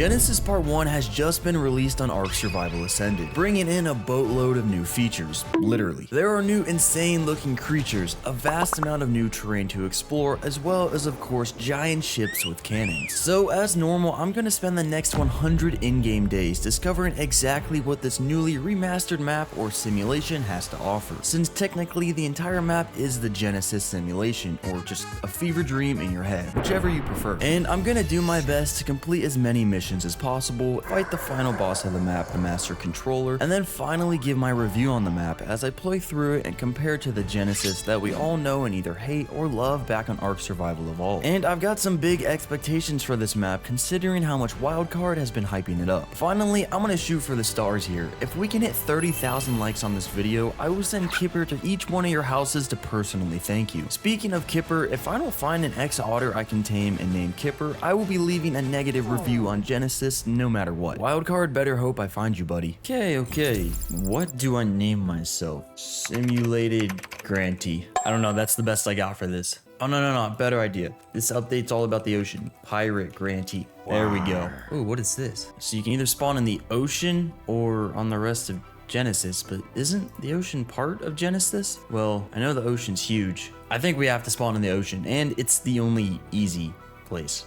Genesis Part 1 has just been released on Ark Survival Ascended, bringing in a boatload of new features, literally. There are new insane looking creatures, a vast amount of new terrain to explore, as well as of course giant ships with cannons. So as normal, I'm gonna spend the next 100 in-game days discovering exactly what this newly remastered map or simulation has to offer, since technically the entire map is the Genesis simulation, or just a fever dream in your head, whichever you prefer. And I'm gonna do my best to complete as many missions as possible, fight the final boss of the map, the Master Controller, and then finally give my review on the map as I play through it and compare to the Genesis that we all know and either hate or love back on Ark Survival Evolved. And I've got some big expectations for this map considering how much Wildcard has been hyping it up. Finally, I'm gonna shoot for the stars here. If we can hit 30,000 likes on this video, I will send Kipper to each one of your houses to personally thank you. Speaking of Kipper, if I don't find an X-Otter I can tame and name Kipper, I will be leaving a negative review on Genesis no matter what. Wildcard better hope I find you, buddy. Okay. What do I name myself? Simulated Grantee. I don't know, that's the best I got for this. Oh, no, better idea. This update's all about the ocean. Pirate Grantee. There we go. Ooh, what is this? So you can either spawn in the ocean or on the rest of Genesis, but isn't the ocean part of Genesis? Well, I know the ocean's huge. I think we have to spawn in the ocean, and it's the only easy place.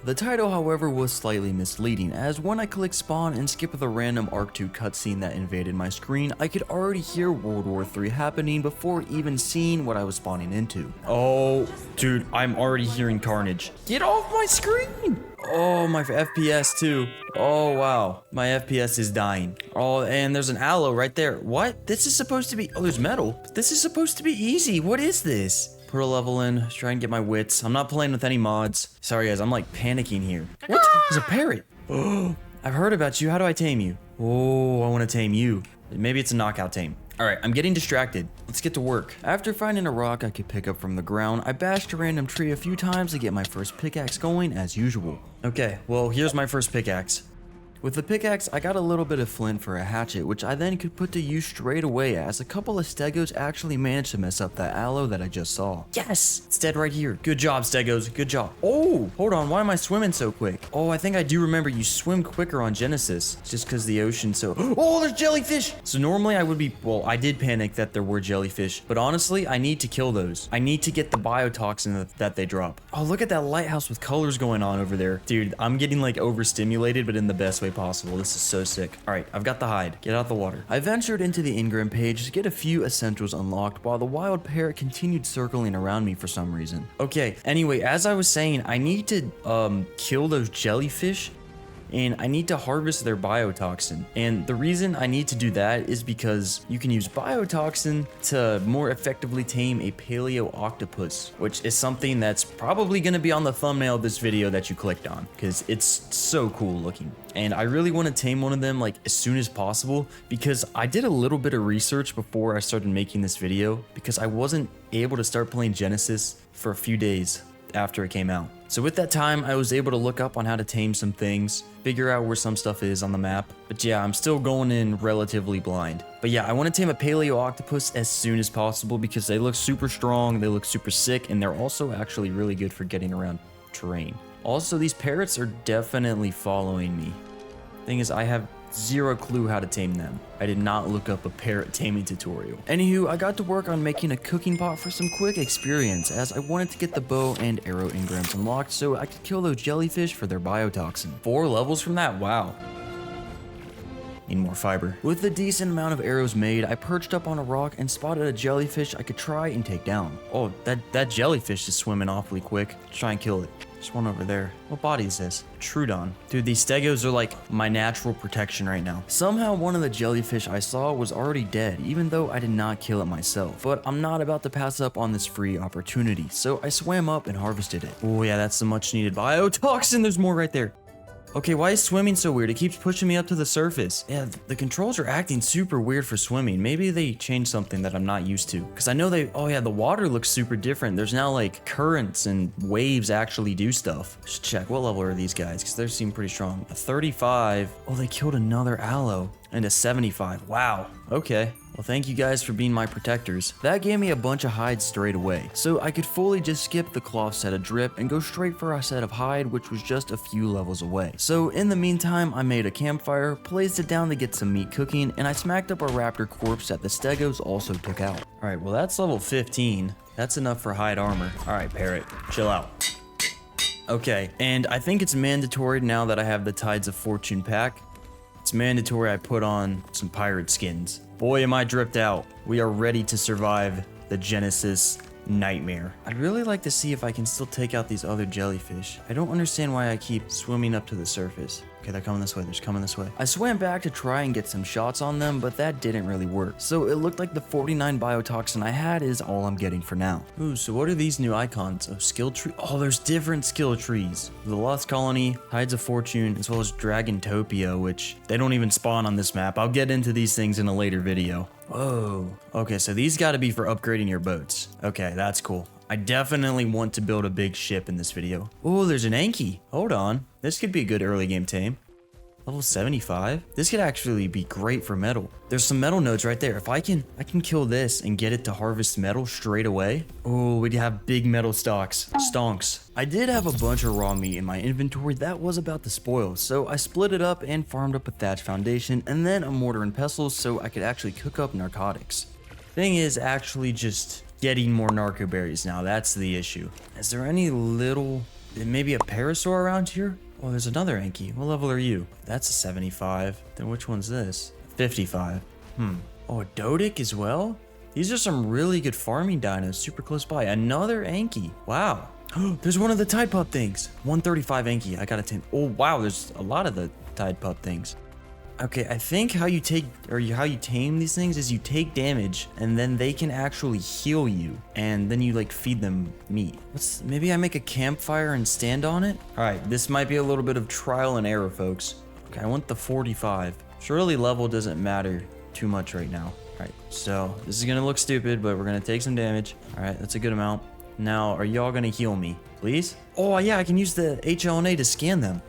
The title, however, was slightly misleading, as when I clicked spawn and skip the random Ark 2 cutscene that invaded my screen, I could already hear World War III happening before even seeing what I was spawning into. Oh, dude, I'm already hearing carnage. Get off my screen! Oh, my FPS too. Oh, wow. My FPS is dying. Oh, and there's an aloe right there. What? This is supposed to be... Oh, there's metal. This is supposed to be easy. What is this? Put a level in, try and get my wits. I'm not playing with any mods. Sorry guys, I'm like panicking here. What? There's a parrot. Oh, I've heard about you. How do I tame you? Oh, I want to tame you. Maybe it's a knockout tame. All right, I'm getting distracted. Let's get to work. After finding a rock I could pick up from the ground, I bashed a random tree a few times to get my first pickaxe going as usual. Okay, well, here's my first pickaxe. With the pickaxe, I got a little bit of flint for a hatchet, which I then could put to use straight away as a couple of stegos actually managed to mess up that aloe that I just saw. Yes! It's dead right here. Good job, stegos. Good job. Oh! Hold on, why am I swimming so quick? Oh, I think I do remember you swim quicker on Genesis. It's just because the ocean so... Oh, there's jellyfish! So normally I would be... Well, I did panic that there were jellyfish, but honestly, I need to kill those. I need to get the biotoxin that they drop. Oh, look at that lighthouse with colors going on over there. Dude, I'm getting like overstimulated, but in the best way possible. This is so sick. All right, I've got the hide. Get out the water. I ventured into the Ingram page to get a few essentials unlocked while the wild parrot continued circling around me for some reason. Okay, anyway, as I was saying, I need to kill those jellyfish and I need to harvest their biotoxin. And the reason I need to do that is because you can use biotoxin to more effectively tame a paleo octopus, which is something that's probably going to be on the thumbnail of this video that you clicked on, because it's so cool looking. And I really want to tame one of them like as soon as possible, because I did a little bit of research before I started making this video, because I wasn't able to start playing Genesis for a few days after it came out. So with that time, I was able to look up on how to tame some things, figure out where some stuff is on the map. But yeah, I'm still going in relatively blind. But yeah, I want to tame a paleo octopus as soon as possible because they look super strong, they look super sick, and they're also actually really good for getting around terrain. Also, these parrots are definitely following me. Thing is, I have zero clue how to tame them. I did not look up a parrot taming tutorial. Anywho, I got to work on making a cooking pot for some quick experience, as I wanted to get the bow and arrow engrams unlocked so I could kill those jellyfish for their biotoxin. 4 levels from that? Wow. Need more fiber. With a decent amount of arrows made, I perched up on a rock and spotted a jellyfish I could try and take down. Oh, that jellyfish is swimming awfully quick. Let's try and kill it. There's one over there. What body is this? Trudon. Dude, these stegos are like my natural protection right now. Somehow one of the jellyfish I saw was already dead, even though I did not kill it myself. But I'm not about to pass up on this free opportunity, so I swam up and harvested it. Oh yeah, that's the much needed biotoxin. There's more right there. Okay, why is swimming so weird? It keeps pushing me up to the surface. Yeah, the controls are acting super weird for swimming. Maybe they changed something that I'm not used to. Because I know oh yeah, the water looks super different. There's now like currents and waves actually do stuff. Just check, what level are these guys? Because they seem pretty strong. A 35. Oh, they killed another aloe. And a 75. Wow. Okay. Well, thank you guys for being my protectors. That gave me a bunch of hides straight away, so I could fully just skip the cloth set of drip and go straight for a set of hide, which was just a few levels away. So in the meantime, I made a campfire, placed it down to get some meat cooking, and I smacked up a raptor corpse that the stegos also took out. Alright, well that's level 15. That's enough for hide armor. Alright, parrot, chill out. Okay, and I think it's mandatory now that I have the Tides of Fortune pack. It's mandatory I put on some pirate skins. Boy, am I dripped out. We are ready to survive the Genesis nightmare. I'd really like to see if I can still take out these other jellyfish. I don't understand why I keep swimming up to the surface. Okay, they're coming this way. They're coming this way. I swam back to try and get some shots on them, but that didn't really work. So it looked like the 49 biotoxin I had is all I'm getting for now. Ooh, so what are these new icons? Oh, skill tree. Oh, there's different skill trees. The Lost Colony, Tides of Fortune, as well as Dragantopia, which they don't even spawn on this map. I'll get into these things in a later video. Whoa. Okay, so these gotta be for upgrading your boats. Okay, that's cool. I definitely want to build a big ship in this video. Oh, there's an Anki. Hold on. This could be a good early game tame. Level 75? This could actually be great for metal. There's some metal nodes right there. If I can kill this and get it to harvest metal straight away. Oh, we'd have big metal stonks. I did have a bunch of raw meat in my inventory that was about to spoil, so I split it up and farmed up a thatch foundation and then a mortar and pestle so I could actually cook up narcotics. Thing is actually just getting more narco berries now. That's the issue. Is there any maybe a parasaur around here? Oh, there's another Anki. What level are you? That's a 75. Then which one's this? 55. Oh, a Dodic as well? These are some really good farming dinos super close by. Another Anki. Wow. There's one of the Tide Pup things. 135 Anki. I got a 10. Oh, wow. There's a lot of the Tide Pup things. Okay, I think how you tame these things is you take damage and then they can actually heal you and then you like feed them meat. Maybe I make a campfire and stand on it? All right, this might be a little bit of trial and error, folks. Okay, I want the 45. Surely level doesn't matter too much right now. All right, so this is gonna look stupid, but we're gonna take some damage. All right, that's a good amount. Now, are y'all gonna heal me, please? Oh yeah, I can use the HLNA to scan them.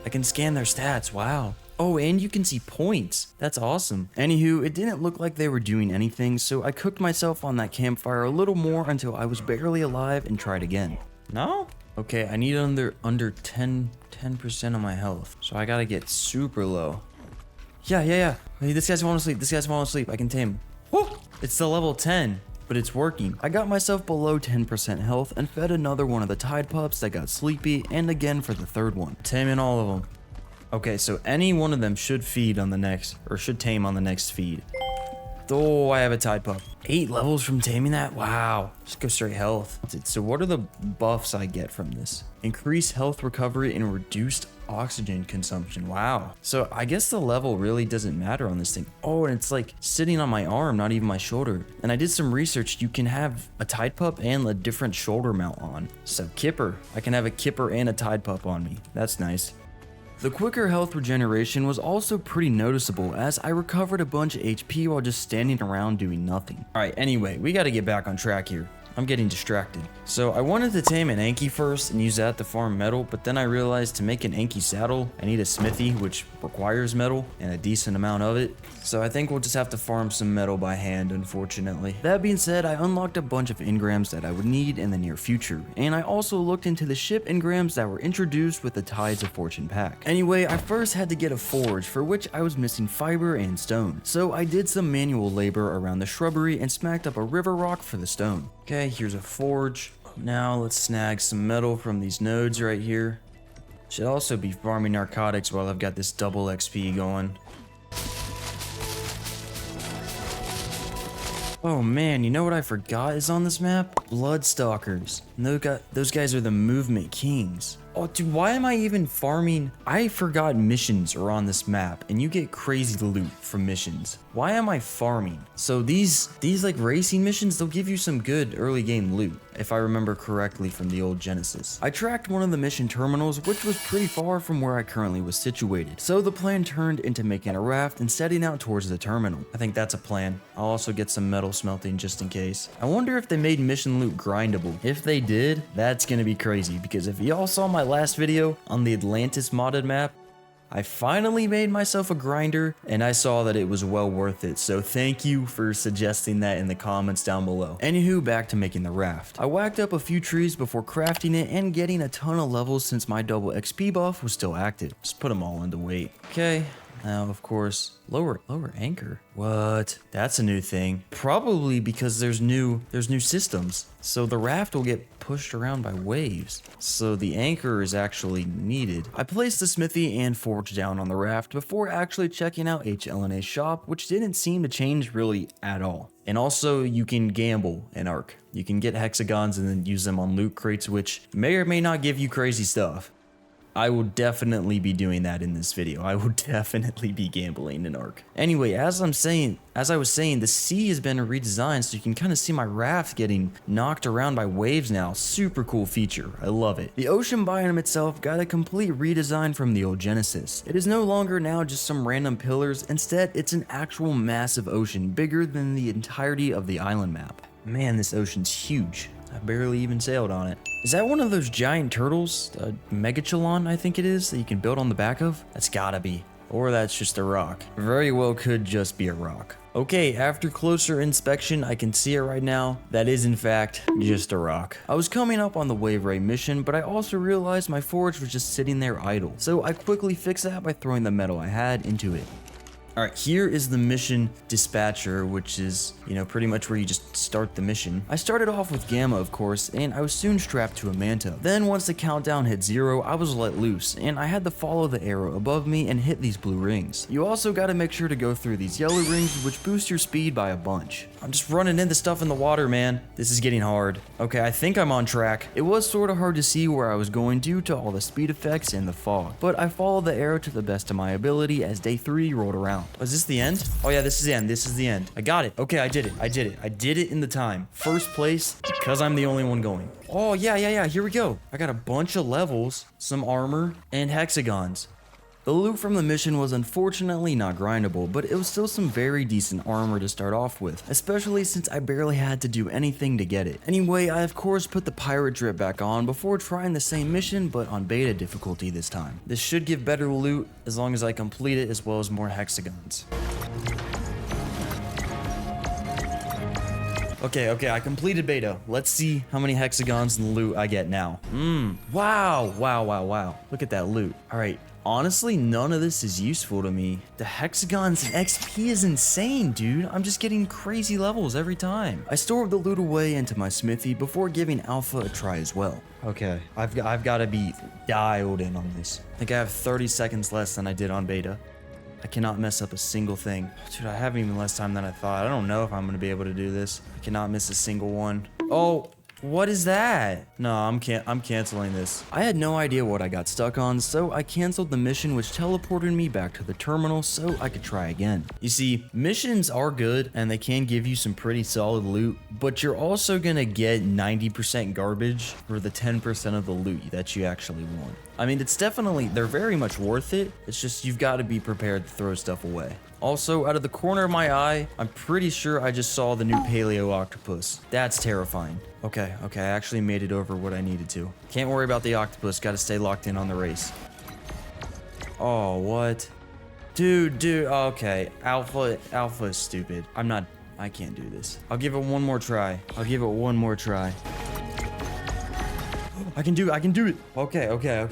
I can scan their stats, wow. Oh, and you can see points. That's awesome. Anywho, it didn't look like they were doing anything, so I cooked myself on that campfire a little more until I was barely alive and tried again. No? Okay, I need under 10% of my health. So I gotta get super low. Yeah. Hey, this guy's falling asleep. I can tame him. Woo! It's the level 10. But it's working. I got myself below 10% health and fed another one of the Tide Pups that got sleepy, and again for the third one. Taming all of them. Okay, so any one of them should tame on the next feed. Oh, I have a Tide Pup. 8 levels from taming that? Wow. Just go straight health. So what are the buffs I get from this? Increased health recovery and reduced oxygen consumption. Wow. So I guess the level really doesn't matter on this thing. Oh, and it's like sitting on my arm, not even my shoulder. And I did some research. You can have a Tide Pup and a different shoulder mount on. So Kipper. I can have a Kipper and a Tide Pup on me. That's nice. The quicker health regeneration was also pretty noticeable as I recovered a bunch of HP while just standing around doing nothing. Alright, anyway, we gotta get back on track here. I'm getting distracted. So I wanted to tame an Anki first and use that to farm metal, but then I realized to make an Anki saddle, I need a smithy, which requires metal and a decent amount of it. So I think we'll just have to farm some metal by hand, unfortunately. That being said, I unlocked a bunch of engrams that I would need in the near future, and I also looked into the ship engrams that were introduced with the Tides of Fortune pack. Anyway, I first had to get a forge, for which I was missing fiber and stone. So I did some manual labor around the shrubbery and smacked up a river rock for the stone. Okay, here's a forge. Now let's snag some metal from these nodes right here. Should also be farming narcotics while I've got this double XP going. Oh man, you know what I forgot is on this map? Bloodstalkers. And those guys are the movement kings. Oh dude, why am I even farming? I forgot missions are on this map and you get crazy loot from missions. Why am I farming? So these like racing missions, they'll give you some good early game loot, if I remember correctly from the old Genesis. I tracked one of the mission terminals, which was pretty far from where I currently was situated. So the plan turned into making a raft and setting out towards the terminal. I think that's a plan. I'll also get some metal smelting just in case. I wonder if they made mission loot grindable. If they did, that's gonna be crazy, because if y'all saw my last video on the Atlantis modded map, I finally made myself a grinder, and I saw that it was well worth it, so thank you for suggesting that in the comments down below. Anywho, back to making the raft. I whacked up a few trees before crafting it and getting a ton of levels since my double XP buff was still active. Just put them all into weight. Okay. Now, of course, lower anchor. What? That's a new thing. Probably because there's new systems. So the raft will get pushed around by waves. So the anchor is actually needed. I placed the smithy and forge down on the raft before actually checking out HLNA's shop, which didn't seem to change really at all. And also, you can gamble in Ark. You can get hexagons and then use them on loot crates, which may or may not give you crazy stuff. I will definitely be doing that in this video. I will definitely be gambling in Ark. Anyway, as I was saying, the sea has been redesigned so you can kind of see my raft getting knocked around by waves now. Super cool feature. I love it. The ocean biome itself got a complete redesign from the old Genesis. It is no longer now just some random pillars. Instead, it's an actual massive ocean, bigger than the entirety of the island map. Man, this ocean's huge. I barely even sailed on it. Is that one of those giant turtles? A megachelon, I think it is, that you can build on the back of? That's gotta be. Or that's just a rock. Very well could just be a rock. Okay, after closer inspection, I can see it right now. That is in fact just a rock. I was coming up on the wave ray mission, but I also realized my forge was just sitting there idle. So I quickly fixed that by throwing the metal I had into it. Alright, here is the mission dispatcher, which is, pretty much where you just start the mission. I started off with Gamma, of course, and I was soon strapped to a manta. Then once the countdown hit 0, I was let loose, and I had to follow the arrow above me and hit these blue rings. You also gotta make sure to go through these yellow rings, which boost your speed by a bunch. I'm just running into stuff in the water, man. This is getting hard. Okay, I think I'm on track. It was sort of hard to see where I was going due to all the speed effects and the fog, but I followed the arrow to the best of my ability as day 3 rolled around. Was this the end? Oh yeah, this is the end. This is the end. I got it. Okay, I did it. I did it in the time. First place because I'm the only one going. Oh yeah. Here we go. I got a bunch of levels, some armor, and hexagons. The loot from the mission was unfortunately not grindable, but it was still some very decent armor to start off with, especially since I barely had to do anything to get it. Anyway, I of course put the pirate drip back on before trying the same mission, but on beta difficulty this time. This should give better loot as long as I complete it, as well as more hexagons. Okay, I completed beta. Let's see how many hexagons and loot I get now. Wow. Look at that loot. All right. Honestly, none of this is useful to me. The hexagons and XP is insane, dude. I'm just getting crazy levels every time. I stored the loot away into my smithy before giving Alpha a try as well. Okay, I've got to be dialed in on this. I think I have 30 seconds less than I did on beta. I cannot mess up a single thing. Dude, I have even less time than I thought. I don't know if I'm going to be able to do this. I cannot miss a single one. Oh, what is that? No, I'm canceling this. I had no idea what I got stuck on, so I canceled the mission, which teleported me back to the terminal so I could try again. You see, missions are good and they can give you some pretty solid loot, but you're also gonna get 90% garbage for the 10% of the loot that you actually want. I mean, they're very much worth it. It's just you've got to be prepared to throw stuff away. Also, out of the corner of my eye, I'm pretty sure I just saw the new paleo octopus. That's terrifying. Okay, I actually made it over what I needed to. Can't worry about the octopus, gotta stay locked in on the race. Oh, what? Dude, okay. Alpha is stupid. I can't do this. I'll give it one more try. I can do it. Okay.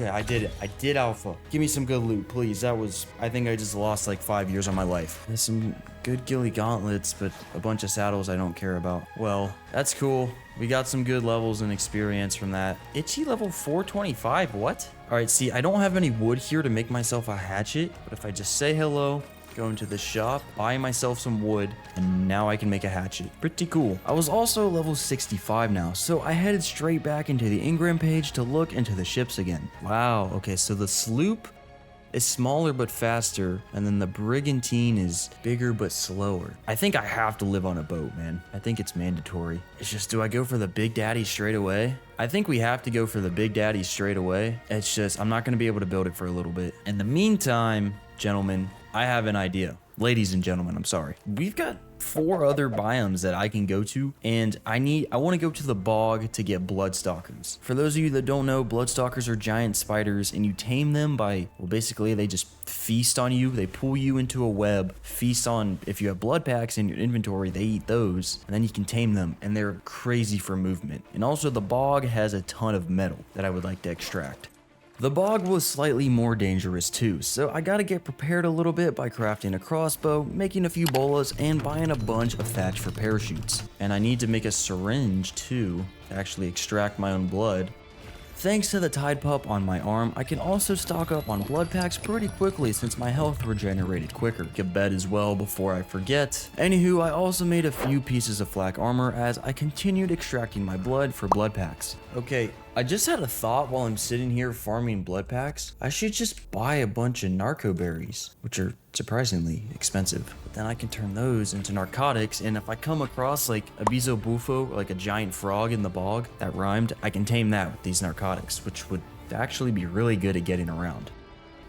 I did it. I did Alpha. Give me some good loot, please. I think I just lost like 5 years of my life. There's some good ghillie gauntlets, but a bunch of saddles I don't care about. Well, that's cool. We got some good levels and experience from that. Itchy level 425, what? All right, see, I don't have any wood here to make myself a hatchet, but if I just say hello, go into the shop, buy myself some wood, and now I can make a hatchet. Pretty cool. I was also level 65 now, so I headed straight back into the Ingram page to look into the ships again. Wow, okay, so the sloop is smaller but faster, and then the brigantine is bigger but slower. I think I have to live on a boat, man. I think it's mandatory. It's just, do I go for the Big Daddy straight away? I think we have to go for the Big Daddy straight away. It's just, I'm not gonna be able to build it for a little bit. In the meantime, gentlemen, I have an idea. Ladies and gentlemen, I'm sorry. We've got 4 other biomes that I can go to, and I want to go to the bog to get Bloodstalkers. For those of you that don't know, Bloodstalkers are giant spiders, and you tame them by, well, basically they just feast on you. They pull you into a web, feast on, if you have blood packs in your inventory, they eat those, and then you can tame them, and they're crazy for movement. And also the bog has a ton of metal that I would like to extract. The bog was slightly more dangerous too, so I gotta get prepared a little bit by crafting a crossbow, making a few bolas, and buying a bunch of thatch for parachutes. And I need to make a syringe too, to actually extract my own blood. Thanks to the Tide Pup on my arm, I can also stock up on blood packs pretty quickly since my health regenerated quicker. Get bed as well before I forget. Anywho, I also made a few pieces of flak armor as I continued extracting my blood for blood packs. Okay, I just had a thought while I'm sitting here farming blood packs. I should just buy a bunch of narco berries, which are surprisingly expensive. But then I can turn those into narcotics, and if I come across like a bizo bufo, like a giant frog in the bog, that rhymed, I can tame that with these narcotics, which would actually be really good at getting around.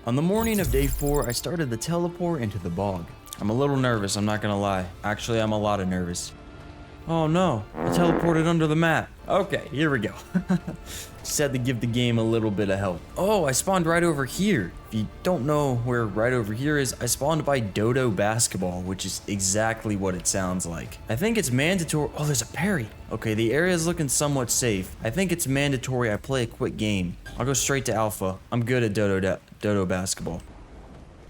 On the morning of day 4, I started the teleport into the bog. I'm a little nervous, I'm not gonna lie. Actually, I'm a lot of nervous. Oh no, I teleported under the map. Okay, here we go. Just had to give the game a little bit of help. Oh, I spawned right over here. If you don't know where right over here is, I spawned by Dodo Basketball, which is exactly what it sounds like. I think it's mandatory. Oh, there's a parry. Okay, the area is looking somewhat safe. I think it's mandatory I play a quick game. I'll go straight to alpha. I'm good at Dodo Basketball.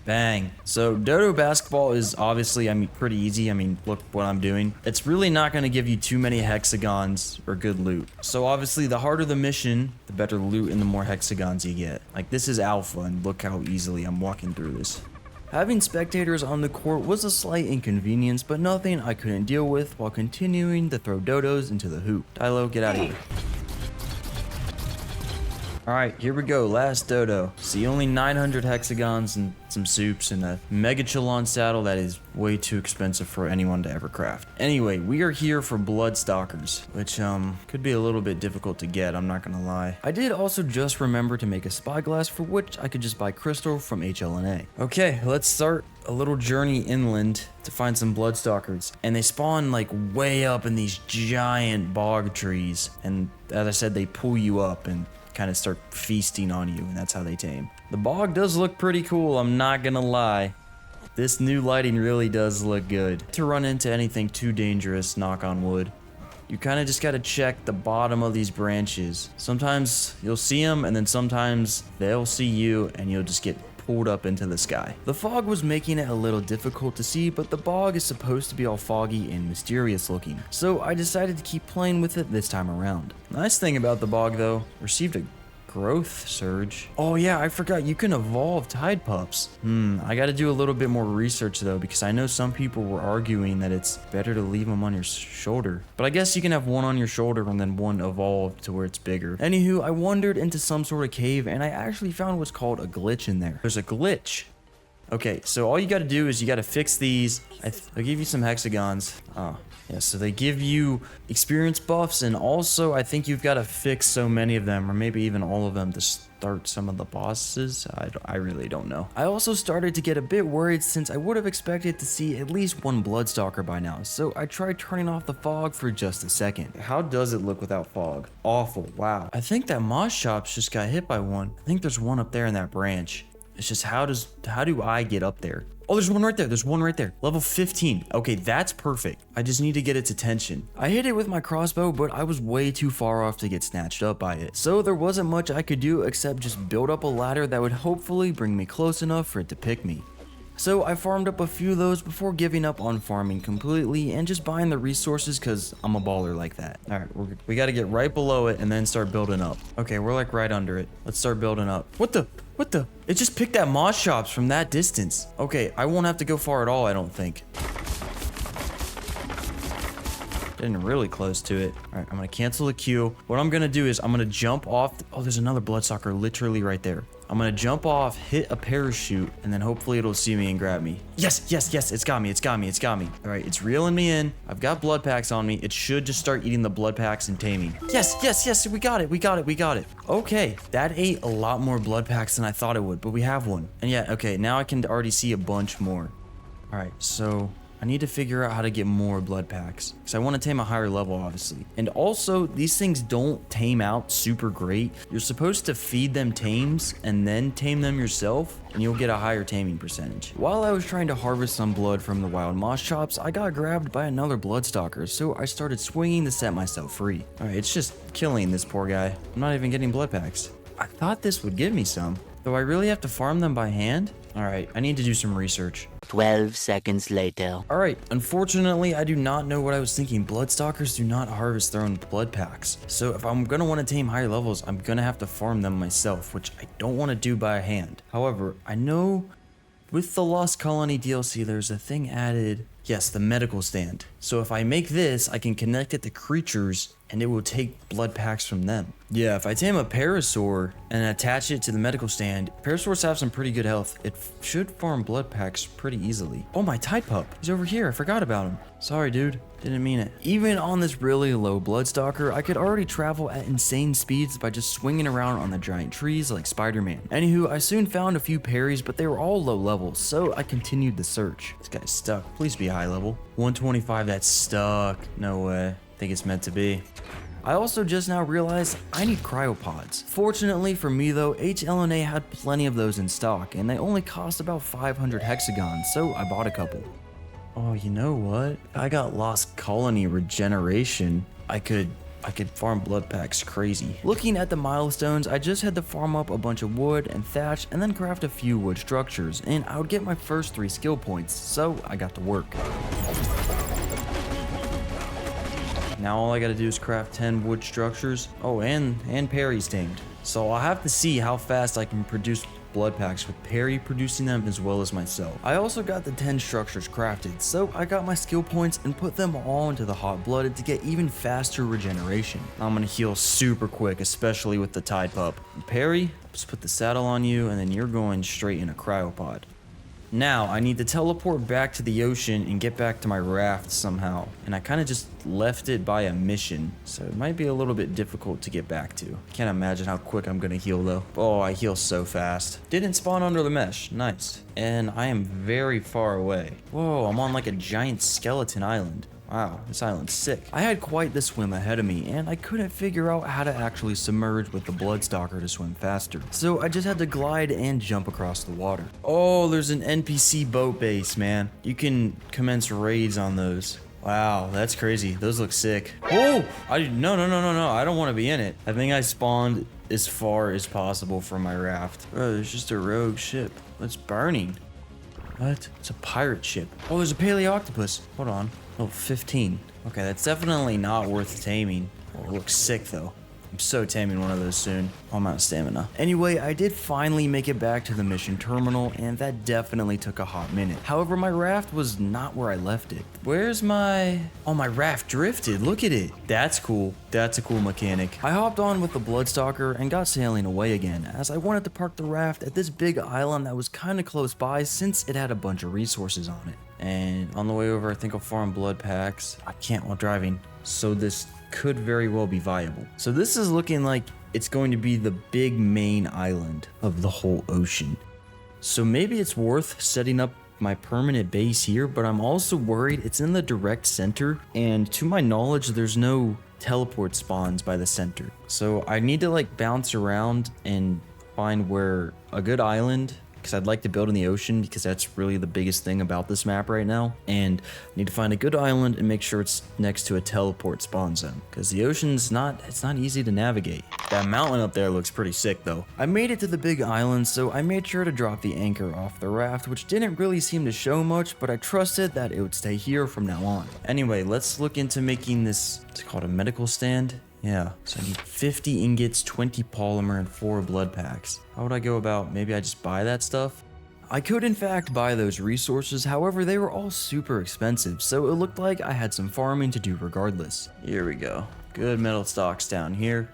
Bang. So Dodo Basketball is obviously, pretty easy. Look what I'm doing. It's really not going to give you too many hexagons or good loot. So obviously the harder the mission, the better loot and the more hexagons you get. Like this is alpha and look how easily I'm walking through this. Having spectators on the court was a slight inconvenience, but nothing I couldn't deal with while continuing to throw dodos into the hoop. Dilo, get out of here. Alright, here we go, last dodo. See, only 900 hexagons and some soups and a Mega Chalon saddle that is way too expensive for anyone to ever craft. Anyway, we are here for Bloodstalkers, which could be a little bit difficult to get, I'm not gonna lie. I did also just remember to make a spyglass for which I could just buy crystal from HLNA. Okay, let's start a little journey inland to find some Bloodstalkers, and they spawn like way up in these giant bog trees, and as I said, they pull you up and kind of start feasting on you, and that's how they tame. The bog does look pretty cool, I'm not gonna lie. This new lighting really does look good. To run into anything too dangerous, knock on wood, you kind of just gotta check the bottom of these branches. Sometimes you'll see them, and then sometimes they'll see you, and you'll just get pulled up into the sky. The fog was making it a little difficult to see, but the bog is supposed to be all foggy and mysterious looking, so I decided to keep playing with it this time around. Nice thing about the bog though, received a growth surge. Oh yeah, I forgot you can evolve Tide Pups. I gotta do a little bit more research though, because I know some people were arguing that it's better to leave them on your shoulder. But I guess you can have one on your shoulder and then one evolve to where it's bigger. Anywho, I wandered into some sort of cave and I actually found what's called a glitch in there. There's a glitch. Okay, so all you gotta do is you gotta fix these. They'll give you some hexagons. Oh, yeah, so they give you experience buffs, and also I think you've gotta fix so many of them, or maybe even all of them, to start some of the bosses. I really don't know. I also started to get a bit worried since I would have expected to see at least one Bloodstalker by now, so I tried turning off the fog for just a second. How does it look without fog? Awful, wow. I think that moss shops just got hit by one. I think there's one up there in that branch. It's just how do I get up there? Oh, there's one right there. There's one right there. Level 15. Okay, that's perfect. I just need to get its attention. I hit it with my crossbow, but I was way too far off to get snatched up by it. So there wasn't much I could do except just build up a ladder that would hopefully bring me close enough for it to pick me. So I farmed up a few of those before giving up on farming completely and just buying the resources because I'm a baller like that. All right, we got to get right below it and then start building up. Okay, we're like right under it. Let's start building up. What the? It just picked that moss shops from that distance. Okay, I won't have to go far at all, I don't think. Getting really close to it. All right, I'm gonna cancel the queue. What I'm gonna do is I'm gonna jump off. Oh, there's another Bloodstalker literally right there. I'm gonna jump off, hit a parachute, and then hopefully it'll see me and grab me. Yes, it's got me. All right, it's reeling me in. I've got blood packs on me. It should just start eating the blood packs and taming. Yes, we got it. Okay, that ate a lot more blood packs than I thought it would, but we have one. And yeah, okay, now I can already see a bunch more. All right, so I need to figure out how to get more blood packs because I want to tame a higher level, obviously. And also, these things don't tame out super great. You're supposed to feed them tames and then tame them yourself, and you'll get a higher taming percentage. While I was trying to harvest some blood from the wild moss chops, I got grabbed by another bloodstalker, so I started swinging to set myself free. Alright, it's just killing this poor guy. I'm not even getting blood packs. I thought this would give me some. Do I really have to farm them by hand? Alright, I need to do some research. 12 seconds later. Alright, unfortunately, I do not know what I was thinking. Bloodstalkers do not harvest their own blood packs. So if I'm gonna want to tame higher levels, I'm gonna have to farm them myself, which I don't want to do by hand. However, I know with the Lost Colony DLC, there's a thing added. Yes, the medical stand. So if I make this, I can connect it to creatures and it will take blood packs from them. Yeah, if I tame a parasaur and attach it to the medical stand, parasaurs have some pretty good health. It should farm blood packs pretty easily. Oh, my Tide Pup. He's over here. I forgot about him. Sorry, dude. Didn't mean it. Even on this really low bloodstalker, I could already travel at insane speeds by just swinging around on the giant trees like Spider-Man. Anywho, I soon found a few parries, but they were all low levels, so I continued the search. This guy's stuck. Please be high level. 125, that's stuck. No way. Think it's meant to be. I also just now realized I need cryopods. Fortunately for me though, HLNA had plenty of those in stock, and they only cost about 500 hexagons, so I bought a couple. Oh, you know what? I got Lost Colony regeneration. I could farm blood packs crazy. Looking at the milestones, I just had to farm up a bunch of wood and thatch and then craft a few wood structures, and I would get my first 3 skill points, so I got to work. Now all I gotta do is craft 10 wood structures. Oh, and Perry's tamed. So I'll have to see how fast I can produce blood packs with Perry producing them as well as myself. I also got the 10 structures crafted, so I got my skill points and put them all into the hot blooded to get even faster regeneration. I'm gonna heal super quick, especially with the Tide Pup. Perry, just put the saddle on you and then you're going straight in a cryopod. Now, I need to teleport back to the ocean and get back to my raft somehow. And I kind of just left it by a mission, so it might be a little bit difficult to get back to. Can't imagine how quick I'm gonna heal though. Oh, I heal so fast. Didn't spawn under the mesh, nice. And I am very far away. Whoa, I'm on like a giant skeleton island. Wow, this island's sick. I had quite the swim ahead of me, and I couldn't figure out how to actually submerge with the bloodstalker to swim faster. So I just had to glide and jump across the water. Oh, there's an NPC boat base, man. You can commence raids on those. Wow, that's crazy. Those look sick. Oh, no. I don't want to be in it. I think I spawned as far as possible from my raft. Oh, there's just a rogue ship. It's burning. What? It's a pirate ship. Oh, there's a paleoctopus. Hold on. Oh, 15. Okay, that's definitely not worth taming. Oh, it looks sick though. I'm so taming one of those soon. Oh, I'm out of stamina. Anyway, I did finally make it back to the mission terminal, and that definitely took a hot minute. However, my raft was not where I left it. Where's my... Oh, my raft drifted. Look at it. That's cool. That's a cool mechanic. I hopped on with the bloodstalker and got sailing away again, as I wanted to park the raft at this big island that was kind of close by since it had a bunch of resources on it. And on the way over, I think I'll farm blood packs. I can't while driving, so this could very well be viable. So this is looking like it's going to be the big main island of the whole ocean. So maybe it's worth setting up my permanent base here, but I'm also worried it's in the direct center, and to my knowledge, there's no teleport spawns by the center. So I need to like bounce around and find where a good island, because I'd like to build in the ocean because that's really the biggest thing about this map right now. And I need to find a good island and make sure it's next to a teleport spawn zone, because the ocean's not easy to navigate. That mountain up there looks pretty sick though. I made it to the big island, so I made sure to drop the anchor off the raft, which didn't really seem to show much, but I trusted that it would stay here from now on. Anyway, let's look into making this, it's called a medical stand. Yeah, so I need 50 ingots, 20 polymer, and 4 blood packs. How would I go about? Maybe I just buy that stuff? I could in fact buy those resources, however they were all super expensive, so it looked like I had some farming to do regardless. Here we go. Good metal stocks down here.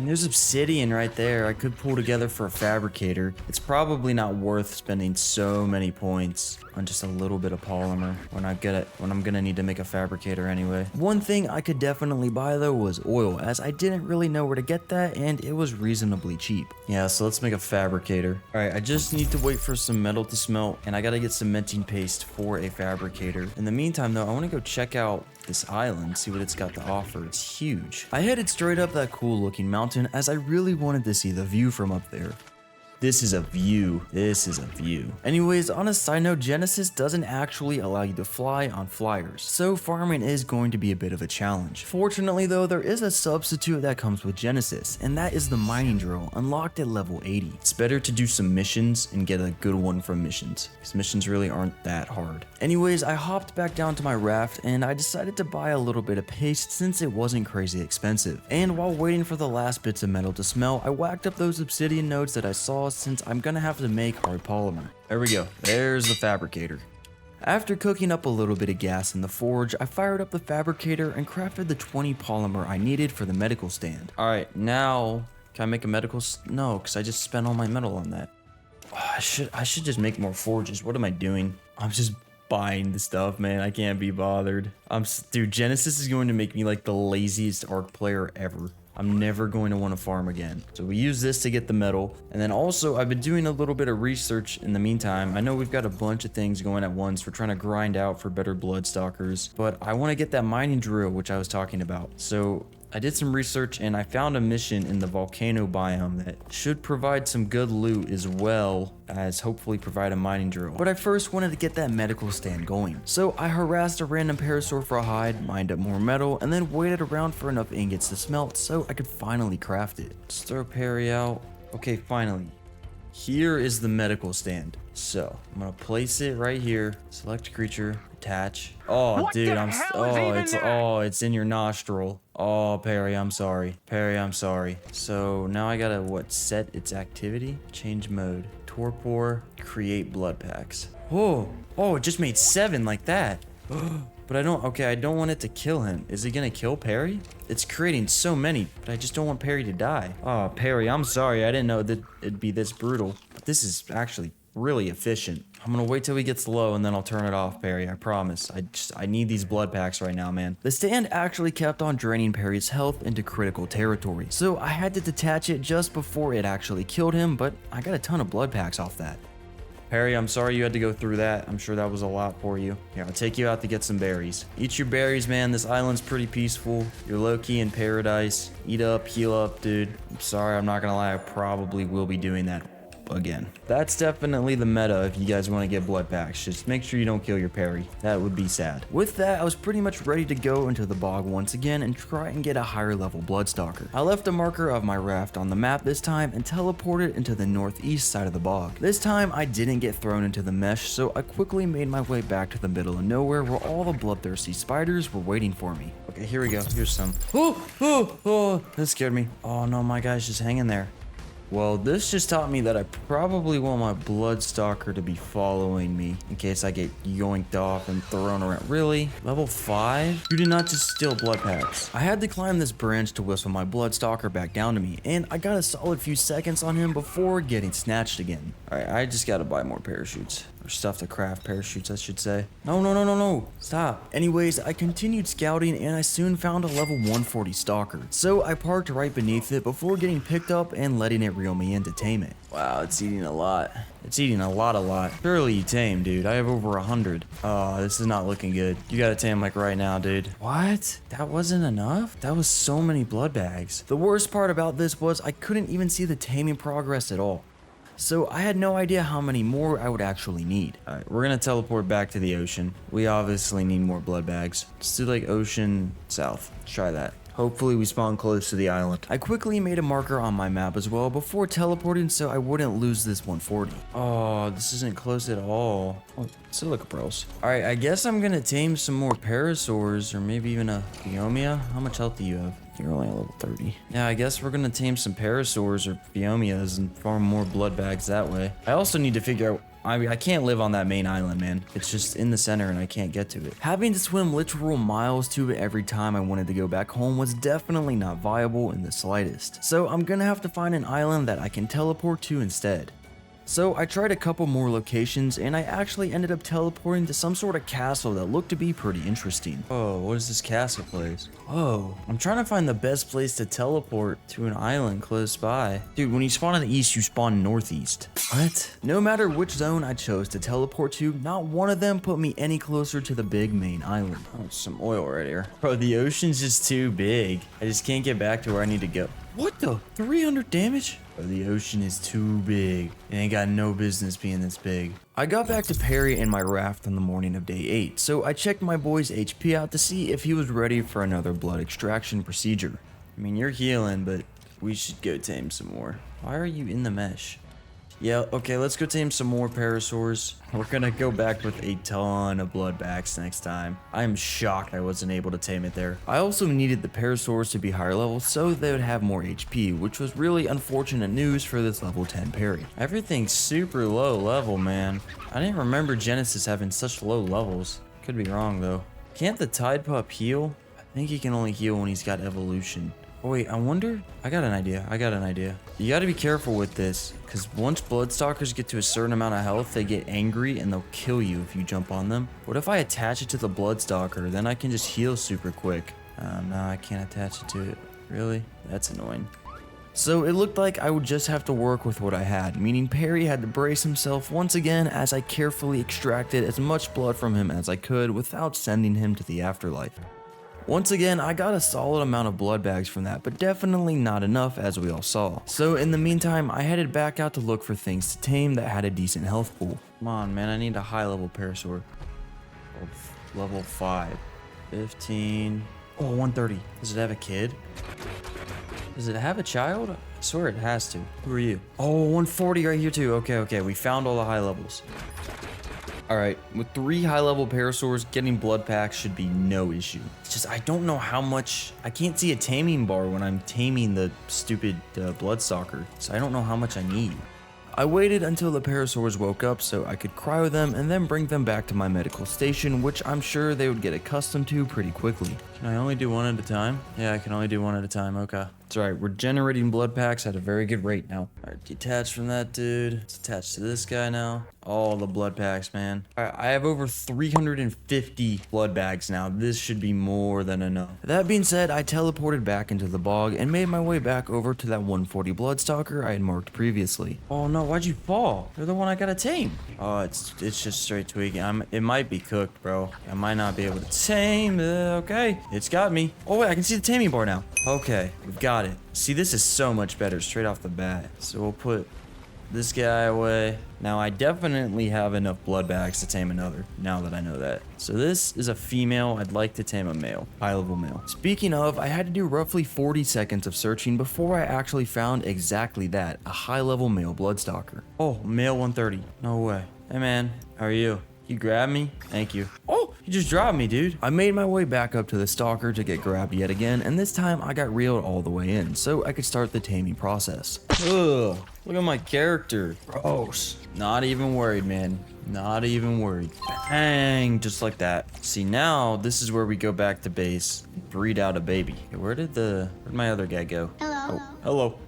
And there's obsidian right there. I could pull together for a fabricator. It's probably not worth spending so many points on just a little bit of polymer when I'm gonna need to make a fabricator anyway. One thing I could definitely buy though was oil, as I didn't really know where to get that and it was reasonably cheap. Yeah, so let's make a fabricator. All right, I just need to wait for some metal to smelt and I gotta get cementing paste for a fabricator. In the meantime though, I wanna go check out this island, see what it's got to offer. It's huge. I headed straight up that cool looking mountain as I really wanted to see the view from up there. This is a view. This is a view. Anyways, on a side note, Genesis doesn't actually allow you to fly on flyers, so farming is going to be a bit of a challenge. Fortunately though, there is a substitute that comes with Genesis, and that is the mining drill, unlocked at level 80. It's better to do some missions and get a good one from missions, because missions really aren't that hard. Anyways, I hopped back down to my raft and I decided to buy a little bit of paste since it wasn't crazy expensive. And while waiting for the last bits of metal to smelt, I whacked up those obsidian nodes that I saw since I'm gonna have to make hard polymer. There we go. There's the fabricator. After cooking up a little bit of gas in the forge, I fired up the fabricator and crafted the 20 polymer I needed for the medical stand. Alright, now, can I make a medical no, because I just spent all my metal on that. Oh, I should just make more forges. What am I doing? I'm just buying the stuff, man. I can't be bothered. Dude, Genesis is going to make me like the laziest Ark player ever. I'm never going to want to farm again. So we use this to get the metal. And then also I've been doing a little bit of research in the meantime. I know we've got a bunch of things going at once. We're trying to grind out for better bloodstalkers, but I want to get that mining drill, which I was talking about. So I did some research and I found a mission in the volcano biome that should provide some good loot as well as hopefully provide a mining drill. But I first wanted to get that medical stand going. So I harassed a random parasaur for a hide, mined up more metal, and then waited around for enough ingots to smelt so I could finally craft it. Let's throw Perry out. Okay, finally. Here is the medical stand. So I'm gonna place it right here. Select creature, attach. Oh, what dude, it's in your nostril. Oh, Perry, I'm sorry. Perry, I'm sorry. So now I gotta set its activity, change mode, torpor, create blood packs. Oh, it just made 7 like that. But I don't want it to kill him. Is it gonna kill Perry? It's creating so many, but I just don't want Perry to die. Oh, Perry, I'm sorry. I didn't know that it'd be this brutal. But this is actually really efficient. I'm gonna wait till he gets low and then I'll turn it off, Perry. I promise. I need these blood packs right now, man. The stand actually kept on draining Perry's health into critical territory, so I had to detach it just before it actually killed him, but I got a ton of blood packs off that. Perry, I'm sorry you had to go through that. I'm sure that was a lot for you. Here, I'll take you out to get some berries. Eat your berries, man. This island's pretty peaceful. You're low-key in paradise. Eat up, heal up, dude. I'm sorry, I'm not gonna lie. I probably will be doing that again. That's definitely the meta if you guys want to get blood packs. Just make sure you don't kill your Perry. That would be sad. With that, I was pretty much ready to go into the bog once again and try and get a higher level bloodstalker. I left a marker of my raft on the map this time and teleported into the northeast side of the bog. This time I didn't get thrown into the mesh, so I quickly made my way back to the middle of nowhere where all the bloodthirsty spiders were waiting for me. Okay, here we go. Here's some. Oh, that scared me. Oh no, my guy's just hanging there. Well, this just taught me that I probably want my bloodstalker to be following me in case I get yoinked off and thrown around. Really? Level 5? You did not just steal blood packs. I had to climb this branch to whistle my bloodstalker back down to me, and I got a solid few seconds on him before getting snatched again. Alright, I just gotta buy more parachutes. Or stuff to craft parachutes, I should say. No. Stop. Anyways, I continued scouting and I soon found a level 140 stalker. So I parked right beneath it before getting picked up and letting it reel me in to tame it. Wow, it's eating a lot. It's eating a lot. Surely you tame, dude. I have over 100. Oh, this is not looking good. You gotta tame like right now, dude. What? That wasn't enough? That was so many blood bags. The worst part about this was I couldn't even see the taming progress at all. So I had no idea how many more I would actually need. Alright, we're gonna teleport back to the ocean. We obviously need more blood bags. Let's do like ocean south. Let's try that. Hopefully we spawn close to the island. I quickly made a marker on my map as well before teleporting so I wouldn't lose this 140. Oh, this isn't close at all. Oh, silica pearls. Alright, I guess I'm gonna tame some more parasaurs or maybe even a Biomia. How much health do you have? You're only at level 30. Yeah, I guess we're gonna tame some parasaurs or Biomias and farm more blood bags that way. I also need to figure out I can't live on that main island, man. It's just in the center and I can't get to it. Having to swim literal miles to it every time I wanted to go back home was definitely not viable in the slightest. So I'm gonna have to find an island that I can teleport to instead. So I tried a couple more locations and I actually ended up teleporting to some sort of castle that looked to be pretty interesting. Oh, what is this castle place? Oh, I'm trying to find the best place to teleport to an island close by. Dude, when you spawn in the east, you spawn northeast. What? No matter which zone I chose to teleport to, not one of them put me any closer to the big main island. Oh, some oil right here. Bro, the ocean's just too big. I just can't get back to where I need to go. What the? 300 damage? Bro, the ocean is too big. It ain't got no business being this big. I got back to Perry in my raft on the morning of day 8, so I checked my boy's HP out to see if he was ready for another blood extraction procedure. I mean, you're healing, but we should go tame some more. Why are you in the mesh? Yeah, okay, let's go tame some more parasaurs. We're gonna go back with a ton of blood bags next time. I'm shocked I wasn't able to tame it there. I also needed the parasaurs to be higher level so they would have more HP, which was really unfortunate news for this level 10 Perry. Everything's super low level, man. I didn't remember Genesis having such low levels. Could be wrong though. Can't the Tide Pup heal? I think he can only heal when he's got evolution. Oh wait, I wonder? I got an idea. You gotta be careful with this, because once Bloodstalkers get to a certain amount of health, they get angry and they'll kill you if you jump on them. What if I attach it to the Bloodstalker? Then I can just heal super quick. No, I can't attach it to it. Really? That's annoying. So it looked like I would just have to work with what I had, meaning Perry had to brace himself once again as I carefully extracted as much blood from him as I could without sending him to the afterlife. Once again, I got a solid amount of blood bags from that, but definitely not enough as we all saw. So in the meantime, I headed back out to look for things to tame that had a decent health pool. Come on, man, I need a high level parasaur. Level 5. 15. Oh, 130. Does it have a kid? Does it have a child? I swear it has to. Who are you? Oh, 140 right here too. Okay, we found all the high levels. Alright, with 3 high-level parasaurs, getting blood packs should be no issue. It's just I don't know how much... I can't see a taming bar when I'm taming the stupid Bloodstalker, so I don't know how much I need. I waited until the parasaurs woke up so I could cryo them and then bring them back to my medical station, which I'm sure they would get accustomed to pretty quickly. Can I only do one at a time? Yeah, I can only do one at a time, okay. That's right, we're generating blood packs at a very good rate now. Alright, detach from that dude. It's attached to this guy now. All the blood packs, man. Alright, I have over 350 blood bags now. This should be more than enough. That being said, I teleported back into the bog and made my way back over to that 140 Bloodstalker I had marked previously. Oh no, why'd you fall? You're the one I gotta tame. Oh, it's just straight tweaking. It might be cooked, bro. I might not be able to tame. Okay, it's got me. Oh wait, I can see the taming bar now. Okay, we've got it. See, this is so much better straight off the bat. So we'll put this guy away. Now I definitely have enough blood bags to tame another, now that I know that. So this is a female. I'd like to tame a male, high level male. Speaking of, I had to do roughly 40 seconds of searching before I actually found exactly that, a high level male Bloodstalker. Oh, male 130. No way. Hey man, how are you? You grabbed me? Thank you. Oh, you just dropped me, dude. I made my way back up to the stalker to get grabbed yet again, and this time I got reeled all the way in, so I could start the taming process. Ugh, look at my character. Gross. Not even worried, man. Not even worried. Bang, just like that. See, now this is where we go back to base and breed out a baby. Okay, where'd my other guy go? Hello. Oh, hello.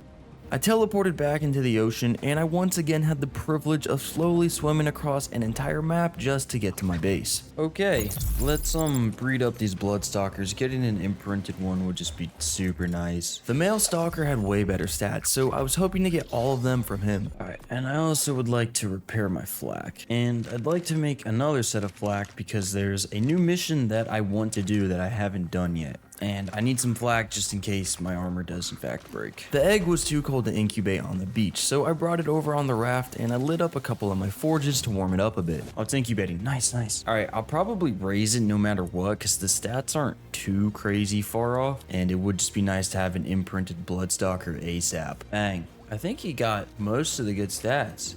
I teleported back into the ocean, and I once again had the privilege of slowly swimming across an entire map just to get to my base. Okay, let's breed up these Bloodstalkers. Getting an imprinted one would just be super nice. The male stalker had way better stats, so I was hoping to get all of them from him. Alright, and I also would like to repair my flak. And I'd like to make another set of flak because there's a new mission that I want to do that I haven't done yet. And I need some flak just in case my armor does in fact break. The egg was too cold to incubate on the beach, so I brought it over on the raft and I lit up a couple of my forges to warm it up a bit. Oh, it's incubating. Nice, nice. Alright, I'll probably raise it no matter what because the stats aren't too crazy far off, and it would just be nice to have an imprinted Bloodstalker ASAP. Bang. I think he got most of the good stats.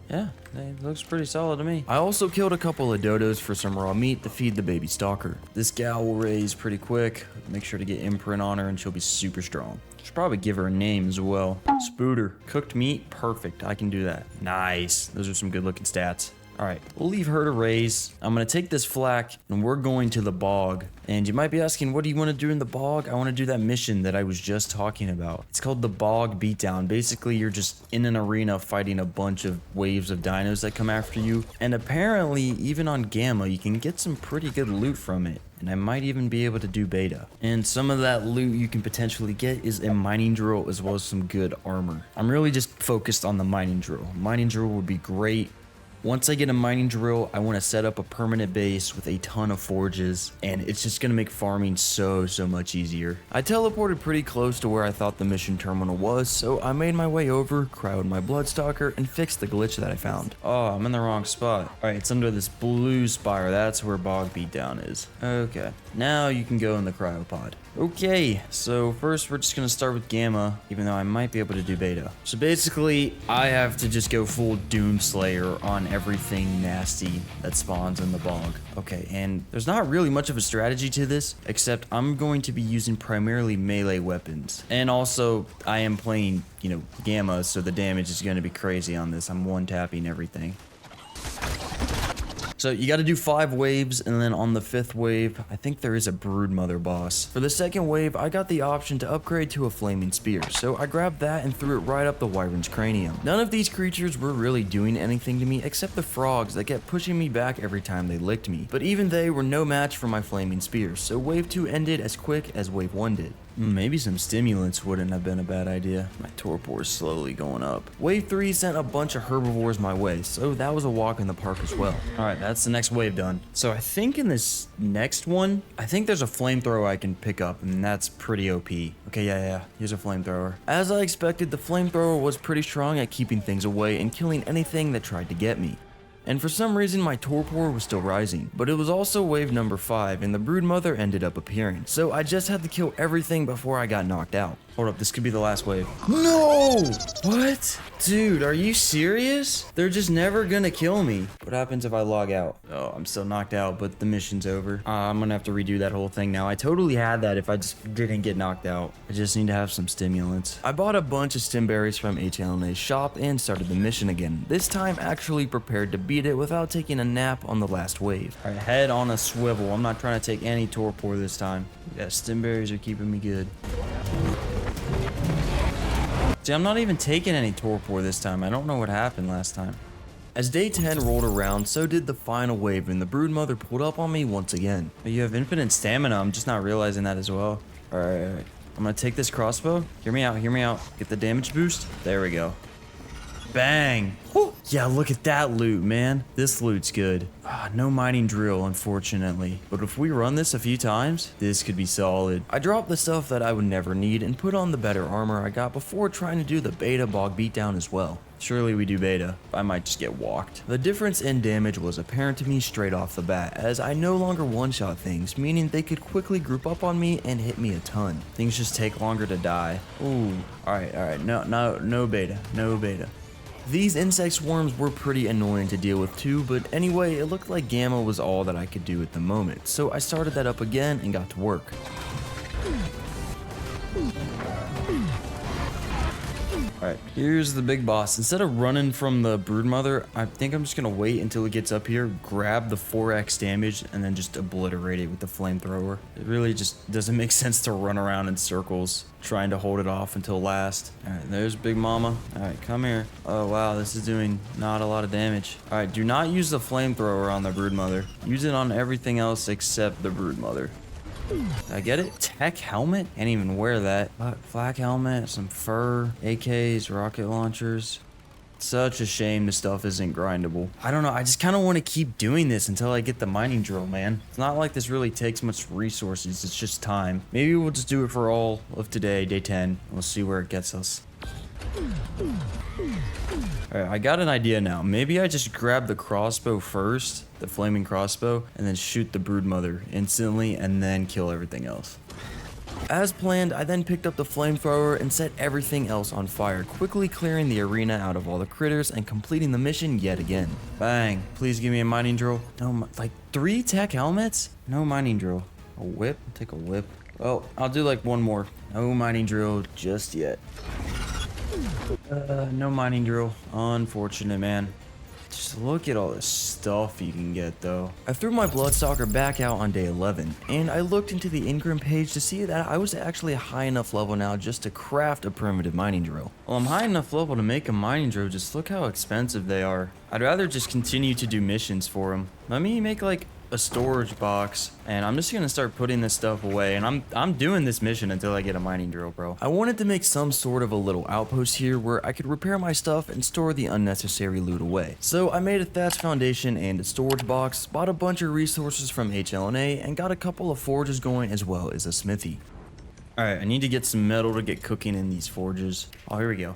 Yeah, it looks pretty solid to me. I also killed a couple of dodos for some raw meat to feed the baby stalker. This gal will raise pretty quick. Make sure to get imprint on her and she'll be super strong. Should probably give her a name as well. Spooter. Cooked meat, perfect. I can do that. Nice. Those are some good looking stats. All right, we'll leave her to raise. I'm gonna take this flak and we're going to the bog. And you might be asking, what do you want to do in the bog? I want to do that mission that I was just talking about. It's called the bog beatdown. Basically, you're just in an arena fighting a bunch of waves of dinos that come after you. And apparently, even on Gamma, you can get some pretty good loot from it. And I might even be able to do beta. And some of that loot you can potentially get is a mining drill as well as some good armor. I'm really just focused on the mining drill. Mining drill would be great. Once I get a mining drill, I want to set up a permanent base with a ton of forges, and it's just going to make farming so much easier. I teleported pretty close to where I thought the mission terminal was, so I made my way over, crowed my Bloodstalker, and fixed the glitch that I found. Oh, I'm in the wrong spot. Alright, it's under this blue spire. That's where bog beatdown is. Okay, now you can go in the cryopod. Okay, so first we're just gonna start with Gamma, even though I might be able to do beta. So basically, I have to just go full Doomslayer on everything nasty that spawns in the bog. Okay, and there's not really much of a strategy to this, except I'm going to be using primarily melee weapons. And also, I am playing, Gamma, so the damage is gonna be crazy on this. I'm one-tapping everything. So you got to do 5 waves, and then on the 5th wave, I think there is a Broodmother boss. For the 2nd wave, I got the option to upgrade to a Flaming Spear, so I grabbed that and threw it right up the Wyvern's cranium. None of these creatures were really doing anything to me except the frogs that kept pushing me back every time they licked me. But even they were no match for my Flaming Spear, so wave 2 ended as quick as wave 1 did. Maybe some stimulants wouldn't have been a bad idea. My torpor is slowly going up. Wave 3 sent a bunch of herbivores my way, so that was a walk in the park as well. Alright, that's the next wave done. So I think in this next one, I think there's a flamethrower I can pick up, and that's pretty OP. Okay, yeah, here's a flamethrower. As I expected, the flamethrower was pretty strong at keeping things away and killing anything that tried to get me. And for some reason my torpor was still rising, but it was also wave number 5 and the Broodmother ended up appearing. So I just had to kill everything before I got knocked out. Hold up, this could be the last wave. No! What? Dude, are you serious? They're just never gonna kill me. What happens if I log out? Oh, I'm still knocked out, but the mission's over. I'm gonna have to redo that whole thing now. I totally had that if I just didn't get knocked out. I just need to have some stimulants. I bought a bunch of stim berries from HLNA's shop and started the mission again. This time actually prepared to beat it without taking a nap on the last wave. All right, head on a swivel. I'm not trying to take any torpor this time. Yeah, stim berries are keeping me good. See, I'm not even taking any torpor this time. I don't know what happened last time. As day 10 rolled around, so did the final wave, and the Broodmother pulled up on me once again. You have infinite stamina. I'm just not realizing that as well. All right. I'm gonna take this crossbow. Hear me out. Get the damage boost. There we go. Bang. Woo. Yeah, look at that loot, man. This loot's good. No mining drill, unfortunately. But if we run this a few times, this could be solid. I dropped the stuff that I would never need and put on the better armor I got before trying to do the beta bog beatdown as well. Surely we do beta. I might just get walked. The difference in damage was apparent to me straight off the bat, as I no longer one-shot things, meaning they could quickly group up on me and hit me a ton. Things just take longer to die. Ooh. Alright. No beta. These insect swarms were pretty annoying to deal with too, but anyway, it looked like Gamma was all that I could do at the moment, so I started that up again and got to work. Alright, here's the big boss. Instead of running from the Broodmother, I think I'm just gonna wait until it gets up here, grab the 4x damage, and then just obliterate it with the flamethrower. It really just doesn't make sense to run around in circles, trying to hold it off until last. Alright, there's Big Mama. Alright, come here. Oh wow, this is doing not a lot of damage. Alright, do not use the flamethrower on the Broodmother. Use it on everything else except the Broodmother. Did I get it? Tech helmet? Can't even wear that. Flak helmet, some fur, AKs, rocket launchers. Such a shame this stuff isn't grindable. I don't know, I just kind of want to keep doing this until I get the mining drill, man. It's not like this really takes much resources, it's just time. Maybe we'll just do it for all of today, day 10. And we'll see where it gets us. Alright, I got an idea now. Maybe I just grab the crossbow first, the flaming crossbow, and then shoot the Broodmother instantly, and then kill everything else. As planned, I then picked up the flamethrower and set everything else on fire, quickly clearing the arena out of all the critters and completing the mission yet again. Bang, please give me a mining drill. No, like 3 tech helmets? No mining drill. A whip? I'll take a whip. Well, I'll do like one more. No mining drill just yet. No mining drill. Unfortunate, man. Just look at all this stuff you can get, though. I threw my Bloodstalker back out on day 11, and I looked into the Ingram page to see that I was actually a high enough level now just to craft a primitive mining drill. Well, I'm high enough level to make a mining drill, just look how expensive they are. I'd rather just continue to do missions for them. Let me make like a storage box, and I'm just gonna start putting this stuff away, and I'm doing this mission until I get a mining drill, bro. I wanted to make some sort of a little outpost here where I could repair my stuff and store the unnecessary loot away. So I made a thatch foundation and a storage box, bought a bunch of resources from HLNA, and got a couple of forges going as well as a smithy. Alright, I need to get some metal to get cooking in these forges. Oh, here we go.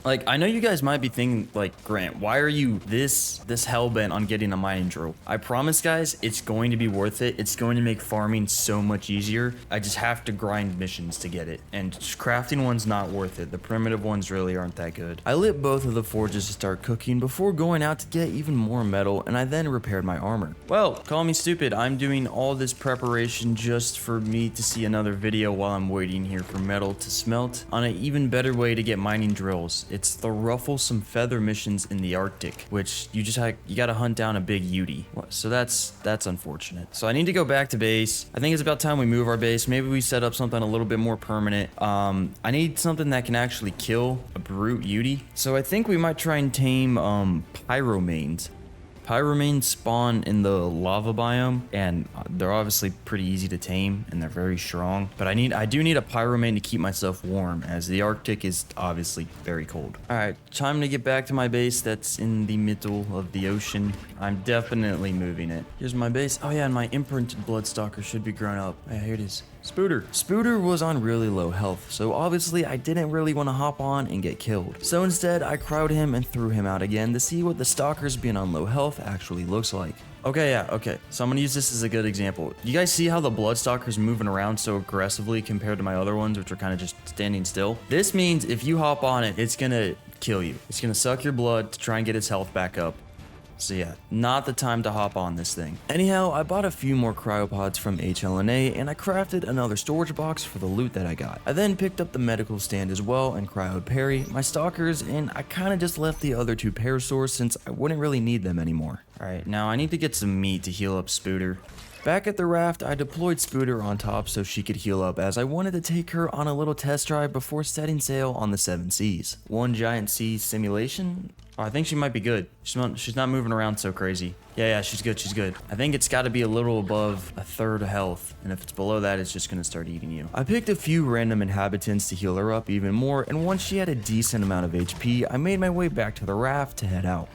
Like, I know you guys might be thinking, like, Grant, why are you this hellbent on getting a mining drill? I promise, guys, it's going to be worth it. It's going to make farming so much easier. I just have to grind missions to get it. And crafting one's not worth it. The primitive ones really aren't that good. I lit both of the forges to start cooking before going out to get even more metal, and I then repaired my armor. Well, call me stupid. I'm doing all this preparation just for me to see another video while I'm waiting here for metal to smelt on an even better way to get mining drills. It's the rufflesome feather missions in the Arctic, which you gotta hunt down a big Yeti. So that's unfortunate. So I need to go back to base. I think it's about time we move our base. Maybe we set up something a little bit more permanent. I need something that can actually kill a brute Yeti. So I think we might try and tame pyromanes. Pyromanes spawn in the lava biome, and they're obviously pretty easy to tame, and they're very strong. But I do need a pyromane to keep myself warm, as the Arctic is obviously very cold. Alright, time to get back to my base that's in the middle of the ocean. I'm definitely moving it. Here's my base. Oh yeah, and my imprinted Bloodstalker should be grown up. Yeah, here it is. Spooter. Spooter was on really low health, so obviously I didn't really want to hop on and get killed. So instead, I crowed him and threw him out again to see what the stalkers being on low health actually looks like. Okay, so I'm gonna use this as a good example. You guys see how the Bloodstalker's moving around so aggressively compared to my other ones, which are kind of just standing still? This means if you hop on it, it's gonna kill you. It's gonna suck your blood to try and get its health back up. So yeah, not the time to hop on this thing. Anyhow, I bought a few more cryopods from HLNA, and I crafted another storage box for the loot that I got. I then picked up the medical stand as well and cryoed Perry, my stalkers, and I kind of just left the other 2 parasaurs since I wouldn't really need them anymore. Alright, now I need to get some meat to heal up Spooter. Back at the raft, I deployed Spooter on top so she could heal up, as I wanted to take her on a little test drive before setting sail on the 7 seas. One giant sea simulation? Oh, I think she might be good. She's not moving around so crazy. Yeah, she's good. I think it's got to be a little above a third health, and if it's below that, it's just going to start eating you. I picked a few random inhabitants to heal her up even more, and once she had a decent amount of HP, I made my way back to the raft to head out.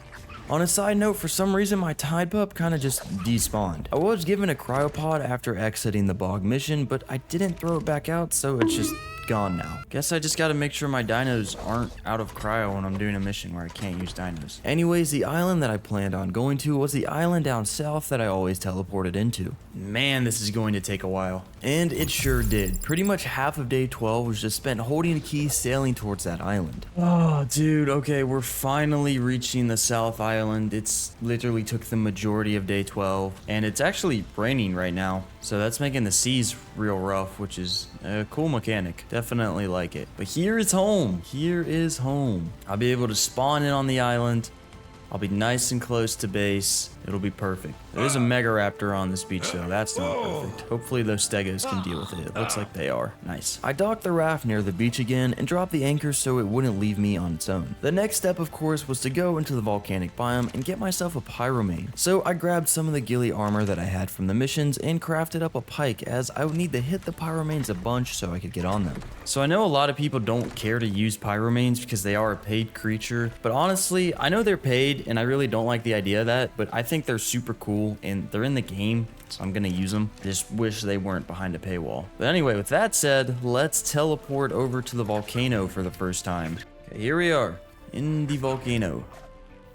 On a side note, for some reason my Tide Pup kind of just despawned. I was given a cryopod after exiting the bog mission, but I didn't throw it back out, so it's just gone now. Guess I just gotta make sure my dinos aren't out of cryo when I'm doing a mission where I can't use dinos. Anyways, the island that I planned on going to was the island down south that I always teleported into. Man, this is going to take a while. And it sure did. Pretty much half of day 12 was just spent holding a key sailing towards that island. Oh, dude, okay, we're finally reaching the South Island. It's literally took the majority of day 12, and it's actually raining right now. So that's making the seas real rough, which is a cool mechanic. Definitely like it. But here is home. Here is home. I'll be able to spawn in on the island. I'll be nice and close to base. It'll be perfect. There's a Mega Raptor on this beach though. That's not perfect. Hopefully those stegos can deal with it. It looks like they are. Nice. I docked the raft near the beach again and dropped the anchor so it wouldn't leave me on its own. The next step, of course, was to go into the volcanic biome and get myself a pyromane. So I grabbed some of the ghillie armor that I had from the missions and crafted up a pike, as I would need to hit the pyromanes a bunch so I could get on them. So I know a lot of people don't care to use pyromanes because they are a paid creature, but honestly, I know they're paid and I really don't like the idea of that, but I think they're super cool and they're in the game, so I'm gonna use them. Just wish they weren't behind a paywall. But anyway, with that said, let's teleport over to the volcano for the first time. Okay, here we are in the volcano.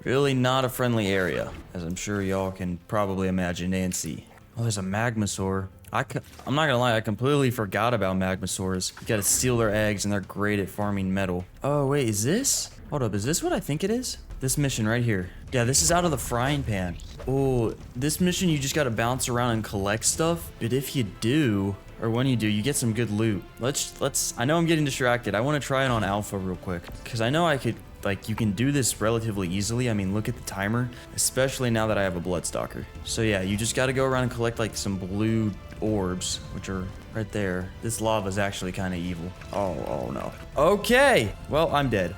Really not a friendly area, as I'm sure y'all can probably imagine and see. Oh, there's a magmasaur. I'm not gonna lie, I completely forgot about magmasaurs. You gotta steal their eggs and they're great at farming metal. Oh wait, is this? Hold up, is this what I think it is? This mission right here. Yeah, this is out of the frying pan. Oh, this mission you just gotta bounce around and collect stuff. But if you do, or when you do, you get some good loot. I know I'm getting distracted. I wanna try it on alpha real quick. Cause I know I could, like, you can do this relatively easily. I mean, look at the timer, especially now that I have a Bloodstalker. So yeah, you just gotta go around and collect like some blue orbs, which are right there. This lava is actually kind of evil. Oh no. Okay, well, I'm dead.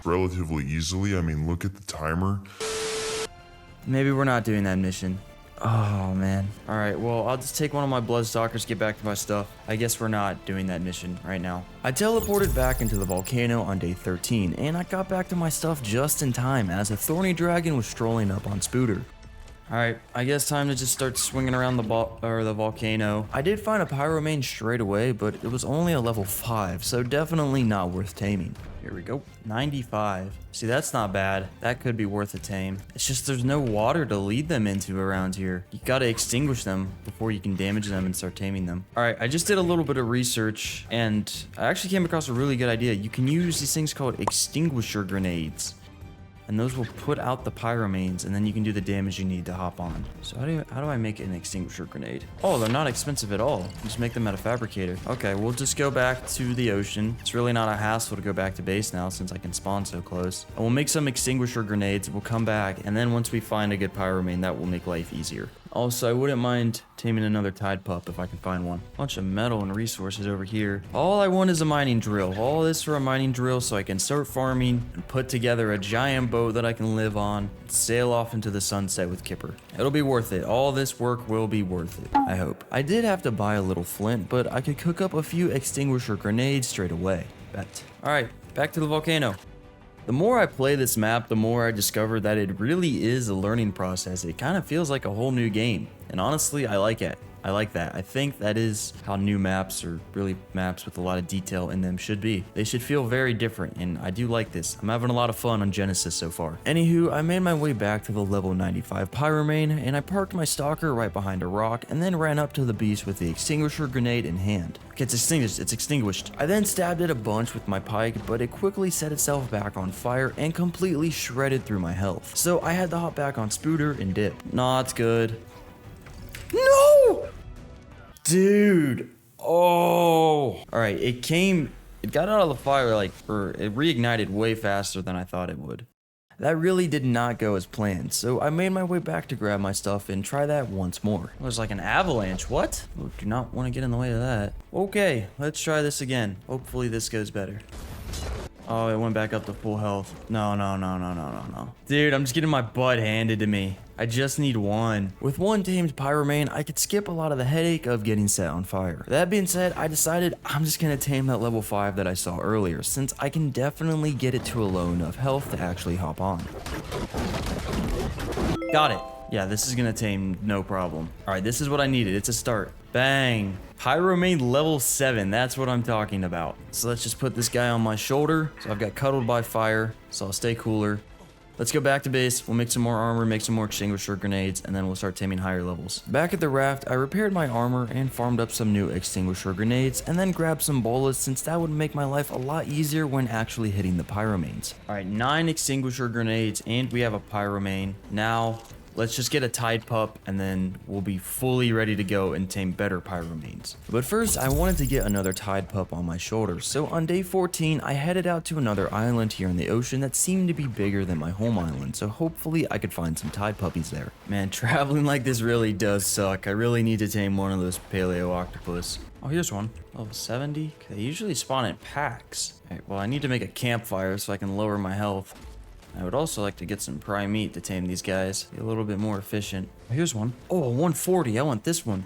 Relatively easily, I mean, look at the timer. Maybe we're not doing that mission. Oh man. All right, well, I'll just take one of my Bloodstalkers, get back to my stuff. I guess we're not doing that mission right now. I teleported back into the volcano on day 13, and I got back to my stuff just in time as a thorny dragon was strolling up on Spooter. All right, I guess time to just start swinging around the volcano. I did find a pyromane straight away, but it was only a level 5, so definitely not worth taming. Here we go. 95. See, that's not bad. That could be worth a tame. It's just there's no water to lead them into around here. You gotta extinguish them before you can damage them and start taming them. All right, I just did a little bit of research, and I actually came across a really good idea. You can use these things called extinguisher grenades. And those will put out the pyromanes, and then you can do the damage you need to hop on. So how do I make an extinguisher grenade? Oh, they're not expensive at all. Just make them at a fabricator. Okay, we'll just go back to the ocean. It's really not a hassle to go back to base now since I can spawn so close. And we'll make some extinguisher grenades. We'll come back, and then once we find a good pyromane, that will make life easier. Also, I wouldn't mind taming another tide pup if I can find one. Bunch of metal and resources over here. All I want is a mining drill. All this for a mining drill so I can start farming and put together a giant boat that I can live on and sail off into the sunset with Kipper. It'll be worth it. All this work will be worth it, I hope. I did have to buy a little flint, but I could cook up a few extinguisher grenades straight away. Bet. All right, back to the volcano. The more I play this map, the more I discover that it really is a learning process. It kind of feels like a whole new game. And honestly, I like it. I like that. I think that is how new maps, or really maps with a lot of detail in them, should be. They should feel very different, and I do like this. I'm having a lot of fun on Genesis so far. Anywho, I made my way back to the level 95 pyromane, and I parked my stalker right behind a rock, and then ran up to the beast with the extinguisher grenade in hand. Okay, it's extinguished. It's extinguished. I then stabbed it a bunch with my pike, but it quickly set itself back on fire and completely shredded through my health. So I had to hop back on Spooter and dip. Not good. No! Dude. Oh. Alright, it got out of the fire it reignited way faster than I thought it would. That really did not go as planned, so I made my way back to grab my stuff and try that once more. It was like an avalanche, what? Oh, do not want to get in the way of that. Okay, let's try this again. Hopefully this goes better. Oh, it went back up to full health. No. Dude, I'm just getting my butt handed to me. I just need one. With one tamed pyromane, I could skip a lot of the headache of getting set on fire. That being said, I decided I'm just gonna tame that level 5 that I saw earlier, since I can definitely get it to a low enough health to actually hop on. Got it. Yeah, this is gonna tame no problem. All right, this is what I needed. It's a start. Bang. Pyromane level 7, that's what I'm talking about. So let's just put this guy on my shoulder. So I've got cuddled by fire, so I'll stay cooler. Let's go back to base, we'll make some more armor, make some more extinguisher grenades, and then we'll start taming higher levels. Back at the raft, I repaired my armor and farmed up some new extinguisher grenades, and then grabbed some bolas since that would make my life a lot easier when actually hitting the pyromanes. Alright, 9 extinguisher grenades, and we have a pyromane. Now, let's just get a tide pup, and then we'll be fully ready to go and tame better pyromanes. But first, I wanted to get another tide pup on my shoulder, so on day 14, I headed out to another island here in the ocean that seemed to be bigger than my home island, so hopefully I could find some tide puppies there. Man, traveling like this really does suck. I really need to tame one of those paleo octopus. Oh, here's one. Level 70? They usually spawn in packs. Okay, well, I need to make a campfire so I can lower my health. I would also like to get some prime meat to tame these guys. Be a little bit more efficient. Oh, here's one. Oh, 140. I want this one.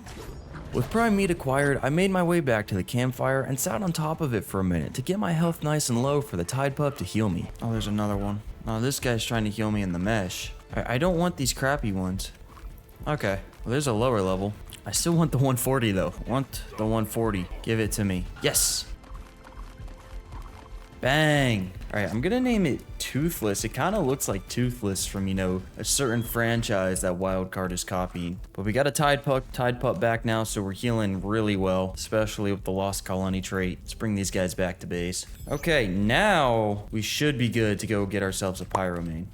With prime meat acquired, I made my way back to the campfire and sat on top of it for a minute to get my health nice and low for the tide pup to heal me. Oh, there's another one. Oh, this guy's trying to heal me in the mesh. I don't want these crappy ones. Okay, well, there's a lower level. I still want the 140 though. I want the 140. Give it to me. Yes. Bang. All right, I'm gonna name it Toothless. It kind of looks like Toothless from, you know, a certain franchise that Wildcard is copying. But we got a Tide Pup back now, so we're healing really well, especially with the Lost Colony trait. Let's bring these guys back to base. Okay, now we should be good to go get ourselves a Pyromane.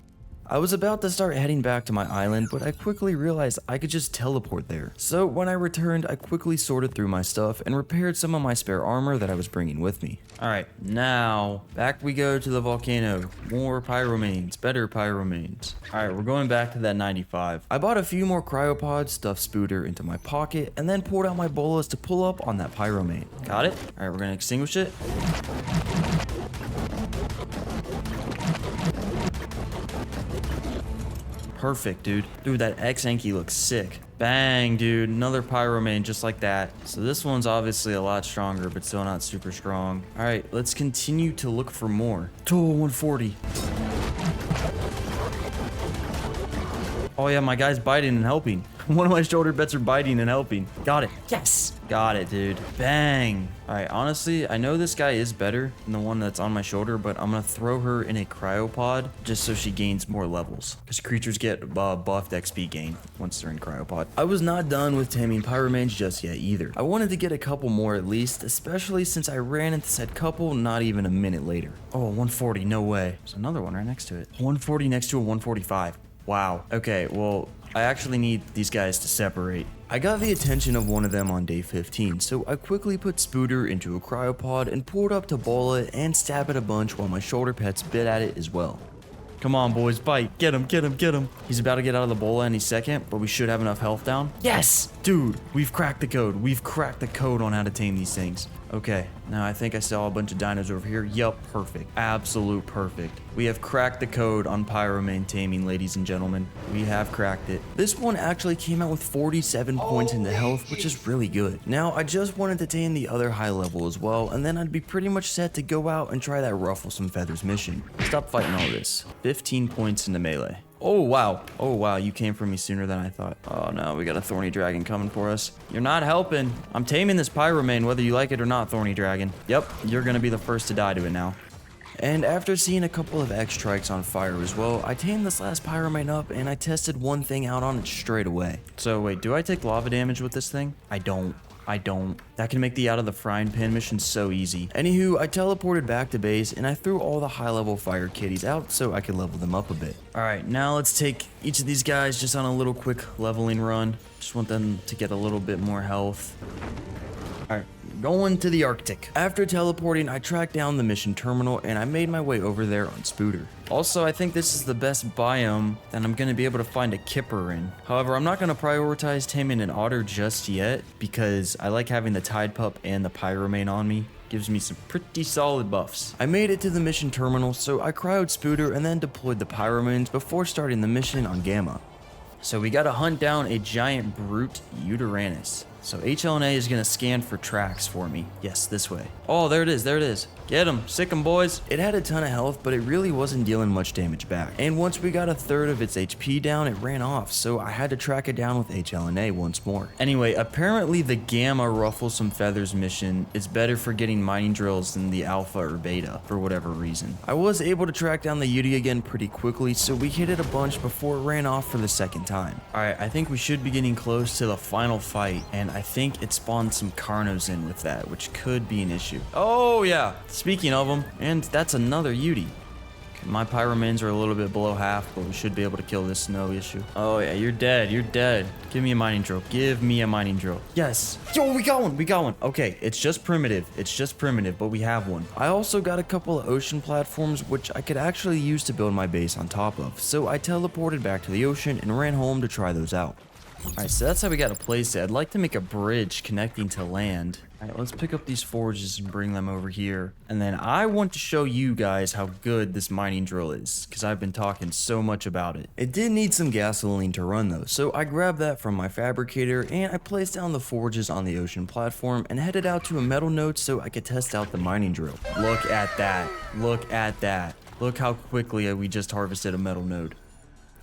I was about to start heading back to my island, but I quickly realized I could just teleport there. So when I returned, I quickly sorted through my stuff and repaired some of my spare armor that I was bringing with me. Alright, now back we go to the volcano. More Pyromanes, better Pyromanes. Alright, we're going back to that 95. I bought a few more cryopods, stuffed Spooter into my pocket, and then pulled out my bolas to pull up on that Pyromane. Got it? Alright, we're gonna extinguish it. Perfect, dude. Dude, that X-Anki looks sick. Bang, dude. Another Pyromane just like that. So this one's obviously a lot stronger, but still not super strong. All right, let's continue to look for more. Total 140. Oh yeah, my guy's biting and helping. One of my shoulder bets are biting and helping. Got it. Yes. Got it, dude. Bang. All right, honestly, I know this guy is better than the one that's on my shoulder, but I'm going to throw her in a cryopod just so she gains more levels. Because creatures get buffed XP gain once they're in cryopod. I was not done with taming Pyromanes just yet either. I wanted to get a couple more at least, especially since I ran into said couple not even a minute later. Oh, 140, no way. There's another one right next to it. 140 next to a 145. Wow. Okay, well, I actually need these guys to separate. I got the attention of one of them on day 15, so I quickly put Spooter into a cryopod and pulled up to bola and stab it a bunch while my shoulder pets bit at it as well. Come on, boys, bite. Get him, get him, get him. He's about to get out of the bola any second, but we should have enough health down. Yes! Dude, we've cracked the code. We've cracked the code on how to tame these things. Okay, now I think I saw a bunch of dinos over here. Yup, perfect. Absolute perfect. We have cracked the code on Pyromane taming, ladies and gentlemen. We have cracked it. This one actually came out with 47 points into health, which is really good. Now, I just wanted to tame the other high level as well, and then I'd be pretty much set to go out and try that Ruffle Some Feathers mission. Stop fighting all this. 15 points into melee. Oh, wow. Oh, wow. You came for me sooner than I thought. Oh, no. We got a Thorny Dragon coming for us. You're not helping. I'm taming this Pyromane, whether you like it or not, Thorny Dragon. Yep. You're going to be the first to die to it now. And after seeing a couple of X-Trikes on fire as well, I tamed this last Pyromane up and I tested one thing out on it straight away. So, wait. Do I take lava damage with this thing? I don't. That can make the out of the frying pan mission so easy. Anywho, I teleported back to base and I threw all the high level fire kitties out so I could level them up a bit. Alright, now let's take each of these guys just on a little quick leveling run. Just want them to get a little bit more health. Alright, going to the Arctic. After teleporting, I tracked down the mission terminal and I made my way over there on Spooter. Also, I think this is the best biome that I'm going to be able to find a Kipper in. However, I'm not going to prioritize taming an otter just yet because I like having the Tide Pup and the Pyromane on me. Gives me some pretty solid buffs. I made it to the mission terminal, so I cryoed Spooter and then deployed the Pyromanes before starting the mission on Gamma. So we gotta hunt down a giant brute Uteranus. So HLNA is gonna scan for tracks for me. Yes, this way. Oh, there it is, there it is. Get him, sick him, boys. It had a ton of health, but it really wasn't dealing much damage back. And once we got a third of its HP down, it ran off, so I had to track it down with HLNA once more. Anyway, apparently the Gamma Ruffle Some Feathers mission is better for getting mining drills than the Alpha or Beta, for whatever reason. I was able to track down the Yeti again pretty quickly, so we hit it a bunch before it ran off for the second time. Alright, I think we should be getting close to the final fight, and I think it spawned some Carnos in with that, which could be an issue. Oh yeah, speaking of them, and that's another Yeti. Okay, my Pyromanes are a little bit below half, but we should be able to kill this, no issue. Oh yeah, you're dead, you're dead. Give me a mining drill, give me a mining drill. Yes. Yo, we got one. Okay, it's just primitive, but we have one. I also got a couple of ocean platforms, which I could actually use to build my base on top of, so I teleported back to the ocean and ran home to try those out. Alright, so that's how we got to place it. I'd like to make a bridge connecting to land. Alright, let's pick up these forges and bring them over here. And then I want to show you guys how good this mining drill is, because I've been talking so much about it. It did need some gasoline to run though, so I grabbed that from my fabricator and I placed down the forges on the ocean platform and headed out to a metal node so I could test out the mining drill. Look at that. Look at that. Look how quickly we just harvested a metal node.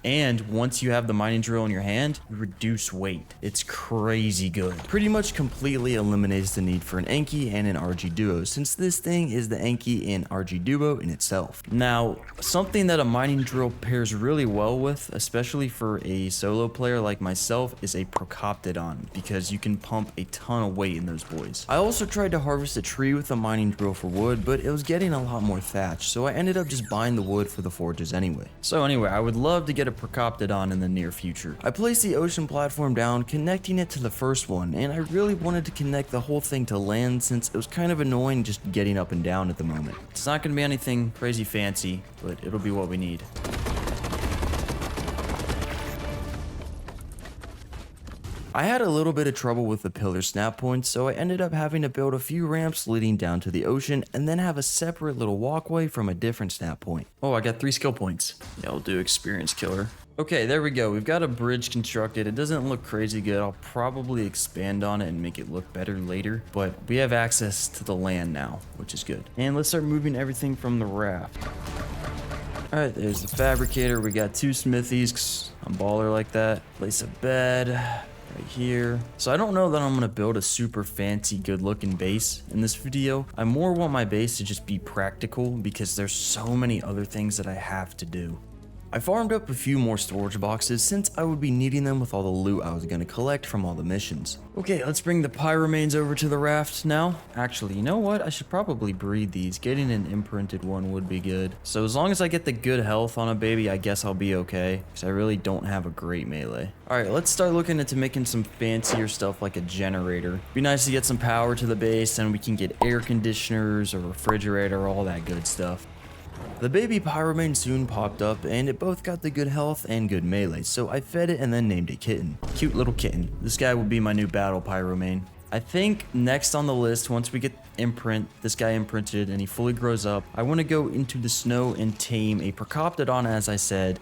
And once you have the mining drill in your hand, you reduce weight. It's crazy good. Pretty much completely eliminates the need for an Anki and an RG duo, since this thing is the Anki and RG duo in itself. Now, something that a mining drill pairs really well with, especially for a solo player like myself, is a Procoptodon, because you can pump a ton of weight in those boys. I also tried to harvest a tree with a mining drill for wood, but it was getting a lot more thatch, so I ended up just buying the wood for the forges anyway. So anyway, I would love to get a Procoptodon in the near future. I placed the ocean platform down, connecting it to the first one, and I really wanted to connect the whole thing to land since it was kind of annoying just getting up and down at the moment. It's not going to be anything crazy fancy, but it'll be what we need. I had a little bit of trouble with the pillar snap points, so I ended up having to build a few ramps leading down to the ocean and then have a separate little walkway from a different snap point. Oh, I got 3 skill points. Yeah, I'll do experience killer. Okay, there we go. We've got a bridge constructed. It doesn't look crazy good. I'll probably expand on it and make it look better later, but we have access to the land now, which is good. And let's start moving everything from the raft. All right, there's the fabricator. We got 2 smithies 'cause I'm baller like that. Place a bed right here. So I don't know that I'm gonna build a super fancy good looking base in this video. I more want my base to just be practical because there's so many other things that I have to do. I farmed up a few more storage boxes since I would be needing them with all the loot I was going to collect from all the missions. Okay, let's bring the pie remains over to the raft now. Actually, you know what? I should probably breed these. Getting an imprinted one would be good. So as long as I get the good health on a baby, I guess I'll be okay, because I really don't have a great melee. Alright, let's start looking into making some fancier stuff like a generator. Be nice to get some power to the base, and we can get air conditioners, a refrigerator, all that good stuff. The baby pyromane soon popped up, and it both got the good health and good melee, so I fed it and then named it Kitten. Cute little kitten. This guy will be my new battle pyromane. I think next on the list, once we get this guy imprinted and he fully grows up, I want to go into the snow and tame a Procoptodon, as I said,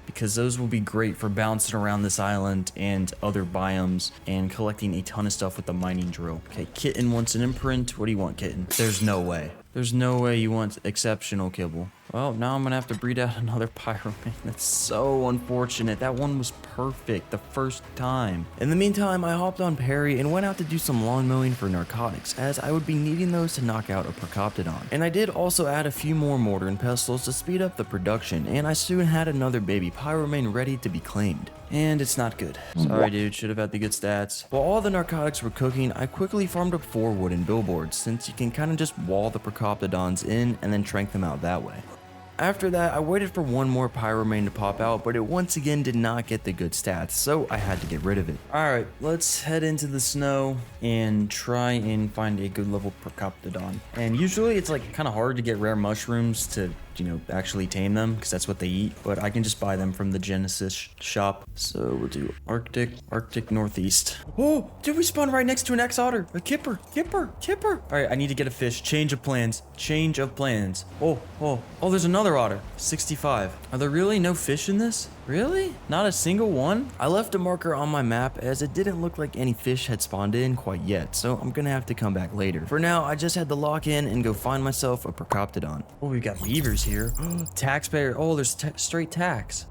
because those will be great for bouncing around this island and other biomes and collecting a ton of stuff with the mining drill. Okay, Kitten wants an imprint. What do you want, Kitten? There's no way. There's no way you want exceptional kibble. Well, now I'm gonna have to breed out another pyromane. That's so unfortunate. That one was perfect the first time. In the meantime, I hopped on Perry and went out to do some lawn mowing for narcotics, as I would be needing those to knock out a Procoptodon. And I did also add a few more mortar and pestles to speed up the production, and I soon had another baby pyromane ready to be claimed. And it's not good. Sorry dude, should have had the good stats. While all the narcotics were cooking, I quickly farmed up 4 wooden billboards, since you can kind of just wall the Procoptodons in and then trank them out that way. After that, I waited for one more pyromane to pop out, but it once again did not get the good stats, so I had to get rid of it. Alright, let's head into the snow and try and find a good level Procoptodon. And usually it's like kind of hard to get rare mushrooms to, you know, actually tame them, because that's what they eat, but I can just buy them from the Genesis shop. So we'll do Arctic Northeast. Oh, dude, we spawned right next to an X-Otter. A Kipper. Alright, I need to get a fish. Change of plans. Oh, there's another otter. 65. Are there really no fish in this? Really? Not a single one? I left a marker on my map as it didn't look like any fish had spawned in quite yet, so I'm gonna have to come back later. For now, I just had to lock in and go find myself a Procoptodon. Oh, we got beavers here. Taxpayer. Oh, there's straight tax.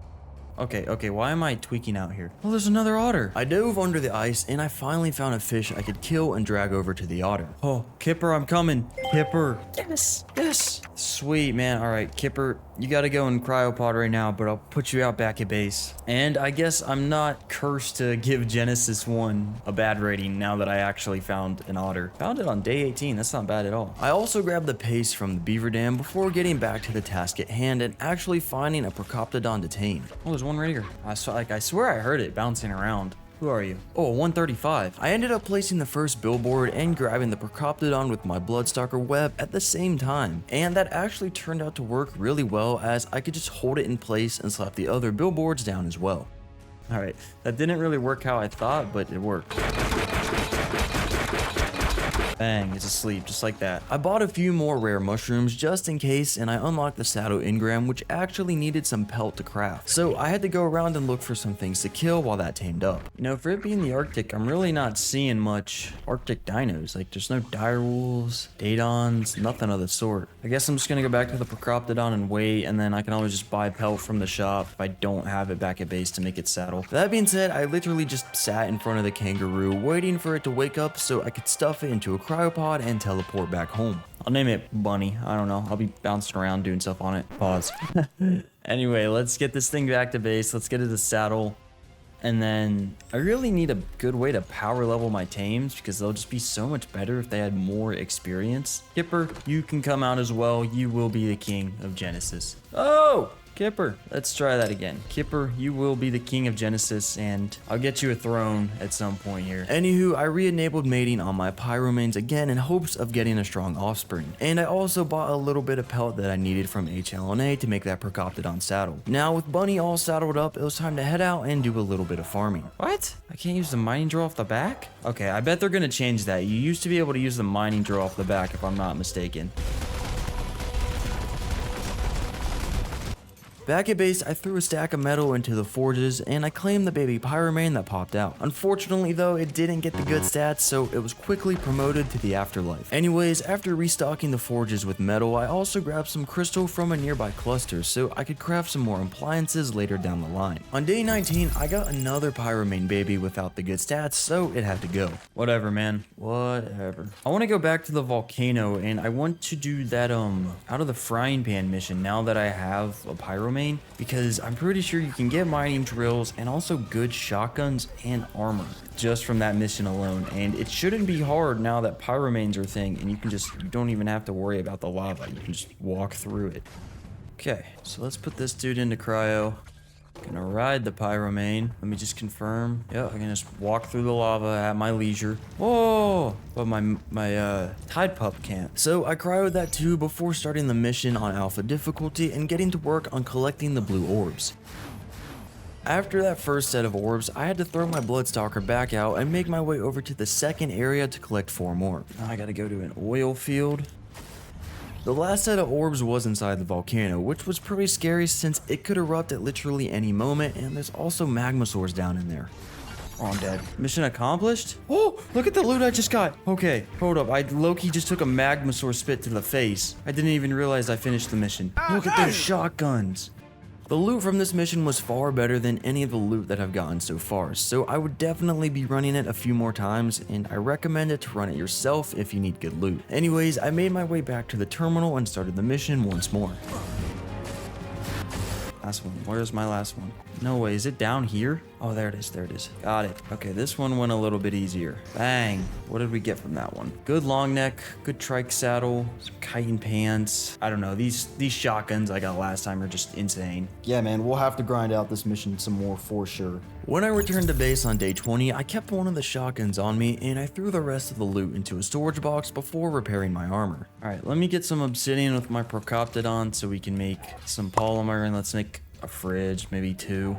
Okay, why am I tweaking out here? Oh, there's another otter. I dove under the ice and I finally found a fish I could kill and drag over to the otter. Oh, Kipper, I'm coming. Kipper. Yes. Sweet, man. All right, Kipper, you gotta go in cryopod right now, but I'll put you out back at base. And I guess I'm not cursed to give Genesis 1 a bad rating now that I actually found an otter. Found it on day 18. That's not bad at all. I also grabbed the paste from the beaver dam before getting back to the task at hand and actually finding a Procoptodon to tame. Oh, there's one right here. I swear I heard it bouncing around. Who are you? Oh, 135. I ended up placing the first billboard and grabbing the Procoptodon with my Bloodstalker web at the same time. And that actually turned out to work really well, as I could just hold it in place and slap the other billboards down as well. Alright, that didn't really work how I thought, but it worked. Bang, it's asleep, just like that. I bought a few more rare mushrooms just in case, and I unlocked the saddle engram, which actually needed some pelt to craft. So I had to go around and look for some things to kill while that tamed up. You know, for it being the Arctic, I'm really not seeing much Arctic dinos. Like, there's no direwolves, Dadons, nothing of the sort. I guess I'm just gonna go back to the Procoptodon and wait, and then I can always just buy pelt from the shop if I don't have it back at base to make it saddle. That being said, I literally just sat in front of the kangaroo waiting for it to wake up so I could stuff it into a cryopod and teleport back home. I'll name it Bunny. I don't know. I'll be bouncing around doing stuff on it. Pause. Anyway, let's get this thing back to base. Let's get it to saddle. And then I really need a good way to power level my tames because they'll just be so much better if they had more experience. Kipper, you can come out as well. You will be the king of Genesis. Oh! Kipper, let's try that again. Kipper, you will be the king of Genesis, and I'll get you a throne at some point here. Anywho, I re-enabled mating on my pyromanes again in hopes of getting a strong offspring. And I also bought a little bit of pellet that I needed from HLNA to make that Procoptodon saddle. Now, with Bunny all saddled up, it was time to head out and do a little bit of farming. What? I can't use the mining drill off the back? Okay, I bet they're gonna change that. You used to be able to use the mining drill off the back, if I'm not mistaken. Back at base, I threw a stack of metal into the forges, and I claimed the baby pyromane that popped out. Unfortunately though, it didn't get the good stats, so it was quickly promoted to the afterlife. Anyways, after restocking the forges with metal, I also grabbed some crystal from a nearby cluster so I could craft some more appliances later down the line. On day 19, I got another pyromane baby without the good stats, so it had to go. Whatever, man. Whatever. I want to go back to the volcano, and I want to do that out of the frying pan mission now that I have a pyromane, because I'm pretty sure you can get mining drills and also good shotguns and armor just from that mission alone, and it shouldn't be hard now that pyromanes are a thing and you don't even have to worry about the lava. You can just walk through it. Okay, so let's put this dude into cryo. Gonna ride the pyromane. Let me just confirm. Yeah, I can just walk through the lava at my leisure. Whoa! But my Tide Pup can't. So I cryoed that too before starting the mission on alpha difficulty and getting to work on collecting the blue orbs. After that first set of orbs, I had to throw my Bloodstalker back out and make my way over to the second area to collect 4 more. Now I gotta go to an oil field. The last set of orbs was inside the volcano, which was pretty scary since it could erupt at literally any moment, and there's also magmasaurs down in there. Oh, I'm dead. Mission accomplished? Oh, look at the loot I just got. Okay, hold up. I low-key just took a magmasaur spit to the face. I didn't even realize I finished the mission. Look at those shotguns. The loot from this mission was far better than any of the loot that I've gotten so far, so I would definitely be running it a few more times, and I recommend it to run it yourself if you need good loot. Anyways, I made my way back to the terminal and started the mission once more. Last one. Where's my last one? No way. Is it down here? Oh, there it is. There it is. Got it. Okay, this one went a little bit easier. Bang. What did we get from that one? Good long neck, good trike saddle, some chitin pants. I don't know. These shotguns I got last time are just insane. Yeah, man, we'll have to grind out this mission some more for sure. When I returned to base on day 20, I kept one of the shotguns on me, and I threw the rest of the loot into a storage box before repairing my armor. Alright, let me get some obsidian with my Procoptodon so we can make some polymer, and let's make a fridge, maybe 2.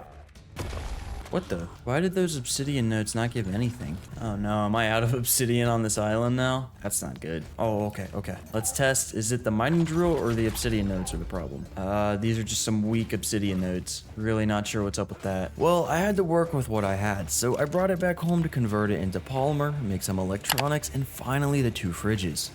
What the? Why did those obsidian nodes not give anything? Oh no, am I out of obsidian on this island now? That's not good. Oh, okay. Let's test. Is it the mining drill or the obsidian nodes are the problem? These are just some weak obsidian nodes. Really not sure what's up with that. Well, I had to work with what I had, so I brought it back home to convert it into polymer, make some electronics, and finally the 2 fridges.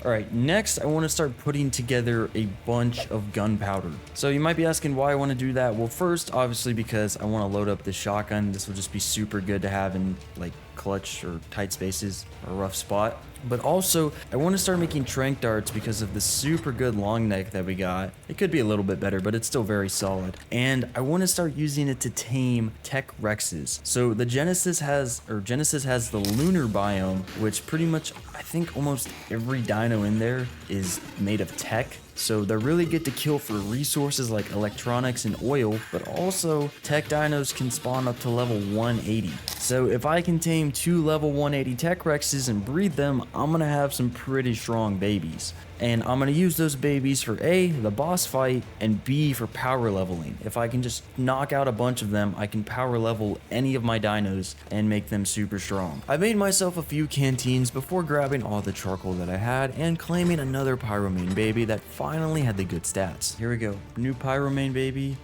Alright, next I want to start putting together a bunch of gunpowder. So you might be asking why I want to do that. Well, first, obviously because I want to load up this shotgun. This will just be super good to have in like clutch or tight spaces or a rough spot. But also, I want to start making trank darts because of the super good long neck that we got. It could be a little bit better, but it's still very solid. And I want to start using it to tame tech Rexes. So the Genesis has the lunar biome, which pretty much, I think almost every dino in there is made of tech. So they're really good to kill for resources like electronics and oil, but also tech dinos can spawn up to level 180. So if I can tame 2 level 180 tech Rexes and breed them, I'm gonna have some pretty strong babies. And I'm going to use those babies for A, the boss fight, and B, for power leveling. If I can just knock out a bunch of them, I can power level any of my dinos and make them super strong. I made myself a few canteens before grabbing all the charcoal that I had and claiming another Pyromane baby that finally had the good stats. Here we go. New Pyromane baby.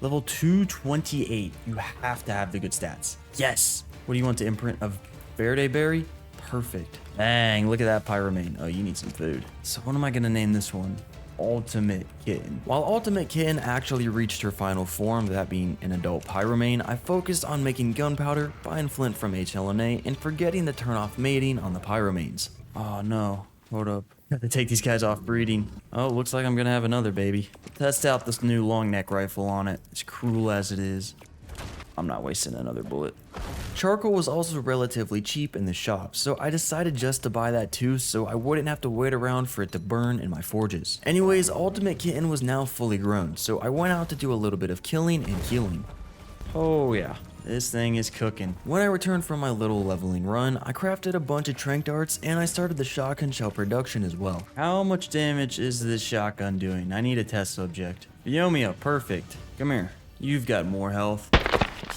Level 228. You have to have the good stats. Yes! What do you want to imprint? A Verde Berry? Perfect. Dang, look at that Pyromane. Oh, you need some food. So what am I gonna name this one? Ultimate Kitten. While Ultimate Kitten actually reached her final form, that being an adult Pyromane, I focused on making gunpowder, buying flint from HLNA, and forgetting to turn off mating on the Pyromanes. Oh no, hold up. Got to take these guys off breeding. Oh, looks like I'm gonna have another baby. Test out this new long neck rifle on it. As cruel as it is. I'm not wasting another bullet. Charcoal was also relatively cheap in the shop, so I decided just to buy that too so I wouldn't have to wait around for it to burn in my forges. Anyways, Ultimate Kitten was now fully grown, so I went out to do a little bit of killing and healing. Oh yeah, this thing is cooking. When I returned from my little leveling run, I crafted a bunch of trank darts and I started the shotgun shell production as well. How much damage is this shotgun doing? I need a test subject. Biomia, perfect. Come here. You've got more health.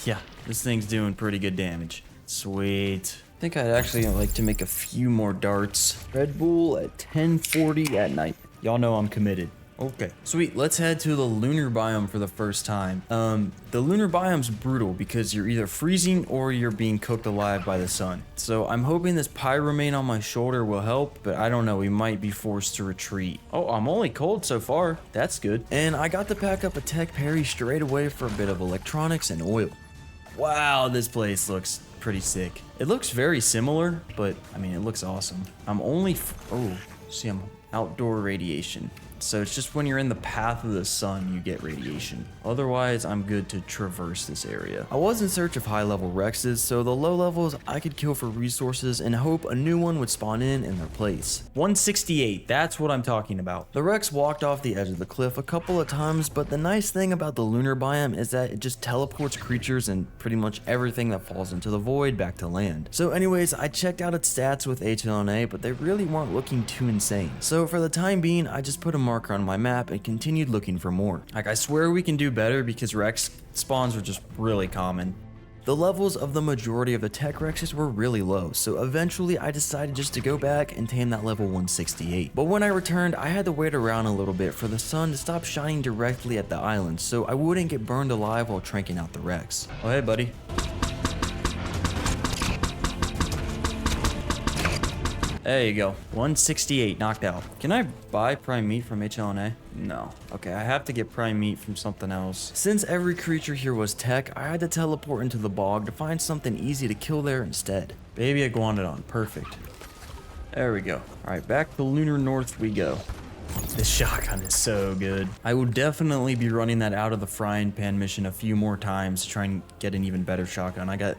Yeah, this thing's doing pretty good damage. Sweet. I think I'd actually like to make a few more darts. Red Bull at 10:40 at night. Y'all know I'm committed. Okay, sweet. Let's head to the lunar biome for the first time. The lunar biome's brutal because you're either freezing or you're being cooked alive by the sun. So I'm hoping this Pyromane on my shoulder will help, but I don't know, we might be forced to retreat. Oh, I'm only cold so far. That's good. And I got to pack up a tech parry straight away for a bit of electronics and oil. Wow, this place looks pretty sick. It looks very similar, but I mean, it looks awesome. I'm only, see, I'm outdoor radiation. So it's just when you're in the path of the sun, you get radiation. Otherwise, I'm good to traverse this area. I was in search of high-level Rexes, so the low levels I could kill for resources and hope a new one would spawn in their place. 168, that's what I'm talking about. The Rex walked off the edge of the cliff a couple of times, but the nice thing about the lunar biome is that it just teleports creatures and pretty much everything that falls into the void back to land. So anyways, I checked out its stats with HLNA, but they really weren't looking too insane. So for the time being, I just put a marker on my map and continued looking for more. Like, I swear we can do better because Rex spawns are just really common. The levels of the majority of the tech Rexes were really low, so eventually I decided just to go back and tame that level 168. But when I returned, I had to wait around a little bit for the sun to stop shining directly at the island so I wouldn't get burned alive while tranking out the Rex. Oh hey buddy. There you go. 168 knocked out. Can I buy prime meat from HLNA? No. Okay, I have to get prime meat from something else. Since every creature here was tech, I had to teleport into the bog to find something easy to kill there instead. Baby Iguanodon, perfect. There we go. Alright, back to Lunar North we go. This shotgun is so good. I will definitely be running that out of the frying pan mission a few more times to try and get an even better shotgun. I got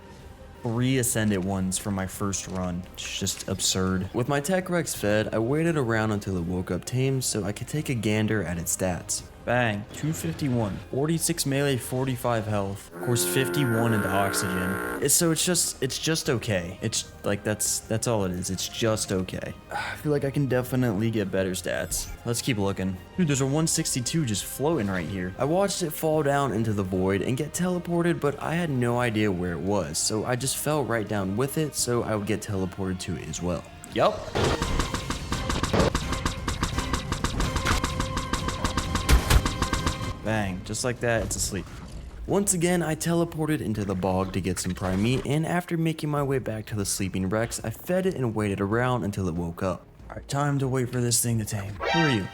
3 Ascended ones for my first run. It's just absurd. With my tech Rex fed, I waited around until it woke up tamed so I could take a gander at its stats. Bang, 251, 46 melee, 45 health, of course 51 into oxygen. So it's just okay. It's like, that's all it is. It's just okay. I feel like I can definitely get better stats. Let's keep looking. Dude, there's a 162 just floating right here. I watched it fall down into the void and get teleported, but I had no idea where it was, so I just fell right down with it so I would get teleported to it as well. Yup. Bang, just like that, it's asleep. Once again, I teleported into the bog to get some prime meat, and after making my way back to the sleeping Rex, I fed it and waited around until it woke up. Alright, time to wait for this thing to tame. Who are you?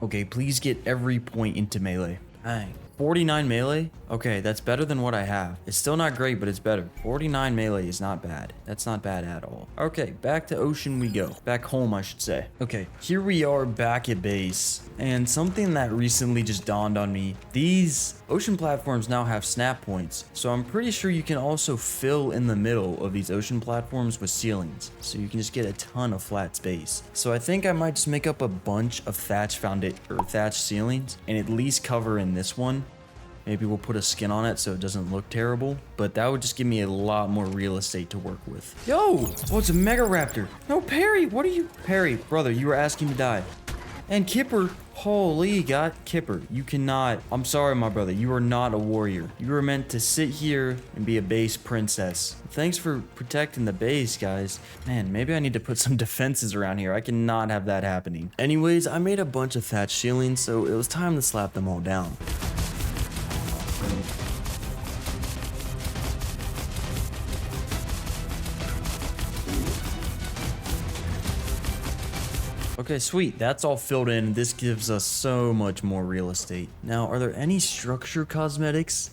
Okay, please get every point into melee. Bang. 49 melee? Okay, that's better than what I have. It's still not great, but it's better. 49 melee is not bad. That's not bad at all. Okay, back to ocean we go. Back home, I should say. Okay, here we are back at base. And something that recently just dawned on me, these ocean platforms now have snap points. So I'm pretty sure you can also fill in the middle of these ocean platforms with ceilings. So you can just get a ton of flat space. So I think I might just make up a bunch of thatch ceilings and at least cover in this one. Maybe we'll put a skin on it so it doesn't look terrible. But that would just give me a lot more real estate to work with. Yo! Oh, it's a Mega Raptor. No, Perry, what are you? Perry, brother, you were asking to die. And Kipper, holy God, Kipper, you cannot. I'm sorry, my brother. You are not a warrior. You were meant to sit here and be a base princess. Thanks for protecting the base, guys. Man, maybe I need to put some defenses around here. I cannot have that happening. Anyways, I made a bunch of thatch ceilings, so it was time to slap them all down. Okay, sweet. That's all filled in. This gives us so much more real estate. Now, are there any structure cosmetics?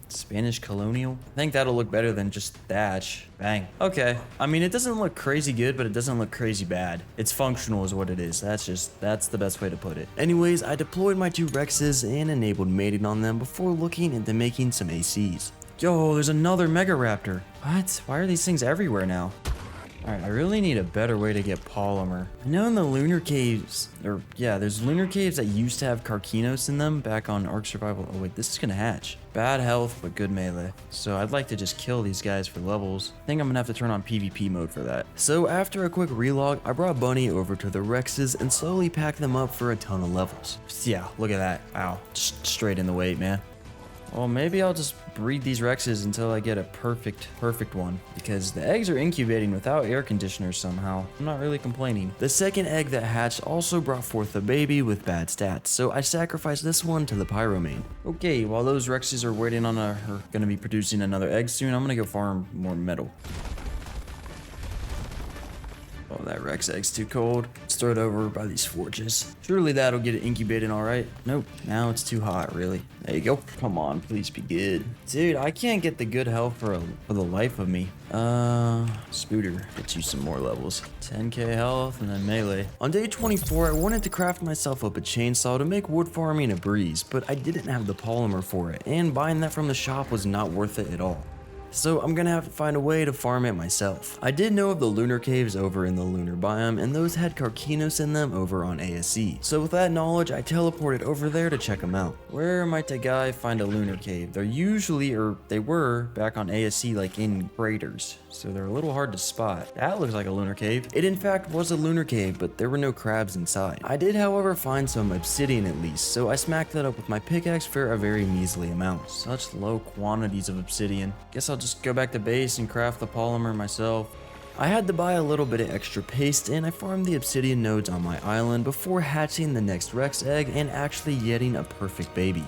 Spanish colonial? I think that'll look better than just thatch. Bang. Okay. I mean, it doesn't look crazy good, but it doesn't look crazy bad. It's functional is what it is. That's the best way to put it. Anyways, I deployed my 2 Rexes and enabled mating on them before looking into making some ACs. Yo, there's another Mega Raptor. What? Why are these things everywhere now? Alright, I really need a better way to get polymer. I know in the lunar caves, there's lunar caves that used to have Carcinos in them back on Ark Survival. Oh wait, this is gonna hatch. Bad health, but good melee. So I'd like to just kill these guys for levels. I think I'm gonna have to turn on PvP mode for that. So after a quick relog, I brought Bunny over to the Rexes and slowly packed them up for a ton of levels. Yeah, look at that. Wow, just straight in the weight, man. Well, maybe I'll just breed these Rexes until I get a perfect one, because the eggs are incubating without air conditioners somehow. I'm not really complaining. The second egg that hatched also brought forth a baby with bad stats, so I sacrificed this one to the Pyromane. Okay, while those Rexes are waiting on are gonna be producing another egg soon, I'm gonna go farm more metal. Oh, that Rex egg's too cold. Let's throw it over by these forges. Surely that'll get it incubated all right. Nope, now it's too hot, really. There you go. Come on, please be good. Dude, I can't get the good health for the life of me. Spooter, get you some more levels. 10k health and then melee. On day 24, I wanted to craft myself up a chainsaw to make wood farming a breeze, but I didn't have the polymer for it, and buying that from the shop was not worth it at all. So I'm gonna have to find a way to farm it myself. I did know of the lunar caves over in the lunar biome, and those had Carcinos in them over on ASE. So with that knowledge, I teleported over there to check them out. Where might a guy find a lunar cave? They're usually, or they were, back on ASE like in craters. So they're a little hard to spot. That looks like a lunar cave. It in fact was a lunar cave, but there were no crabs inside. I did however find some obsidian at least, so I smacked that up with my pickaxe for a very measly amount. Such low quantities of obsidian. Guess I'll just go back to base and craft the polymer myself. I had to buy a little bit of extra paste, and I farmed the obsidian nodes on my island before hatching the next Rex egg and actually getting a perfect baby.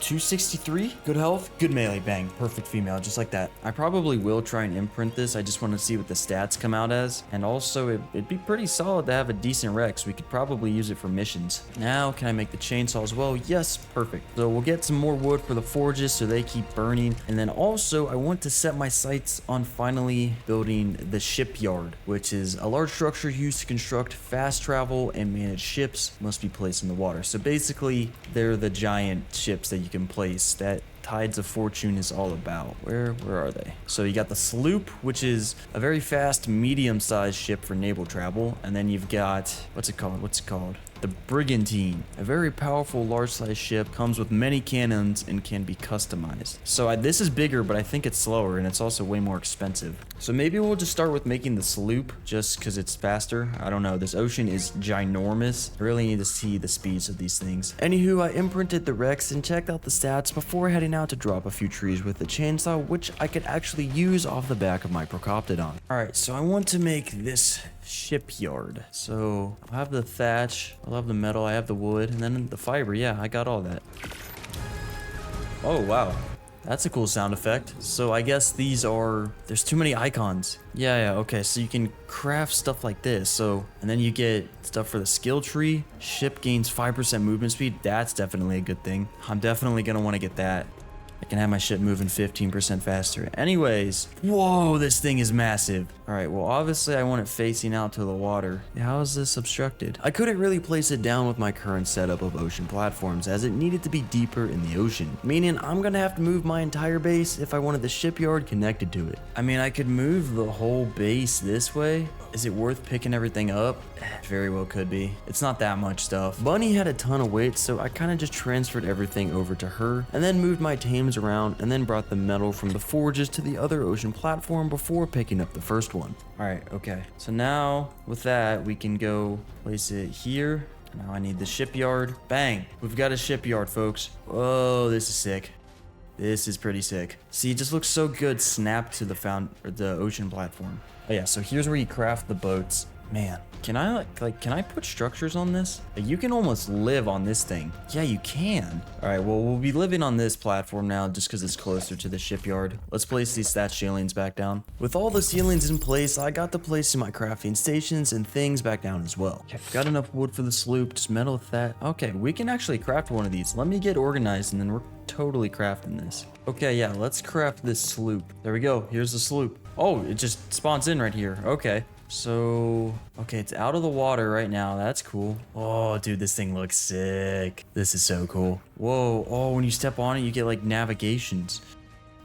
263, good health, good melee, bang, perfect female, just like that. I probably will try and imprint this. I just want to see what the stats come out as, and also it'd be pretty solid to have a decent Rex. We could probably use it for missions. Now, can I make the chainsaw as well? Yes, perfect. So we'll get some more wood for the forges so they keep burning, and then also I want to set my sights on finally building the shipyard, which is a large structure used to construct fast travel and manage ships must be placed in the water. So basically, they're the giant ships that you can place that Tides of Fortune is all about. Where are they? So you got the sloop, which is a very fast, medium-sized ship for naval travel, and then you've got, what's it called? The Brigantine, a very powerful large-sized ship, comes with many cannons and can be customized. So this is bigger, but I think it's slower, and it's also way more expensive. So maybe we'll just start with making the sloop, just because it's faster. I don't know, this ocean is ginormous. I really need to see the speeds of these things. Anywho, I imprinted the Rex and checked out the stats before heading out to drop a few trees with the chainsaw, which I could actually use off the back of my Procoptodon. Alright, so I want to make this shipyard. So I'll have the thatch, I'll have the metal, I have the wood, and then the fiber. Yeah, I got all that. Oh wow, that's a cool sound effect. So I guess these are, there's too many icons. Yeah, okay, so you can craft stuff like this. So, and then you get stuff for the skill tree. Ship gains 5% movement speed. That's definitely a good thing. I'm definitely gonna want to get that. I can have my ship moving 15% faster. Anyways, whoa, this thing is massive. All right, well, obviously I want it facing out to the water. How is this obstructed? I couldn't really place it down with my current setup of ocean platforms as it needed to be deeper in the ocean, meaning I'm gonna have to move my entire base if I wanted the shipyard connected to it. I mean, I could move the whole base this way. Is it worth picking everything up? Very well could be. It's not that much stuff. Bunny had a ton of weight, so I kind of just transferred everything over to her and then moved my tames around and then brought the metal from the forges to the other ocean platform before picking up the first one. All right, okay. So now with that, we can go place it here. Now I need the shipyard. Bang, we've got a shipyard, folks. Oh, this is sick. This is pretty sick. See, it just looks so good snapped to the ocean platform. Oh yeah, so here's where you craft the boats. Man, can I can I put structures on this? Like, you can almost live on this thing. Yeah, you can. All right, well, we'll be living on this platform now just because it's closer to the shipyard. Let's place these thatch ceilings back down. With all the ceilings in place, I got to place my crafting stations and things back down as well. Got enough wood for the sloop, just metal with that. Okay, we can actually craft one of these. Let me get organized and then we're totally crafting this. Okay, yeah, let's craft this sloop. There we go. Here's the sloop. Oh, it just spawns in right here. Okay. So, okay, it's out of the water right now. That's cool. Oh, dude, this thing looks sick. This is so cool. Whoa. Oh, when you step on it, you get like navigations.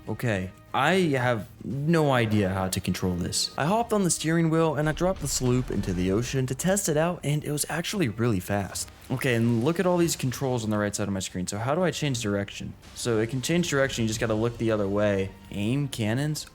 Okay. I have no idea how to control this. I hopped on the steering wheel and I dropped the sloop into the ocean to test it out, and it was actually really fast. Okay, and look at all these controls on the right side of my screen. So how do I change direction? So it can change direction, you just gotta look the other way. Aim cannons?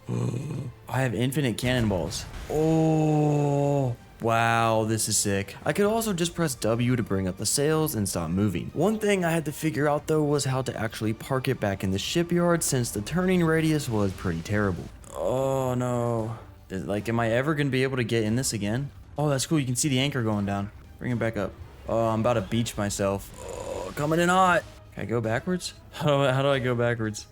I have infinite cannonballs. Oh, wow, this is sick. I could also just press W to bring up the sails and stop moving. One thing I had to figure out though was how to actually park it back in the shipyard since the turning radius was pretty terrible. Oh no. Like, am I ever gonna be able to get in this again? Oh, that's cool, you can see the anchor going down. Bring it back up. Oh, I'm about to beach myself. Oh, coming in hot. Can I go backwards? How do I go backwards?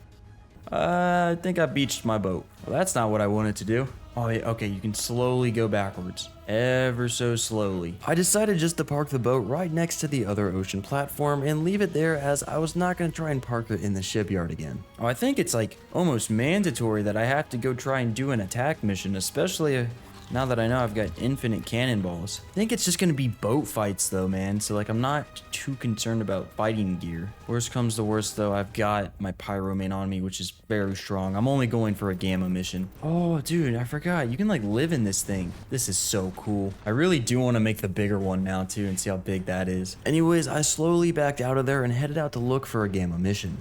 I think I beached my boat. Well, that's not what I wanted to do. Oh, yeah, okay, you can slowly go backwards. Ever so slowly. I decided just to park the boat right next to the other ocean platform and leave it there as I was not going to try and park it in the shipyard again. Oh, I think it's like almost mandatory that I have to go try and do an attack mission, especially now that I know I've got infinite cannonballs. I think it's just gonna be boat fights though, man. So like, I'm not too concerned about fighting gear. Worst comes to worst though, I've got my pyromane on me, which is very strong. I'm only going for a gamma mission. Oh, dude, I forgot. You can like live in this thing. This is so cool. I really do want to make the bigger one now too and see how big that is. Anyways, I slowly backed out of there and headed out to look for a gamma mission.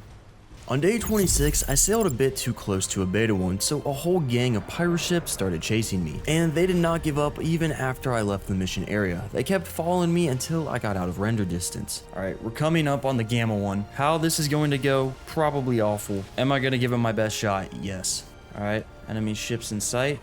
On day 26, I sailed a bit too close to a beta one, so a whole gang of pirate ships started chasing me. And they did not give up even after I left the mission area. They kept following me until I got out of render distance. Alright, we're coming up on the Gamma one. How this is going to go? Probably awful. Am I going to give it my best shot? Yes. Alright, enemy ships in sight.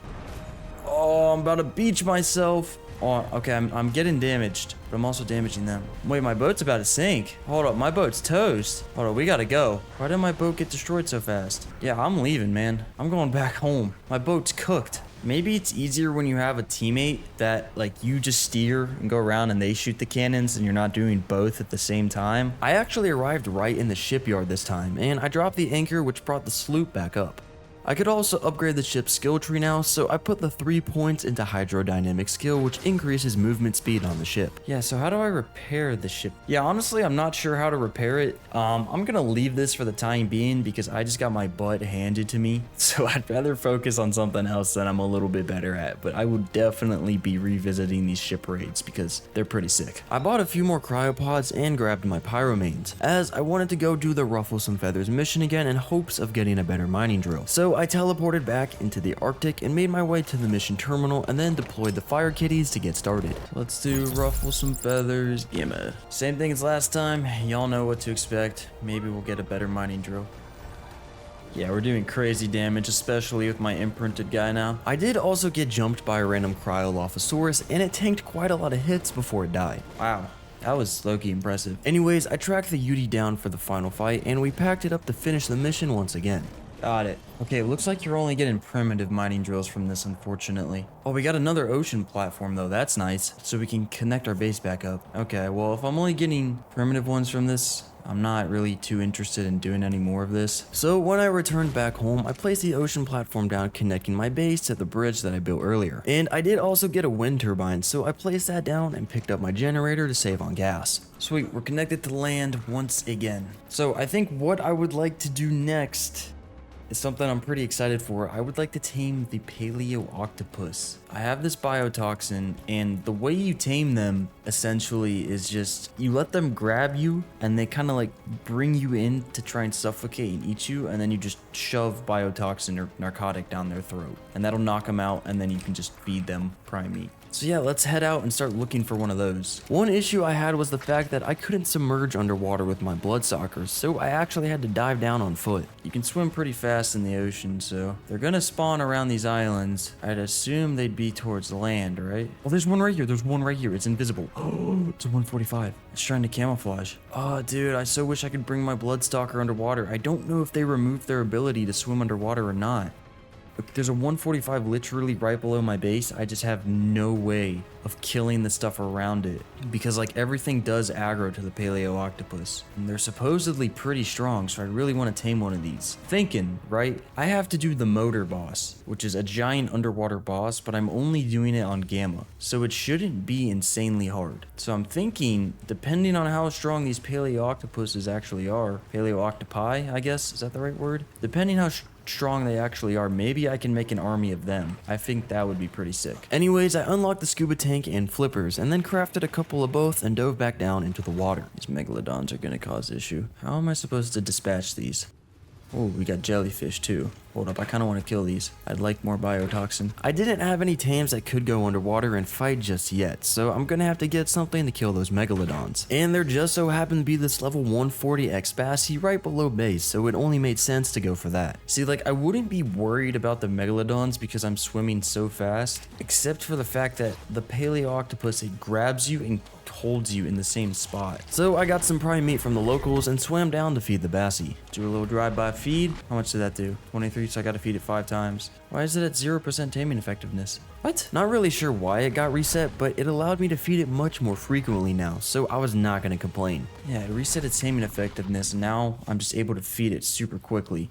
Oh, I'm about to beach myself. Oh, okay, I'm getting damaged, but I'm also damaging them. Wait, my boat's about to sink. Hold up, my boat's toast. Hold up, we gotta go. Why did my boat get destroyed so fast? Yeah, I'm leaving, man. I'm going back home. My boat's cooked. Maybe it's easier when you have a teammate that, like, you just steer and go around and they shoot the cannons and you're not doing both at the same time. I actually arrived right in the shipyard this time, and I dropped the anchor, which brought the sloop back up. I could also upgrade the ship's skill tree now, so I put the 3 points into hydrodynamic skill, which increases movement speed on the ship. Yeah, so how do I repair the ship? Yeah, honestly, I'm not sure how to repair it. I'm gonna leave this for the time being because I just got my butt handed to me. So I'd rather focus on something else that I'm a little bit better at, but I would definitely be revisiting these ship raids because they're pretty sick. I bought a few more cryopods and grabbed my pyromanes, as I wanted to go do the Ruffle Some Feathers mission again in hopes of getting a better mining drill. So I teleported back into the Arctic and made my way to the mission terminal and then deployed the fire kitties to get started. Let's do Ruffle Some Feathers, Gamma. Same thing as last time, y'all know what to expect. Maybe we'll get a better mining drill. Yeah, we're doing crazy damage, especially with my imprinted guy now. I did also get jumped by a random Cryolophosaurus, and it tanked quite a lot of hits before it died. Wow. That was low-key impressive. Anyways, I tracked the UD down for the final fight, and we packed it up to finish the mission once again. Got it. Okay, looks like you're only getting primitive mining drills from this, unfortunately. Oh, we got another ocean platform, though. That's nice. So we can connect our base back up. Okay, well, if I'm only getting primitive ones from this, I'm not really too interested in doing any more of this. So when I returned back home, I placed the ocean platform down, connecting my base to the bridge that I built earlier. And I did also get a wind turbine, so I placed that down and picked up my generator to save on gas. Sweet, we're connected to land once again. So I think what I would like to do next is something I'm pretty excited for. I would like to tame the paleo octopus. I have this biotoxin, and the way you tame them essentially is just you let them grab you and they kind of like bring you in to try and suffocate and eat you, and then you just shove biotoxin or narcotic down their throat, and that'll knock them out, and then you can just feed them prime meat. So yeah, let's head out and start looking for one of those. One issue I had was the fact that I couldn't submerge underwater with my bloodsuckers, so I actually had to dive down on foot. You can swim pretty fast in the ocean, so they're gonna spawn around these islands. I'd assume they'd be towards land, right? Oh, there's one right here. There's one right here. It's invisible. Oh, it's a 145. It's trying to camouflage. Oh, dude, I so wish I could bring my bloodstalker underwater. I don't know if they removed their ability to swim underwater or not. Look, there's a 145 literally right below my base. I just have no way of killing the stuff around it because like everything does aggro to the paleo octopus, and they're supposedly pretty strong, so I really want to tame one of these. Thinking, right, I have to do the motor boss, which is a giant underwater boss, but I'm only doing it on gamma, so it shouldn't be insanely hard. So I'm thinking, depending on how strong these paleo octopuses actually are, paleo octopi, I guess, is that the right word? Depending how strong they actually are, maybe I can make an army of them. I think that would be pretty sick. Anyways, I unlocked the scuba tank and flippers, and then crafted a couple of both and dove back down into the water. These megalodons are gonna cause issue. How am I supposed to dispatch these? Oh, we got jellyfish too. Hold up, I kind of want to kill these. I'd like more biotoxin. I didn't have any tames that could go underwater and fight just yet, so I'm gonna have to get something to kill those megalodons. And there just so happened to be this level 140 Xpassi right below base, so it only made sense to go for that. See, like, I wouldn't be worried about the megalodons because I'm swimming so fast, except for the fact that the paleo octopus, it grabs you and holds you in the same spot. So I got some prime meat from the locals and swam down to feed the Bassie. Do a little drive-by feed. How much did that do? 23, so I gotta feed it 5 times. Why is it at 0% taming effectiveness? What? Not really sure why it got reset, but it allowed me to feed it much more frequently now, so I was not gonna complain. Yeah, it reset its taming effectiveness, and now I'm just able to feed it super quickly.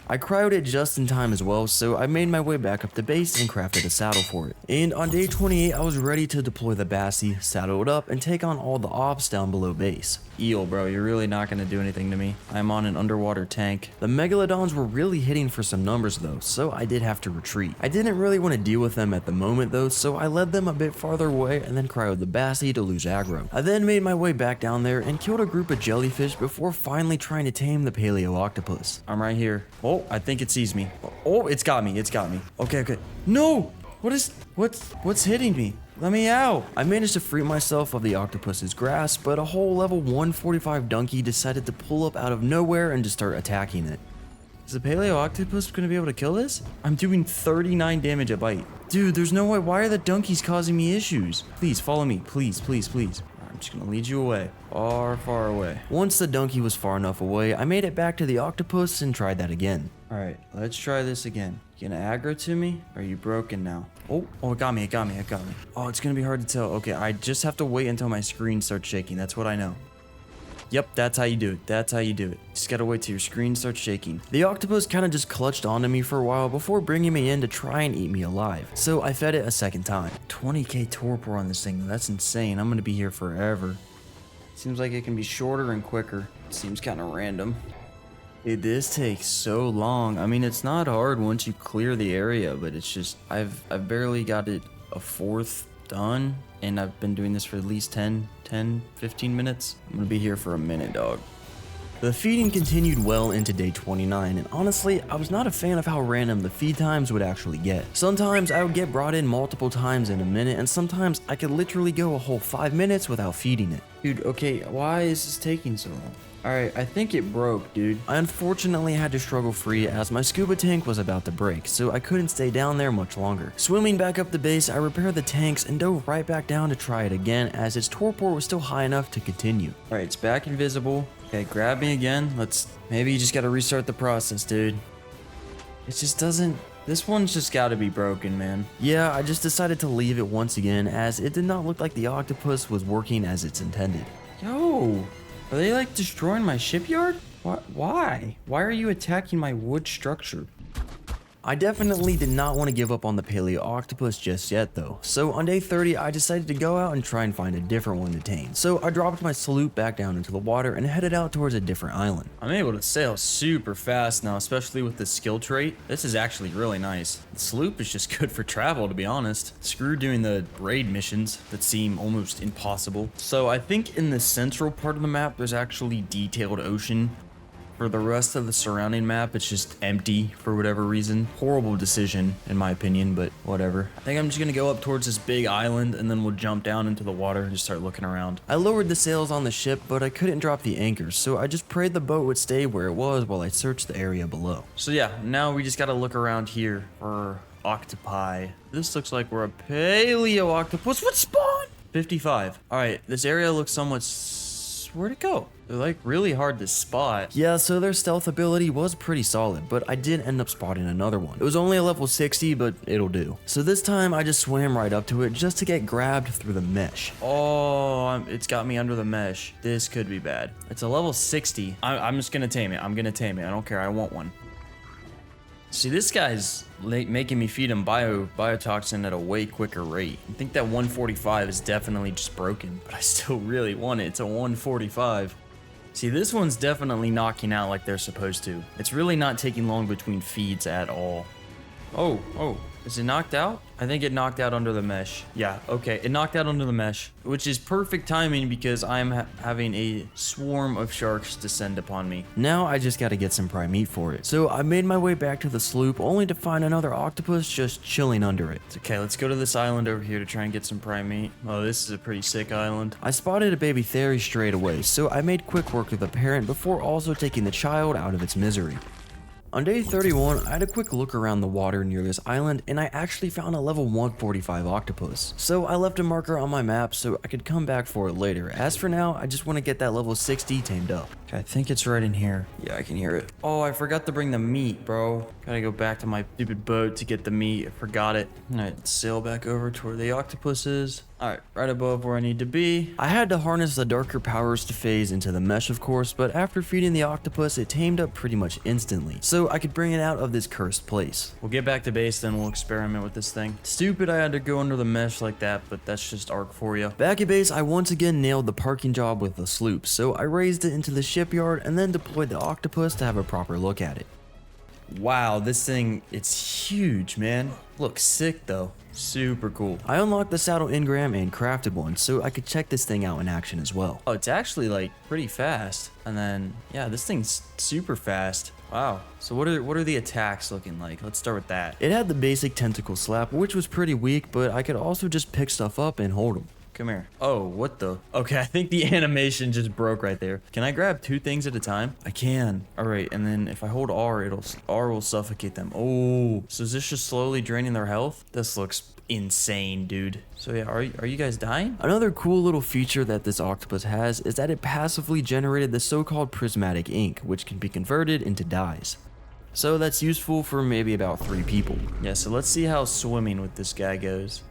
I cryoed it just in time as well, so I made my way back up to base and crafted a saddle for it. And on day 28, I was ready to deploy the Bassie, saddle it up, and take on all the ops down below base. Eel, bro, you're really not gonna do anything to me. I'm on an underwater tank. The megalodons were really hitting for some numbers though, so I did have to retreat. I didn't really want to deal with them at the moment though, so I led them a bit farther away and then cryoed the Bassie to lose aggro. I then made my way back down there and killed a group of jellyfish before finally trying to tame the paleo octopus. I'm right here. Oh, I think it sees me. Oh, it's got me. It's got me. Okay. No! What's hitting me? Let me out! I managed to free myself of the octopus's grasp, but a whole level 145 donkey decided to pull up out of nowhere and just start attacking it. Is the paleo octopus gonna be able to kill this? I'm doing 39 damage a bite. Dude, there's no way. Why are the donkeys causing me issues? Please, follow me. Please. I'm just gonna lead you away. Far away. Once the donkey was far enough away, I made it back to the octopus and tried that again. Alright, let's try this again. You gonna aggro to me? Or are you broken now? Oh, it got me. Oh, it's gonna be hard to tell. Okay, I just have to wait until my screen starts shaking. That's what I know. Yep, that's how you do it. Just gotta wait till your screen starts shaking. The octopus kind of just clutched onto me for a while before bringing me in to try and eat me alive. So I fed it a second time. 20k torpor on this thing, though. That's insane. I'm gonna be here forever. Seems like it can be shorter and quicker. Seems kind of random. This takes so long. I mean, it's not hard once you clear the area, but it's just, I've barely got it a fourth done, and I've been doing this for at least 15 minutes. I'm gonna be here for a minute, dog. The feeding continued well into day 29, and honestly, I was not a fan of how random the feed times would actually get. Sometimes I would get brought in multiple times in a minute, and sometimes I could literally go a whole 5 minutes without feeding it. Dude, okay, why is this taking so long? Alright, I think it broke, dude. I unfortunately had to struggle free as my scuba tank was about to break, so I couldn't stay down there much longer. Swimming back up the base, I repaired the tanks and dove right back down to try it again as its torpor was still high enough to continue. Alright, it's back invisible. Okay, grab me again. Maybe you just gotta restart the process, dude. It just doesn't... This one's just gotta be broken, man. Yeah, I just decided to leave it once again, as it did not look like the octopus was working as it's intended. Yo, are they like destroying my shipyard? Why? Why are you attacking my wood structure? I definitely did not want to give up on the paleo octopus just yet though. So on day 30, I decided to go out and try and find a different one to tame. So I dropped my sloop back down into the water and headed out towards a different island. I'm able to sail super fast now, especially with the skill trait. This is actually really nice. The sloop is just good for travel, to be honest. Screw doing the raid missions that seem almost impossible. So I think in the central part of the map, there's actually detailed ocean. For the rest of the surrounding map, it's just empty for whatever reason. Horrible decision, in my opinion, but whatever. I think I'm just gonna go up towards this big island, and then we'll jump down into the water and just start looking around. I lowered the sails on the ship, but I couldn't drop the anchors, so I just prayed the boat would stay where it was while I searched the area below. So yeah, now we just gotta look around here for octopi. This looks like we're a paleo octopus. What spawn? 55. All right, this area looks somewhat... Where'd it go? They're like really hard to spot. Yeah, so their stealth ability was pretty solid, but I did end up spotting another one. It was only a level 60, but it'll do. So this time I just swam right up to it just to get grabbed through the mesh. Oh, it's got me under the mesh. This could be bad. It's a level 60. I'm just gonna tame it. I'm gonna tame it. I don't care. I want one. See, this guy's making me feed him biotoxin at a way quicker rate. I think that 145 is definitely just broken, but I still really want it. It's a 145. See, this one's definitely knocking out like they're supposed to. It's really not taking long between feeds at all. Oh, is it knocked out? I think it knocked out under the mesh. Yeah, okay, it knocked out under the mesh, which is perfect timing because I'm having a swarm of sharks descend upon me. Now I just gotta get some prime meat for it. So I made my way back to the sloop only to find another octopus just chilling under it. It's okay, let's go to this island over here to try and get some prime meat. Oh, this is a pretty sick island. I spotted a baby theory straight away, so I made quick work of the parent before also taking the child out of its misery. On day 31, I had a quick look around the water near this island, and I actually found a level 145 octopus. So I left a marker on my map so I could come back for it later. As for now, I just want to get that level 60 tamed up. Okay, I think it's right in here. Yeah, I can hear it. Oh, I forgot to bring the meat, bro. Gotta go back to my stupid boat to get the meat. I forgot it. Alright, let's sail back over to where the octopus is. Alright, right above where I need to be. I had to harness the darker powers to phase into the mesh, of course, but after feeding the octopus, it tamed up pretty much instantly, so I could bring it out of this cursed place. We'll get back to base, then we'll experiment with this thing. Stupid I had to go under the mesh like that, but that's just Ark for you. Back at base, I once again nailed the parking job with the sloop, so I raised it into the shipyard and then deployed the octopus to have a proper look at it. Wow, this thing, it's huge, man. Looks sick though. Super cool. I unlocked the saddle engram and crafted one so I could check this thing out in action as well. Oh, it's actually like pretty fast. And then, yeah, this thing's super fast. Wow. So what are the attacks looking like? Let's start with that. It had the basic tentacle slap, which was pretty weak, but I could also just pick stuff up and hold them. Come here. Oh, what the? Okay, I think the animation just broke right there. Can I grab two things at a time? I can. All right, and then if I hold R, R will suffocate them. Oh, so is this just slowly draining their health? This looks insane, dude. So yeah, are you guys dying? Another cool little feature that this octopus has is that it passively generated the so-called prismatic ink, which can be converted into dyes. So that's useful for maybe about 3 people. Yeah, so let's see how swimming with this guy goes.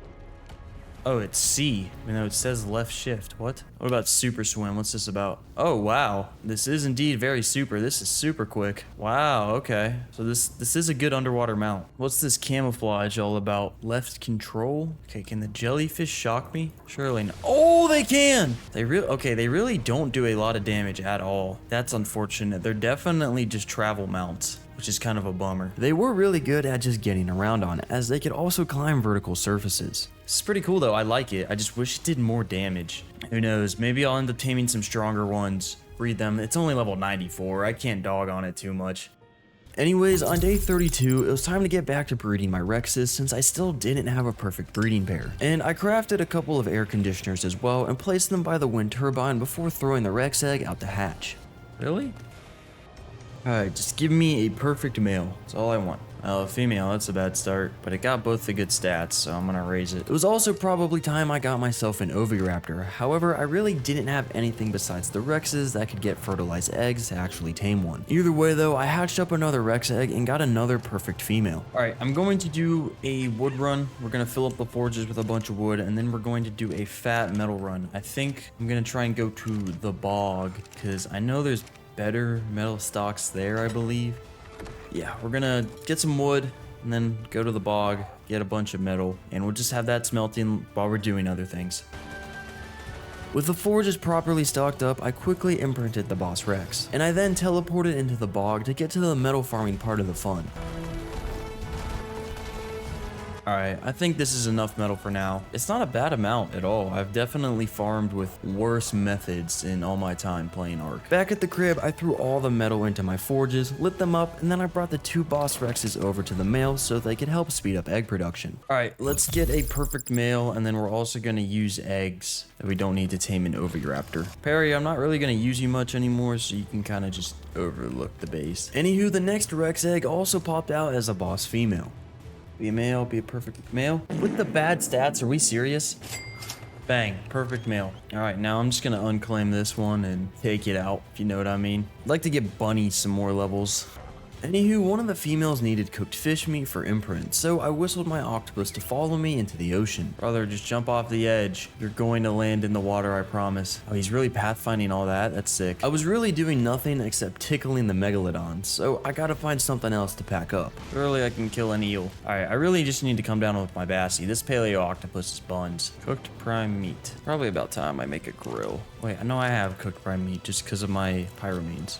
Oh, it's C, even though it says left shift. What? What about super swim? What's this about? Oh, wow. This is indeed very super. This is super quick. Wow, okay. So this is a good underwater mount. What's this camouflage all about? Left control? Okay, can the jellyfish shock me? Surely not. Oh, they can! They really don't do a lot of damage at all. That's unfortunate. They're definitely just travel mounts, which is kind of a bummer. They were really good at just getting around on, as they could also climb vertical surfaces. It's pretty cool though, I like it. I just wish it did more damage. Who knows, maybe I'll end up taming some stronger ones, breed them. It's only level 94, I can't dog on it too much. Anyways, on day 32, it was time to get back to breeding my Rexes since I still didn't have a perfect breeding pair. And I crafted a couple of air conditioners as well and placed them by the wind turbine before throwing the Rex egg out the hatch. Really? Alright, just give me a perfect male. That's all I want. A female, that's a bad start, but it got both the good stats, so I'm gonna raise it. It was also probably time I got myself an oviraptor. However, I really didn't have anything besides the Rexes that could get fertilized eggs to actually tame one. Either way though, I hatched up another Rex egg and got another perfect female. Alright, I'm going to do a wood run. We're gonna fill up the forges with a bunch of wood, and then we're going to do a fat metal run. I think I'm gonna try and go to the bog, because I know there's better metal stocks there, I believe. Yeah, we're gonna get some wood and then go to the bog, get a bunch of metal, and we'll just have that smelting while we're doing other things. With the forges properly stocked up, I quickly imprinted the boss Rex, and I then teleported into the bog to get to the metal farming part of the fun. Alright, I think this is enough metal for now. It's not a bad amount at all. I've definitely farmed with worse methods in all my time playing Ark. Back at the crib, I threw all the metal into my forges, lit them up, and then I brought the 2 boss Rexes over to the male so they could help speed up egg production. Alright, let's get a perfect male, and then we're also going to use eggs that we don't need to tame an oviraptor. Perry, I'm not really going to use you much anymore, so you can kind of just overlook the base. Anywho, the next Rex egg also popped out as a boss female. Be a male, be a perfect male. With the bad stats, are we serious? Bang, perfect male. All right, now I'm just gonna unclaim this one and take it out, if you know what I mean. I'd like to get Bunny some more levels. Anywho, one of the females needed cooked fish meat for imprint, so I whistled my octopus to follow me into the ocean. Brother, just jump off the edge. You're going to land in the water, I promise. Oh, he's really pathfinding all that? That's sick. I was really doing nothing except tickling the megalodons, so I gotta find something else to pack up. Surely I can kill an eel. Alright, I really just need to come down with my Bassie. This paleo octopus is buns. Cooked prime meat. Probably about time I make a grill. Wait, I know I have cooked prime meat just because of my pyramines.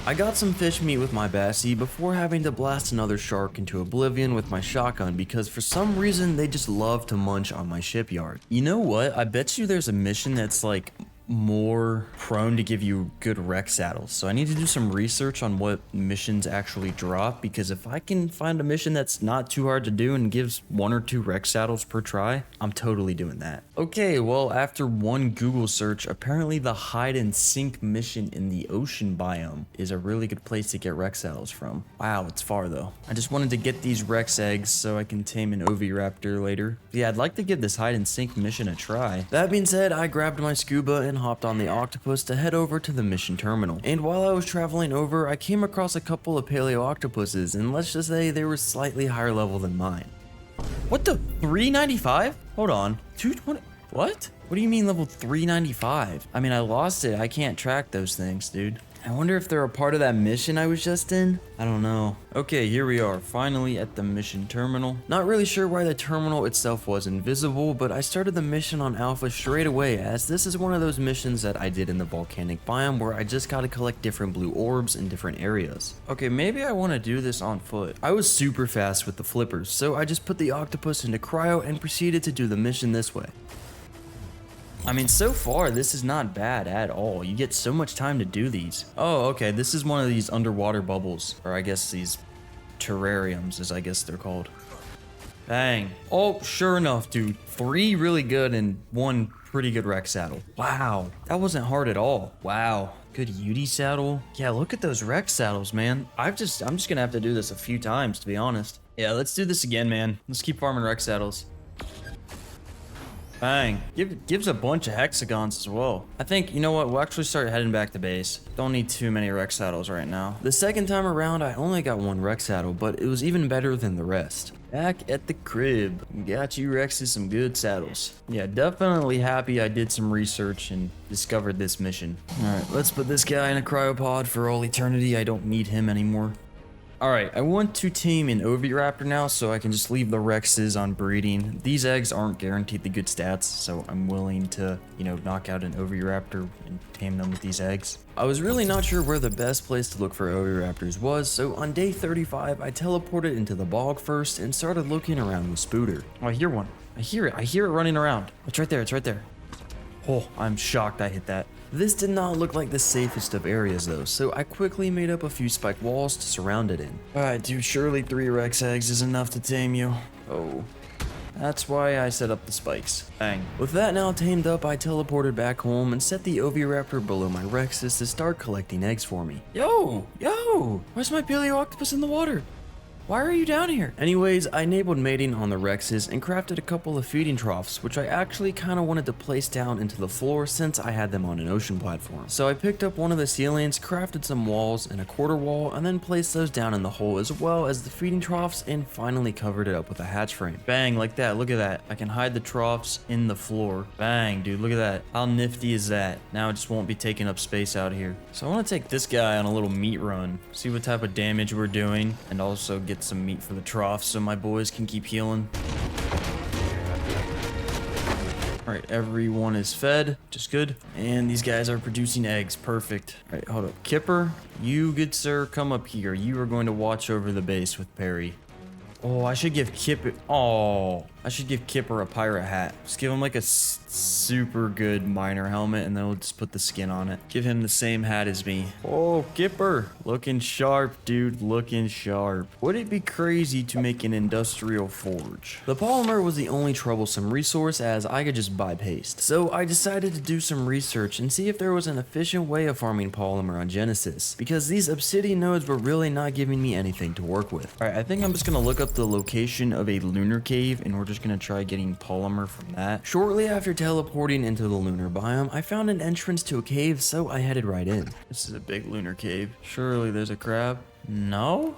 I got some fish meat with my Bassie before having to blast another shark into oblivion with my shotgun because for some reason they just love to munch on my shipyard. You know what? I bet you there's a mission that's like more prone to give you good Rex saddles. So I need to do some research on what missions actually drop, because if I can find a mission that's not too hard to do and gives 1 or 2 Rex saddles per try, I'm totally doing that. Okay, well, after one Google search, apparently the hide and sink mission in the ocean biome is a really good place to get Rex saddles from. Wow, it's far though. I just wanted to get these Rex eggs so I can tame an oviraptor later. Yeah, I'd like to give this hide and sink mission a try. That being said, I grabbed my scuba and hopped on the octopus to head over to the mission terminal. And while I was traveling over, I came across a couple of paleo octopuses, and let's just say they were slightly higher level than mine. What the? 395? Hold on. 220? What? What do you mean level 395? I mean, I lost it. I can't track those things, dude. I wonder if they're a part of that mission I was just in? I don't know. Okay, here we are, finally at the mission terminal. Not really sure why the terminal itself was invisible, but I started the mission on Alpha straight away, as this is one of those missions that I did in the volcanic biome where I just gotta collect different blue orbs in different areas. Okay, maybe I want to do this on foot. I was super fast with the flippers, so I just put the octopus into cryo and proceeded to do the mission this way. I mean, so far, this is not bad at all. You get so much time to do these. Oh, okay, this is one of these underwater bubbles, or I guess these terrariums, as I guess they're called. Bang. Oh, sure enough, dude. 3 really good and 1 pretty good Rex saddle. Wow, that wasn't hard at all. Wow. Good Yudi saddle. Yeah, look at those Rex saddles, man. I'm just gonna have to do this a few times, to be honest. Yeah, let's do this again, man. Let's keep farming Rex saddles. Bang. Gives a bunch of hexagons as well. I think, you know what, we'll actually start heading back to base. Don't need too many Rex saddles right now. The second time around, I only got 1 Rex saddle, but it was even better than the rest. Back at the crib. Got you Rexes some good saddles. Yeah, definitely happy I did some research and discovered this mission. Alright, let's put this guy in a cryopod for all eternity. I don't need him anymore. Alright, I want to tame an oviraptor now so I can just leave the Rexes on breeding. These eggs aren't guaranteed the good stats, so I'm willing to, you know, knock out an oviraptor and tame them with these eggs. I was really not sure where the best place to look for oviraptors was, so on day 35, I teleported into the bog first and started looking around with Spooter. Oh, I hear one. I hear it running around. It's right there, it's right there. Oh, I'm shocked I hit that. This did not look like the safest of areas though, so I quickly made up a few spiked walls to surround it in. Alright dude, surely 3 Rex eggs is enough to tame you. Oh. That's why I set up the spikes. Bang. With that now tamed up, I teleported back home and set the oviraptor below my Rexes to start collecting eggs for me. Yo! Whoa! Where's my paleo octopus in the water? Why are you down here? Anyways, I enabled mating on the Rexes and crafted a couple of feeding troughs, which I actually kind of wanted to place down into the floor since I had them on an ocean platform. So I picked up one of the ceilings, crafted some walls and a quarter wall, and then placed those down in the hole as well as the feeding troughs and finally covered it up with a hatch frame. Bang, like that, look at that. I can hide the troughs in the floor. Bang, dude, look at that. How nifty is that? Now it just won't be taking up space out here. So I want to take this guy on a little meat run, see what type of damage we're doing, and also get some meat for the trough so my boys can keep healing. Alright, everyone is fed, which is good. And these guys are producing eggs. Perfect. Alright, hold up. Kipper, you good sir, come up here. You are going to watch over the base with Perry. Oh, I should give Kipper... Oh, I should give Kipper a pirate hat. Just give him like a super good miner helmet and then we'll just put the skin on it. Give him the same hat as me. Oh, Kipper. Looking sharp, dude. Looking sharp. Would it be crazy to make an industrial forge? The polymer was the only troublesome resource as I could just buy paste. So I decided to do some research and see if there was an efficient way of farming polymer on Genesis. Because these obsidian nodes were really not giving me anything to work with. Alright, I think I'm just going to look up the location of a lunar cave and we're just going to try getting polymer from that. Shortly after teleporting into the lunar biome, I found an entrance to a cave, so I headed right in. This is a big lunar cave. Surely there's a crab. No?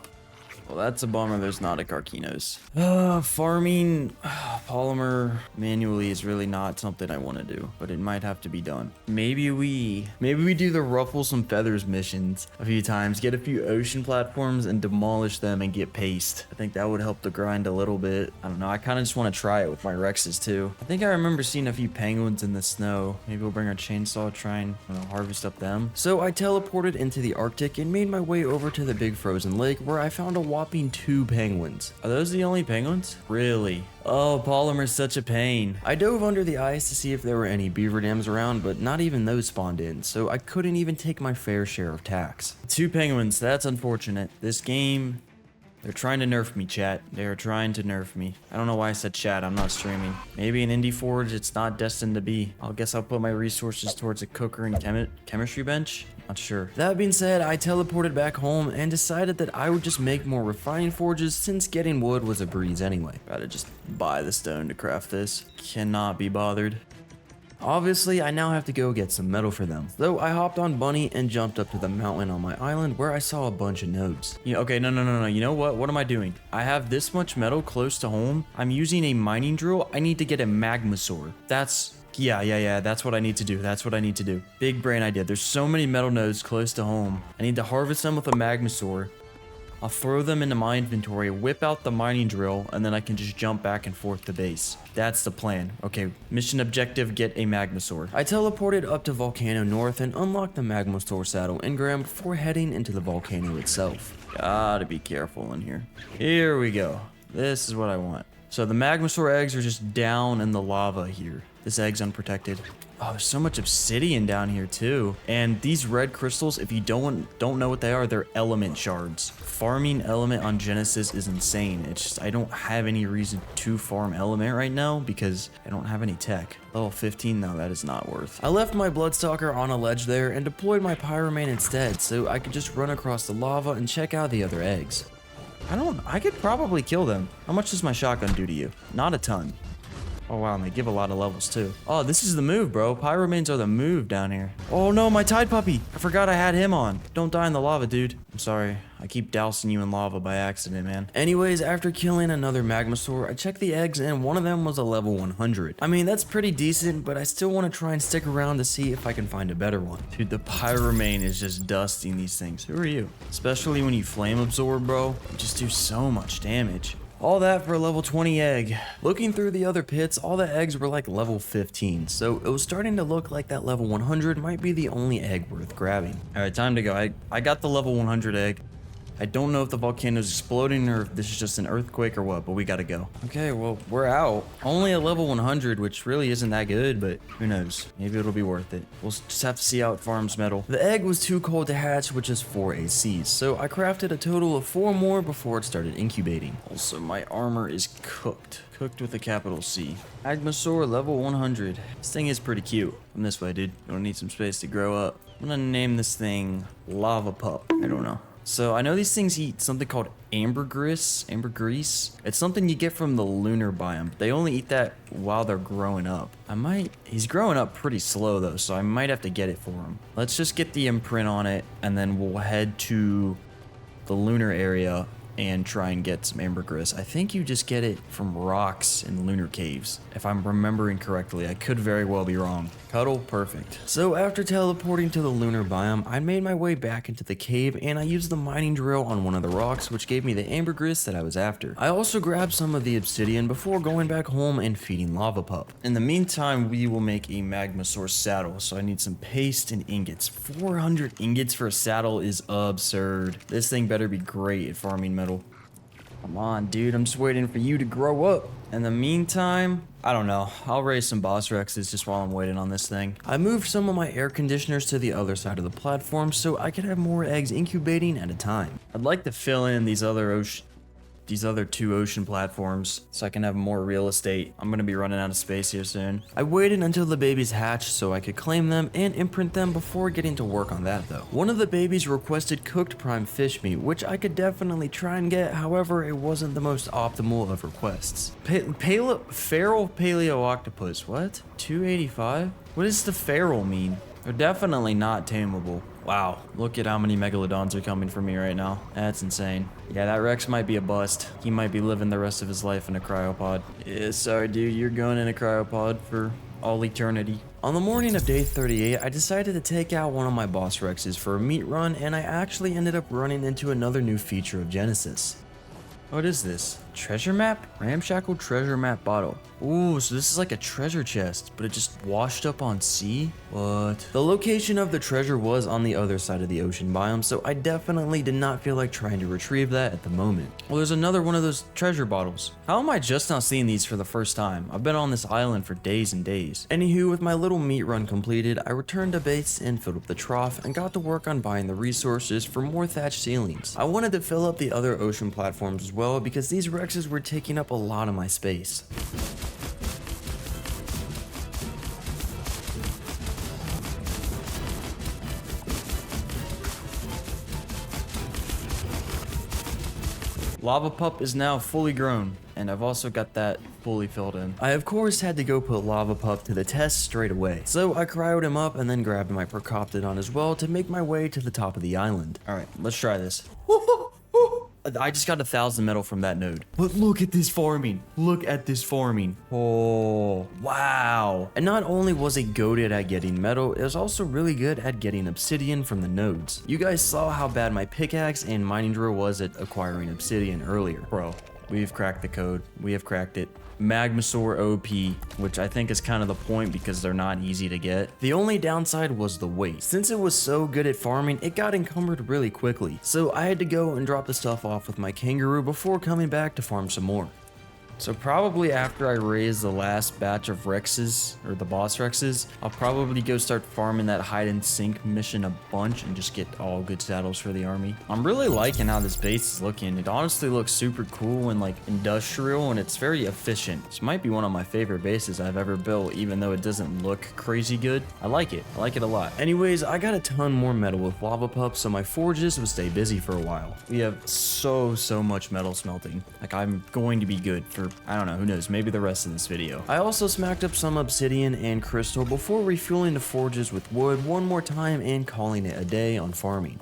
Well, that's a bummer there's not a Carcinos. Farming polymer manually is really not something I want to do, but it might have to be done. Maybe we do the ruffle some feathers missions a few times, get a few ocean platforms and demolish them and get paste. I think that would help the grind a little bit. I don't know, I kind of just want to try it with my Rexes too. I think I remember seeing a few penguins in the snow. Maybe we'll bring our chainsaw, try and harvest up them. So I teleported into the Arctic and made my way over to the big frozen lake where I found a whopping 2 penguins. Are those the only penguins? Really? Oh, polymer's such a pain. I dove under the ice to see if there were any beaver dams around, but not even those spawned in, so I couldn't even take my fair share of tax. 2 penguins, that's unfortunate. This game... They're trying to nerf me, chat. They're trying to nerf me. I don't know why I said chat. I'm not streaming. Maybe in Indie Forge, it's not destined to be. I'll guess I'll put my resources towards a cooker and chemistry bench. Not sure. That being said, I teleported back home and decided that I would just make more refining forges since getting wood was a breeze anyway. Gotta just buy the stone to craft this. Cannot be bothered. Obviously, I now have to go get some metal for them. Though I hopped on Bunny and jumped up to the mountain on my island where I saw a bunch of nodes. Okay, no. You know what? What am I doing? I have this much metal close to home. I'm using a mining drill. I need to get a magma sword. Yeah, that's what I need to do. That's what I need to do. Big brain idea. There's so many metal nodes close to home. I need to harvest them with a magma sword. I'll throw them into my inventory, whip out the mining drill, and then I can just jump back and forth to base. That's the plan. Okay, mission objective, get a magma sword. I teleported up to Volcano North and unlocked the magma sword saddle engram before heading into the volcano itself. Gotta be careful in here. Here we go. This is what I want. So the magma sword eggs are just down in the lava here. This egg's unprotected. Oh, there's so much obsidian down here too. And these red crystals, if you don't know what they are, they're element shards. Farming element on Genesis is insane. It's just, I don't have any reason to farm element right now because I don't have any tech. Level 15, no, that is not worth. I left my Bloodstalker on a ledge there and deployed my Pyromane instead so I could just run across the lava and check out the other eggs. I could probably kill them. How much does my shotgun do to you? Not a ton. Oh wow, and they give a lot of levels too. Oh, this is the move, bro. Pyromanes are the move down here. Oh no, my Tide Puppy. I forgot I had him on. Don't die in the lava, dude. I'm sorry. I keep dousing you in lava by accident, man. Anyways, after killing another Magmasaur, I checked the eggs and one of them was a level 100. I mean, that's pretty decent, but I still want to try and stick around to see if I can find a better one. Dude, the Pyromane is just dusting these things. Who are you? Especially when you flame absorb, bro. You just do so much damage. All that for a level 20 egg. Looking through the other pits, all the eggs were like level 15, so it was starting to look like that level 100 might be the only egg worth grabbing. Alright, time to go. I got the level 100 egg. I don't know if the volcano's exploding or if this is just an earthquake or what, but we gotta go. Okay, well, we're out. Only a level 100, which really isn't that good, but who knows? Maybe it'll be worth it. We'll just have to see how it farms metal. The egg was too cold to hatch, which is 4 ACs, so I crafted a total of 4 more before it started incubating. Also, my armor is cooked. Cooked with a capital C. Magmasaur level 100. This thing is pretty cute. Come this way, dude. You don't need some space to grow up. I'm gonna name this thing Lava Pup. I don't know. So I know these things eat something called ambergris. It's something you get from the lunar biome. They only eat that while they're growing up. He's growing up pretty slow though, so I might have to get it for him. Let's just get the imprint on it, and then we'll head to the lunar area and try and get some ambergris. I think you just get it from rocks in lunar caves, if I'm remembering correctly. I could very well be wrong. Cuddle, perfect. So after teleporting to the lunar biome, I made my way back into the cave, and I used the mining drill on one of the rocks, which gave me the ambergris that I was after. I also grabbed some of the obsidian before going back home and feeding Lava Pup. In the meantime, we will make a magma source saddle, so I need some paste and ingots. 400 ingots for a saddle is absurd. This thing better be great at farming metal. Come on, dude, I'm just waiting for you to grow up. In the meantime, I don't know, I'll raise some boss rexes just while I'm waiting on this thing. I moved some of my air conditioners to the other side of the platform so I could have more eggs incubating at a time. I'd like to fill in these other two ocean platforms so I can have more real estate. I'm gonna be running out of space here soon. I waited until the babies hatched so I could claim them and imprint them before getting to work on that though. One of the babies requested cooked prime fish meat, which I could definitely try and get, however it wasn't the most optimal of requests. Feral paleo octopus, what? 285? What does the feral mean? They're definitely not tameable. Wow, look at how many megalodons are coming for me right now. That's insane. Yeah, that Rex might be a bust. He might be living the rest of his life in a cryopod. Yeah, sorry dude, you're going in a cryopod for all eternity. On the morning of day 38, I decided to take out one of my boss Rexes for a meat run, and I actually ended up running into another new feature of Genesis. What is this? Treasure map? Ramshackle treasure map bottle. Ooh, so this is like a treasure chest, but it just washed up on sea? What? The location of the treasure was on the other side of the ocean biome, so I definitely did not feel like trying to retrieve that at the moment. Well, there's another one of those treasure bottles. How am I just now seeing these for the first time? I've been on this island for days and days. Anywho, with my little meat run completed, I returned to base and filled up the trough and got to work on buying the resources for more thatched ceilings. I wanted to fill up the other ocean platforms as well because these Rexes were taking up a lot of my space. Lava Pup is now fully grown, and I've also got that fully filled in. I of course had to go put Lava Pup to the test straight away, so I cryoed him up and then grabbed my Percoptodon as well to make my way to the top of the island. Alright, let's try this. I just got 1,000 metal from that node. But look at this farming. Look at this farming. Oh, wow. And not only was it goated at getting metal, it was also really good at getting obsidian from the nodes. You guys saw how bad my pickaxe and mining drill was at acquiring obsidian earlier. Bro, we've cracked the code. We have cracked it. Magmasaur OP, which I think is kind of the point because they're not easy to get. The only downside was the weight. Since it was so good at farming, it got encumbered really quickly. So I had to go and drop the stuff off with my kangaroo before coming back to farm some more. So probably after I raise the last batch of Rexes, or the boss Rexes, I'll probably go start farming that hide and sink mission a bunch and just get all good saddles for the army. I'm really liking how this base is looking. It honestly looks super cool and like industrial, and it's very efficient. This might be one of my favorite bases I've ever built, even though it doesn't look crazy good. I like it. I like it a lot. Anyways, I got a ton more metal with Lava Pup, so my forges would stay busy for a while. We have so much metal smelting. Like, I'm going to be good for, I don't know, who knows, maybe the rest of this video. I also smacked up some obsidian and crystal before refueling the forges with wood one more time and calling it a day on farming.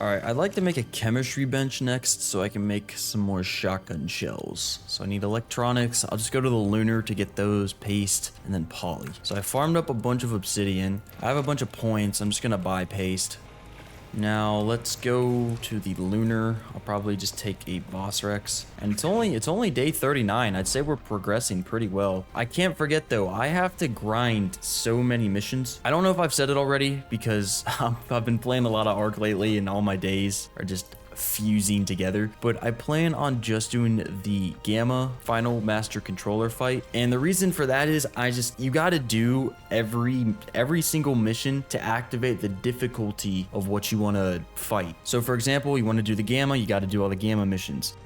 Alright, I'd like to make a chemistry bench next so I can make some more shotgun shells. So I need electronics. I'll just go to the lunar to get those, paste, and then poly. So I farmed up a bunch of obsidian. I have a bunch of points. I'm just gonna buy paste. Now let's go to the lunar. I'll probably just take a boss Rex. And it's only day 39. I'd say we're progressing pretty well. I can't forget though, I have to grind so many missions. I don't know if I've said it already because I've been playing a lot of Ark lately and all my days are just fusing together, but I plan on just doing the Gamma final master controller fight, and the reason for that is you got to do every single mission to activate the difficulty of what you want to fight. So for example, you want to do the Gamma, you got to do all the Gamma missions.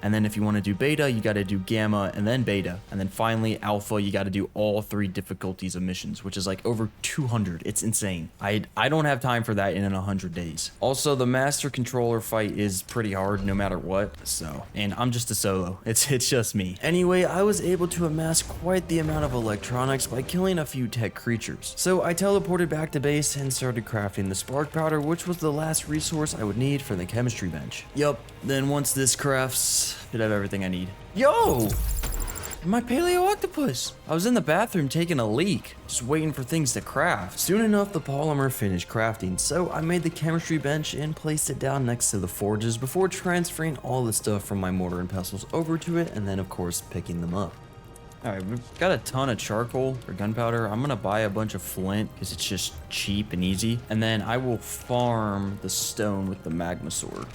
And then if you want to do beta, you got to do gamma and then beta. And then finally alpha, you got to do all 3 difficulties of missions, which is like over 200. It's insane. I don't have time for that in 100 days. Also, the master controller fight is pretty hard no matter what. So, and I'm just a solo. It's just me. Anyway, I was able to amass quite the amount of electronics by killing a few tech creatures. So I teleported back to base and started crafting the spark powder, which was the last resource I would need for the chemistry bench. Yup, then once this crafts, should have everything I need. Yo! My paleo octopus! I was in the bathroom taking a leak, just waiting for things to craft. Soon enough, the polymer finished crafting, so I made the chemistry bench and placed it down next to the forges before transferring all the stuff from my mortar and pestles over to it, and then of course picking them up. Alright, we've got a ton of charcoal or gunpowder. I'm gonna buy a bunch of flint because it's just cheap and easy. And then I will farm the stone with the magma sword.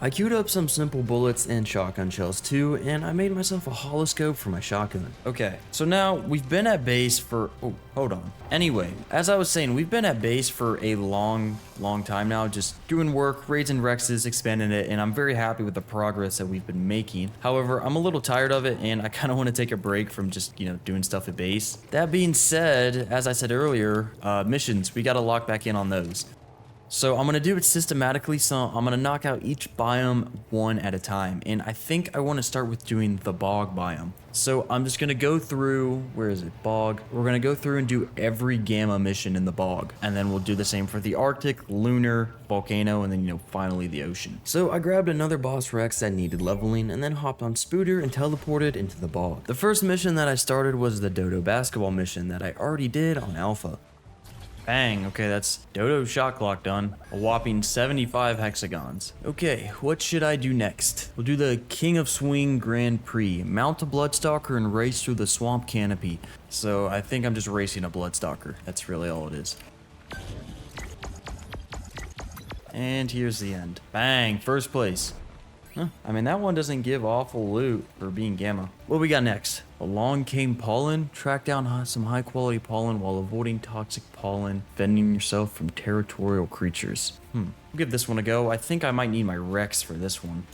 I queued up some simple bullets and shotgun shells too, and I made myself a holoscope for my shotgun. Okay, so now we've been at base for, oh, hold on. Anyway, as I was saying, we've been at base for a long time now, just doing work, raising Rexes, expanding it, and I'm very happy with the progress that we've been making. However, I'm a little tired of it, and I kind of want to take a break from just, you know, doing stuff at base. That being said, as I said earlier, missions, we got to lock back in on those. So I'm going to do it systematically, so I'm going to knock out each biome one at a time. And I think I want to start with doing the bog biome. So I'm just going to go through, where is it, bog? We're going to go through and do every gamma mission in the bog. And then we'll do the same for the Arctic, lunar, volcano, and then, you know, finally the ocean. So I grabbed another boss Rex that needed leveling and then hopped on Spooter and teleported into the bog. The first mission that I started was the Dodo basketball mission that I already did on Alpha. Bang, okay, that's Dodo shot clock done. A whopping 75 hexagons. Okay, what should I do next? We'll do the King of Swing Grand Prix. Mount a Bloodstalker and race through the swamp canopy. So I think I'm just racing a Bloodstalker. That's really all it is. And here's the end. Bang, first place. Huh, I mean, that one doesn't give awful loot for being gamma. What we got next? Along came pollen. Track down some high quality pollen while avoiding toxic pollen, defending yourself from territorial creatures. We'll give this one a go. I think I might need my Rex for this one.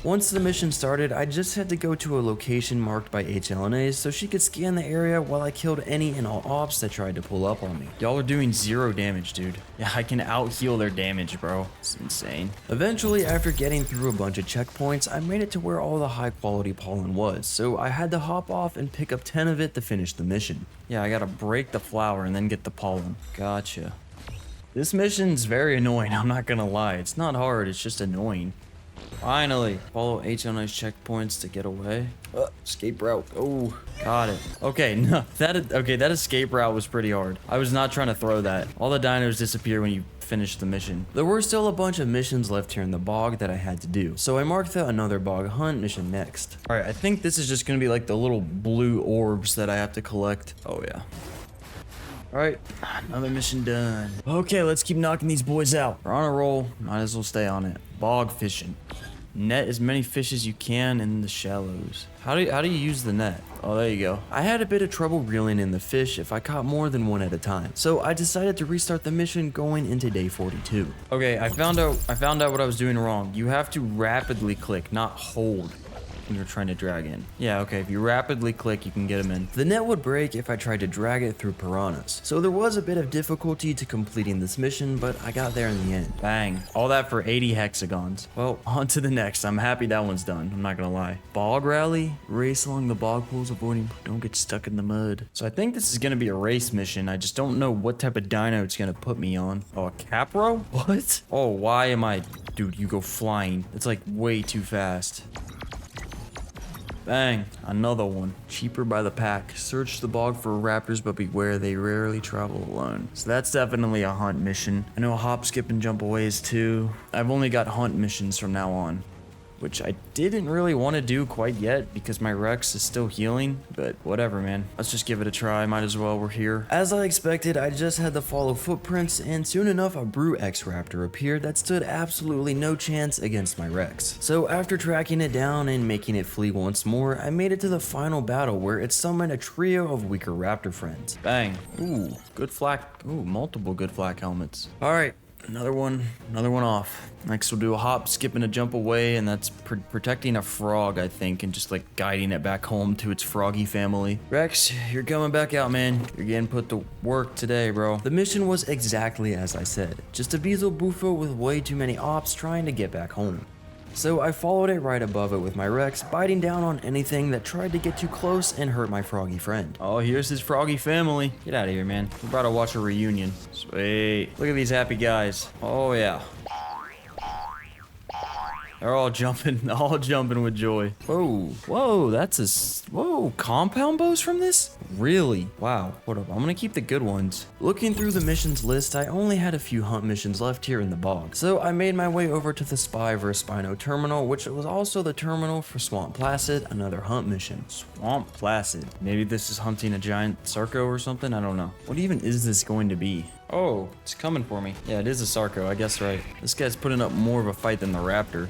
Once the mission started, I just had to go to a location marked by HLNAs so she could scan the area while I killed any and all ops that tried to pull up on me. Y'all are doing 0 damage, dude. Yeah, I can out-heal their damage, bro. It's insane. Eventually, after getting through a bunch of checkpoints, I made it to where all the high-quality pollen was, so I had to hop off and pick up 10 of it to finish the mission. Yeah, I gotta break the flower and then get the pollen. Gotcha. This mission's very annoying, I'm not gonna lie. It's not hard, it's just annoying. Finally, follow HLNA's checkpoints to get away. Escape route. Oh, got it. Okay, no, that escape route was pretty hard. I was not trying to throw that. All the dinos disappear when you finish the mission. There were still a bunch of missions left here in the bog that I had to do, so I marked out another bog hunt mission next. All right, I think this is just gonna be like the little blue orbs that I have to collect. Oh yeah. All right, another mission done. Okay, let's keep knocking these boys out. We're on a roll, might as well stay on it. Bog fishing. Net as many fish as you can in the shallows. How do you use the net? Oh, there you go. I had a bit of trouble reeling in the fish if I caught more than one at a time, so I decided to restart the mission going into day 42. Okay, I found out what I was doing wrong. You have to rapidly click, not hold, when you're trying to drag in. Yeah, okay, if you rapidly click, you can get them in. The net would break if I tried to drag it through piranhas, so there was a bit of difficulty to completing this mission, but I got there in the end. Bang, all that for 80 hexagons. Well, on to the next. I'm happy that one's done, I'm not gonna lie. Bog rally, race along the bog pools, avoiding, don't get stuck in the mud. So I think this is gonna be a race mission. I just don't know what type of dino it's gonna put me on. Oh, a Capro? What? Oh, why am I, dude, you go flying. It's like way too fast. Bang, another one. Cheaper by the pack. Search the bog for raptors, but beware, they rarely travel alone. So that's definitely a hunt mission. I know hop, skip, and jump away is too. I've only got hunt missions from now on, which I didn't really want to do quite yet because my Rex is still healing, but whatever, man. Let's just give it a try, might as well, we're here. As I expected, I just had to follow footprints, and soon enough a Brute X Raptor appeared that stood absolutely no chance against my Rex. So after tracking it down and making it flee once more, I made it to the final battle where it summoned a trio of weaker raptor friends. Bang. Ooh, good flak. Ooh, multiple good flak helmets. Alright. Another one off. Next we'll do a hop, skip, and a jump away, and that's protecting a frog, I think, and just like guiding it back home to its froggy family. Rex, you're coming back out, man. You're getting put to work today, bro. The mission was exactly as I said. Just a Beezle Bufo with way too many ops trying to get back home. So I followed it right above it with my Rex, biting down on anything that tried to get too close and hurt my froggy friend. Oh, here's his froggy family. Get out of here, man. We're about to watch a reunion. Sweet. Look at these happy guys. Oh, yeah. They're all jumping with joy. Whoa, compound bows from this? Really? Wow. Hold up, I'm gonna keep the good ones. Looking through the missions list, I only had a few hunt missions left here in the bog. So I made my way over to the Spy vs Spino terminal, which was also the terminal for Swamp Placid, another hunt mission. Swamp Placid. Maybe this is hunting a giant Sarco or something? I don't know. What even is this going to be? Oh, it's coming for me. Yeah, it is a Sarco, I guess right. This guy's putting up more of a fight than the Raptor.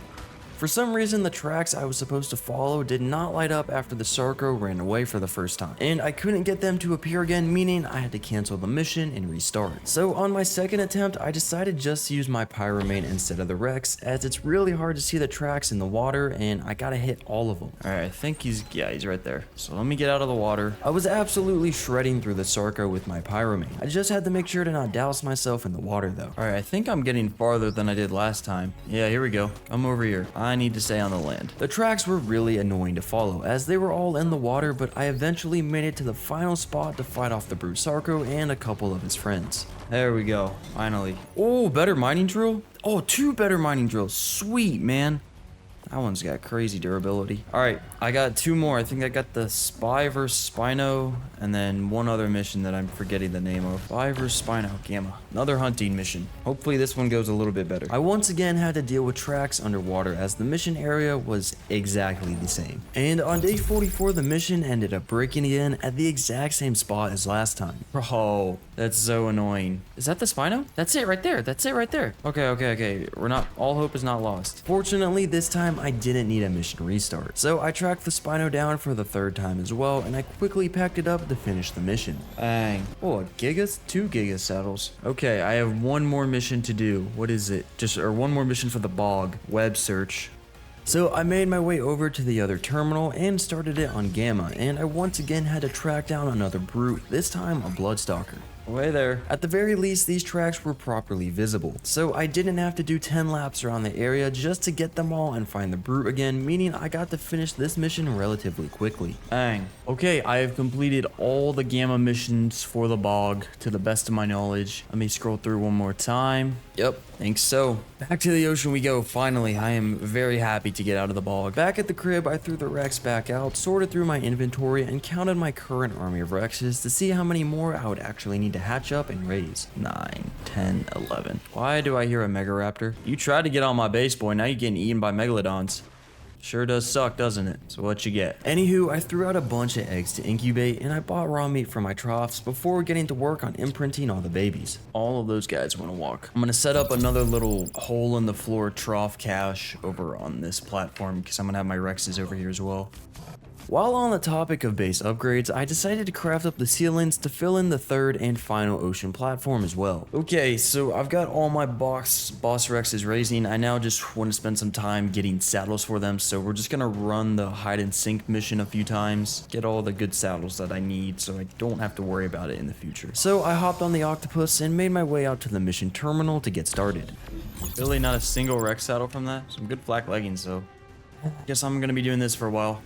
For some reason, the tracks I was supposed to follow did not light up after the Sarco ran away for the first time, and I couldn't get them to appear again, meaning I had to cancel the mission and restart. So on my second attempt, I decided just to use my Pyromane instead of the Rex, as it's really hard to see the tracks in the water, and I gotta hit all of them. Alright, I think he's right there. So let me get out of the water. I was absolutely shredding through the Sarco with my Pyromane. I just had to make sure to not douse myself in the water though. Alright, I think I'm getting farther than I did last time. Yeah, here we go. Come over here. I need to stay on the land. The tracks were really annoying to follow as they were all in the water, but I eventually made it to the final spot to fight off the Brute Sarco and a couple of his friends. There we go, finally. Oh, better mining drill? Oh, 2 better mining drills. Sweet, man. That one's got crazy durability. Alright, I got 2 more. I think I got the Spy vs Spino, and then one other mission that I'm forgetting the name of. Spy vs Spino, Gamma. Another hunting mission. Hopefully this one goes a little bit better. I once again had to deal with tracks underwater as the mission area was exactly the same. And on day 44, the mission ended up breaking again at the exact same spot as last time. Bro, that's so annoying. Is that the Spino? That's it right there. That's it right there. Okay. All hope is not lost. Fortunately, this time I didn't need a mission restart. So I tracked the Spino down for the 3rd time as well, and I quickly packed it up to finish the mission. Bang. Oh, 2 Giga saddles. Okay, I have one more mission to do. What is it? One more mission for the bog. Web search. So I made my way over to the other terminal and started it on Gamma, and I once again had to track down another brute, this time a Bloodstalker. Way there. At the very least, these tracks were properly visible, so I didn't have to do 10 laps around the area just to get them all and find the brute again, meaning I got to finish this mission relatively quickly. Bang. Okay, I have completed all the Gamma missions for the bog, to the best of my knowledge. Let me scroll through one more time. Yep, thanks so. Back to the ocean we go, finally. I am very happy to get out of the bog. Back at the crib, I threw the Rex back out, sorted through my inventory, and counted my current army of Rexes to see how many more I would actually need to hatch up and raise. 9, 10, 11. Why do I hear a Megaraptor? You tried to get on my base, boy. Now you're getting eaten by Megalodons. Sure does suck, doesn't it? So what you get? Anywho, I threw out a bunch of eggs to incubate, and I bought raw meat for my troughs before getting to work on imprinting all the babies. All of those guys want to walk. I'm gonna set up another little hole in the floor trough cache over on this platform because I'm gonna have my Rexes over here as well. While on the topic of base upgrades, I decided to craft up the sealants to fill in the 3rd and final ocean platform as well. Okay, so I've got all my boss Rexes raising. I now just want to spend some time getting saddles for them, so we're just gonna run the hide and sink mission a few times, get all the good saddles that I need so I don't have to worry about it in the future. So I hopped on the octopus and made my way out to the mission terminal to get started. Really not a single Rex saddle from that? Some good flak leggings though. Guess I'm gonna be doing this for a while.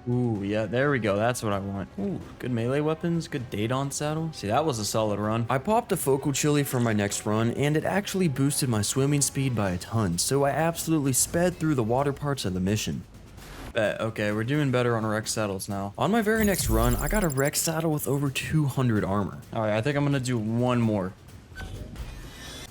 Ooh, yeah, there we go. That's what I want. Ooh, good melee weapons, good Daedon saddle. See, that was a solid run. I popped a focal chili for my next run, and it actually boosted my swimming speed by a ton, so I absolutely sped through the water parts of the mission. Bet. Okay, we're doing better on Rex saddles now. On my very next run, I got a Rex saddle with over 200 armor. Alright, I think I'm gonna do one more.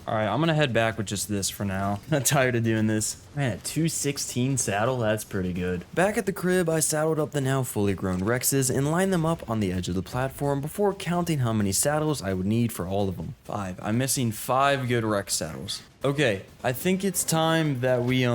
Alright, I'm gonna head back with just this for now. I'm tired of doing this. Man, a 216 saddle? That's pretty good. Back at the crib, I saddled up the now fully grown Rexes and lined them up on the edge of the platform before counting how many saddles I would need for all of them. 5. I'm missing 5 good Rex saddles. Okay, I think it's time that we,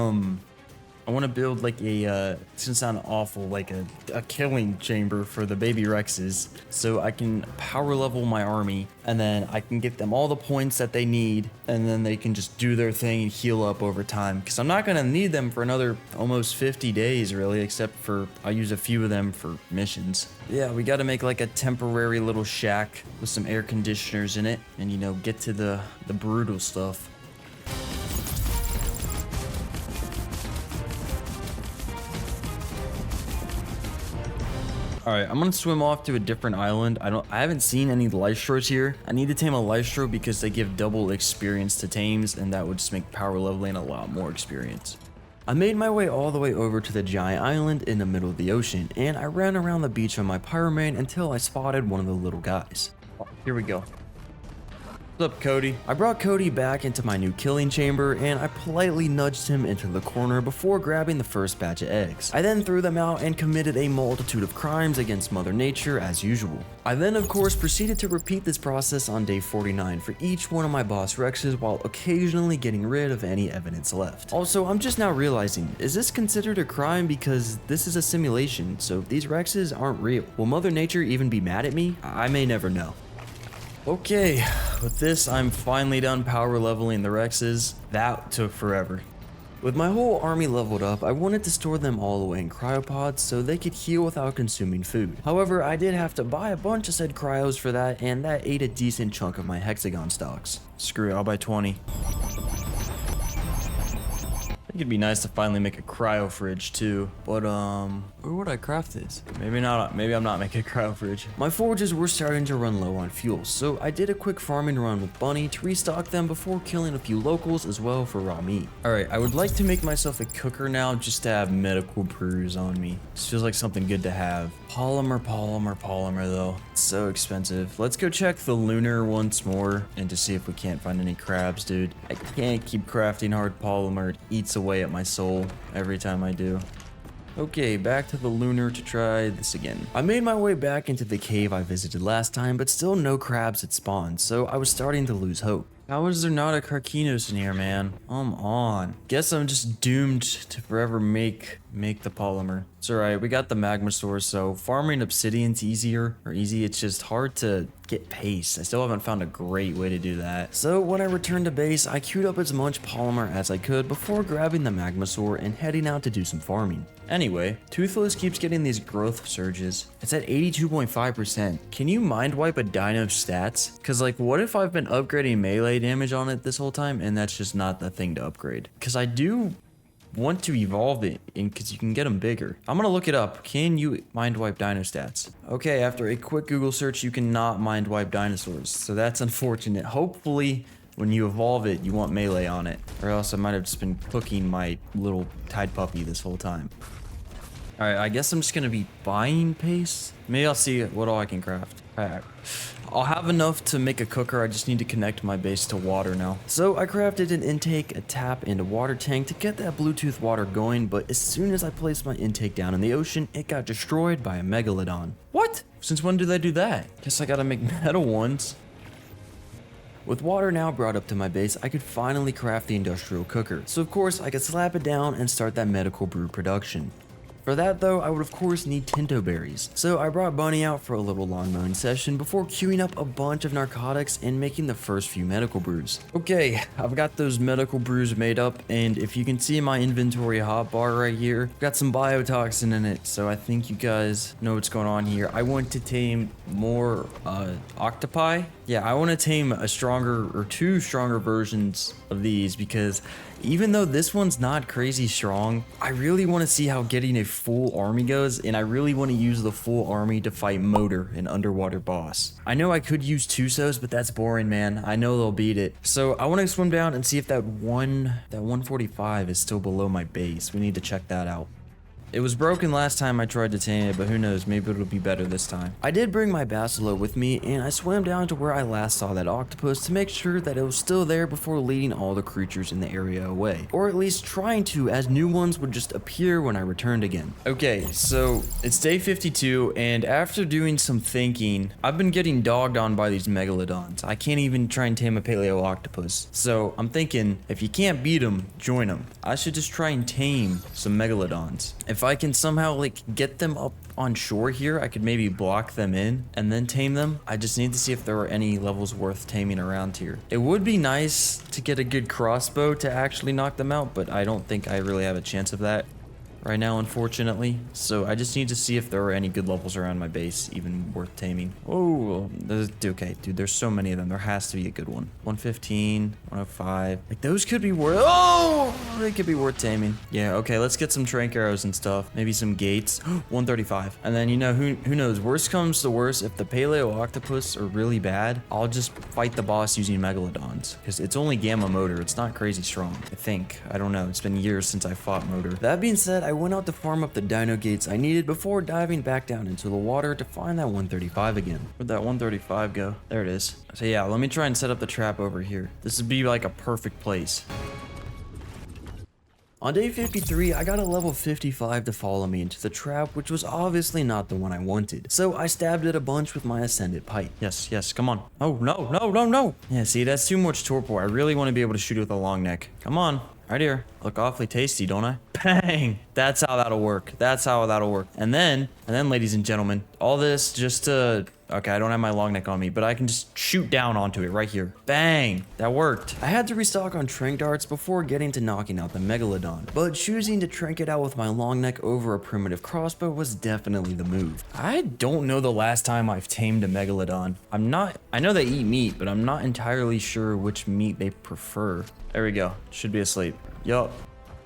I want to build like a, it's gonna sound awful, like a killing chamber for the baby Rexes. So I can power level my army and then I can get them all the points that they need. And then they can just do their thing and heal up over time. Because I'm not gonna need them for another almost 50 days really, except for I'll use a few of them for missions. Yeah, we gotta make like a temporary little shack with some air conditioners in it. And you know, get to the brutal stuff. All right, I'm gonna swim off to a different island. I haven't seen any Lystros here. I need to tame a Lystro because they give double experience to tames, and that would just make power leveling a lot more experience. I made my way all the way over to the giant island in the middle of the ocean, and I ran around the beach on my Pyromane until I spotted one of the little guys. Oh, here we go. What's up, Cody? I brought Cody back into my new killing chamber and I politely nudged him into the corner before grabbing the first batch of eggs. I then threw them out and committed a multitude of crimes against Mother Nature as usual. I then of course proceeded to repeat this process on day 49 for each one of my boss Rexes while occasionally getting rid of any evidence left. Also, I'm just now realizing, is this considered a crime because this is a simulation, so these Rexes aren't real? Will Mother Nature even be mad at me? I may never know. Okay, with this, I'm finally done power leveling the Rexes. That took forever. With my whole army leveled up, I wanted to store them all away in cryopods so they could heal without consuming food. However, I did have to buy a bunch of said cryos for that, and that ate a decent chunk of my hexagon stocks. Screw it, I'll buy 20. I think it'd be nice to finally make a cryo fridge too, but where would I craft this? Maybe not, maybe I'm not making a cryo fridge. My forges were starting to run low on fuel, so I did a quick farming run with Bunny to restock them before killing a few locals as well for raw meat. Alright, I would like to make myself a cooker now just to have medical brews on me. This feels like something good to have. Polymer though. It's so expensive. Let's go check the lunar once more and to see if we can't find any crabs, dude. I can't keep crafting hard polymer. It eats away at my soul every time I do. Okay, back to the lunar to try this again. I made my way back into the cave I visited last time, but still no crabs had spawned, so I was starting to lose hope. How is there not a Carcinos in here, man? Come on. Guess I'm just doomed to forever make the polymer. It's alright, we got the magma source, so farming obsidian's easier, it's just hard to get paste. I still haven't found a great way to do that. So when I returned to base, I queued up as much polymer as I could before grabbing the magma sword and heading out to do some farming. Anyway, Toothless keeps getting these growth surges. It's at 82.5%. Can you mind wipe a dino's stats? Cause like, what if I've been upgrading melee damage on it this whole time and that's just not the thing to upgrade? Cause I do want to evolve it because you can get them bigger. I'm gonna look it up. Can you mind wipe dino stats? Okay, after a quick Google search, you cannot mind wipe dinosaurs. So that's unfortunate. Hopefully when you evolve it, you want melee on it, or else I might have just been cooking my little Tide puppy this whole time. All right, I guess I'm just gonna be buying paste. Maybe I'll see what all I can craft. All right. I'll have enough to make a cooker. I just need to connect my base to water now. So I crafted an intake, a tap, and a water tank to get that Bluetooth water going, but as soon as I placed my intake down in the ocean, it got destroyed by a megalodon. What? Since when did they do that? Guess I gotta make metal ones. With water now brought up to my base, I could finally craft the industrial cooker. So of course, I could slap it down and start that medical brew production. For that though, I would of course need Tinto berries. So I brought Bunny out for a little lawn mowing session before queuing up a bunch of narcotics and making the first few medical brews. Okay, I've got those medical brews made up, and if you can see my inventory hotbar right here, I've got some biotoxin in it, so I think you guys know what's going on here. I want to tame more octopi. Yeah, I want to tame a stronger or two stronger versions of these because even though this one's not crazy strong, I really want to see how getting a full army goes, and I really want to use the full army to fight Motor, an underwater boss. I know I could use Tusos, but that's boring, man. I know they'll beat it. So I want to swim down and see if that 145 is still below my base. We need to check that out. It was broken last time I tried to tame it, but who knows, maybe it'll be better this time. I did bring my Basilo with me, and I swam down to where I last saw that octopus to make sure that it was still there before leading all the creatures in the area away. Or at least trying to, as new ones would just appear when I returned again. Okay, so it's day 52, and after doing some thinking, I've been getting dogged on by these megalodons. I can't even try and tame a paleo octopus. So I'm thinking, if you can't beat them, join them. I should just try and tame some megalodons. If I can somehow like get them up on shore here, I could maybe block them in and then tame them. I just need to see if there are any levels worth taming around here. It would be nice to get a good crossbow to actually knock them out, but I don't think I really have a chance of that right now, unfortunately. So I just need to see if there are any good levels around my base even worth taming. Oh, okay, dude, there's so many of them. There has to be a good one. 115, 105. Like, those could be worth... Oh, they could be worth taming. Yeah, okay, let's get some trank arrows and stuff. Maybe some gates. 135. And then, you know, who knows? Worst comes to worst, if the paleo octopus are really bad, I'll just fight the boss using megalodons. Because it's only gamma motor. It's not crazy strong, I think. I don't know. It's been years since I fought motor. That being said, I went out to farm up the dino gates I needed before diving back down into the water to find that 135 again. Where'd that 135 go? There it is. So yeah, let me try and set up the trap over here. This would be like a perfect place. On day 53, I got a level 55 to follow me into the trap, which was obviously not the one I wanted. So I stabbed it a bunch with my Ascended pipe. Yes, come on. Oh, no. Yeah, see, that's too much torpor. I really want to be able to shoot it with a long neck. Come on. Right here. Look awfully tasty, don't I? Bang! That's how that'll work. And then, ladies and gentlemen, all this just to... Okay, I don't have my long neck on me, but I can just shoot down onto it right here. Bang! That worked. I had to restock on trank darts before getting to knocking out the megalodon, but choosing to trank it out with my long neck over a primitive crossbow was definitely the move. I don't know the last time I've tamed a megalodon. I know they eat meat, but I'm not entirely sure which meat they prefer. There we go. Should be asleep. Yup.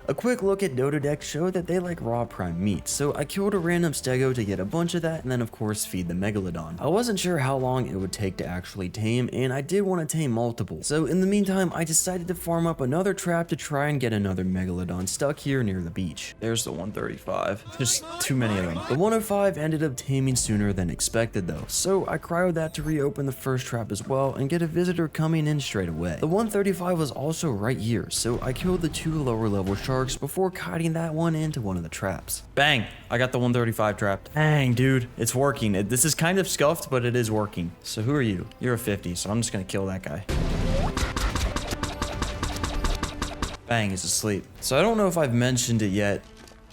A quick look at Dododex showed that they like raw prime meat, so I killed a random stego to get a bunch of that and then of course feed the megalodon. I wasn't sure how long it would take to actually tame, and I did want to tame multiple, so in the meantime I decided to farm up another trap to try and get another megalodon stuck here near the beach. There's the 135. There's too many of them. The 105 ended up taming sooner than expected though, so I cryoed that to reopen the first trap as well and get a visitor coming in straight away. The 135 was also right here, so I killed the two lower level sharks before kiting that one into one of the traps. Bang! I got the 135 trapped. Dang, dude. It's working. This is kind of scuffed, but it is working. So who are you? You're a 50, so I'm just gonna kill that guy. Bang, he's asleep. So I don't know if I've mentioned it yet.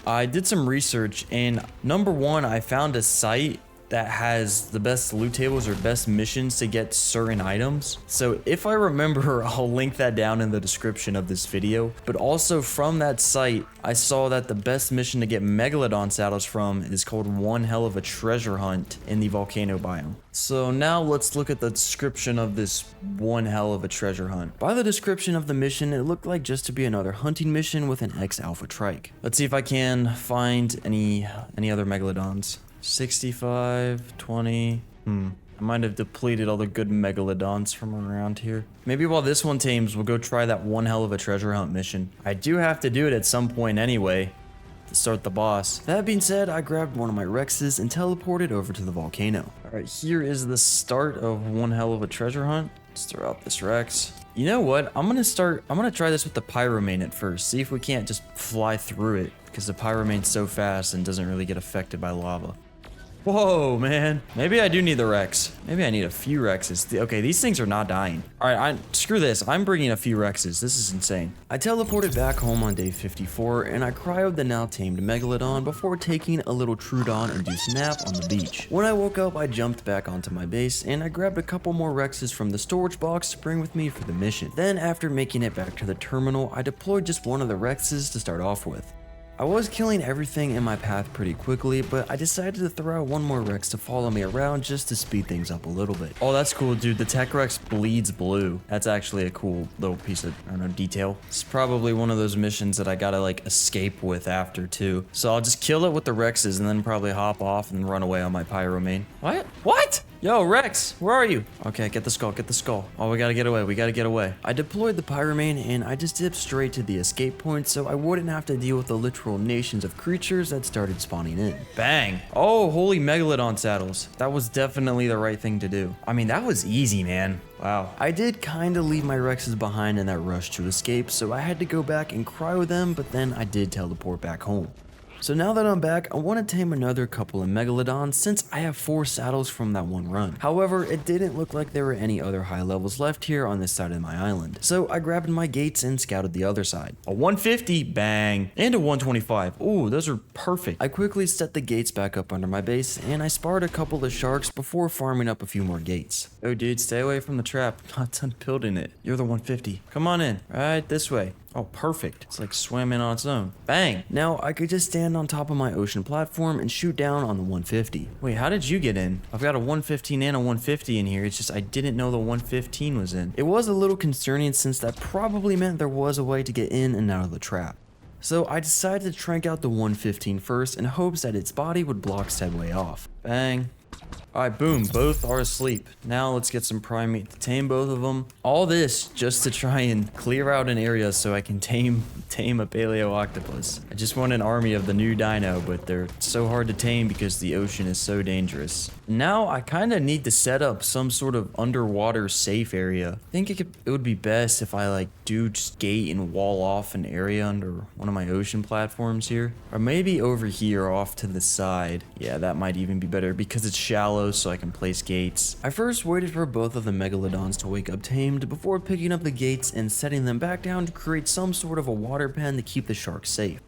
I did some research, and number one, I found a site that has the best loot tables or best missions to get certain items. So if I remember, I'll link that down in the description of this video. But also from that site, I saw that the best mission to get megalodon saddles from is called One Hell of a Treasure Hunt in the volcano biome. So now let's look at the description of this One Hell of a Treasure Hunt. By the description of the mission, it looked like just to be another hunting mission with an X-Alpha trike. Let's see if I can find any other megalodons. 65, 20, I might have depleted all the good megalodons from around here. Maybe while this one tames, we'll go try that One Hell of a Treasure Hunt mission. I do have to do it at some point anyway, to start the boss. That being said, I grabbed one of my Rexes and teleported over to the volcano. Alright, here is the start of One Hell of a Treasure Hunt. Let's throw out this Rex. You know what? I'm gonna try this with the Pyromane at first. See if we can't just fly through it, because the Pyromane's so fast and doesn't really get affected by lava. Whoa, man. Maybe I do need the Rex. Maybe I need a few Rexes. Okay, these things are not dying. All right, screw this. I'm bringing a few Rexes. This is insane. I teleported back home on day 54, and I cryoed the now tamed Megalodon before taking a little Trudon-induced nap on the beach. When I woke up, I jumped back onto my base, and I grabbed a couple more Rexes from the storage box to bring with me for the mission. Then, after making it back to the terminal, I deployed just one of the Rexes to start off with. I was killing everything in my path pretty quickly, but I decided to throw out one more Rex to follow me around just to speed things up a little bit. Oh, that's cool, dude. The Tech Rex bleeds blue. That's actually a cool little piece of, I don't know, detail. It's probably one of those missions that I gotta, like, escape with after, too. So I'll just kill it with the Rexes and then probably hop off and run away on my Pyromane. What? Yo, Rex, where are you? Okay, get the skull, get the skull. Oh, we gotta get away, we gotta get away. I deployed the Pyromane and I just dipped straight to the escape point so I wouldn't have to deal with the literal nations of creatures that started spawning in. Bang. Oh, holy Megalodon saddles. That was definitely the right thing to do. I mean, that was easy, man. Wow. I did kind of leave my Rexes behind in that rush to escape, so I had to go back and cryo them, but then I did teleport back home. So now that I'm back, I want to tame another couple of Megalodons since I have 4 saddles from that one run. However, it didn't look like there were any other high levels left here on this side of my island. So I grabbed my gates and scouted the other side. A 150, bang, and a 125. Ooh, those are perfect. I quickly set the gates back up under my base and I sparred a couple of sharks before farming up a few more gates. Oh dude, stay away from the trap. I'm not done building it. You're the 150. Come on in, right this way. Oh, perfect. It's like swimming on its own. Bang. Now I could just stand on top of my ocean platform and shoot down on the 150. Wait, how did you get in? I've got a 115 and a 150 in here. It's just I didn't know the 115 was in. It was a little concerning since that probably meant there was a way to get in and out of the trap. So I decided to trank out the 115 first in hopes that its body would block said way off. Bang. Alright, boom, both are asleep. Now let's get some primate to tame both of them. All this just to try and clear out an area so I can tame a paleo octopus. I just want an army of the new dino, but they're so hard to tame because the ocean is so dangerous. Now I kind of need to set up some sort of underwater safe area. I think it would be best if I like do just gate and wall off an area under one of my ocean platforms here. Or maybe over here off to the side. Yeah, that might even be better because it's shallow so I can place gates. I first waited for both of the Megalodons to wake up tamed before picking up the gates and setting them back down to create some sort of a water pen to keep the sharks safe.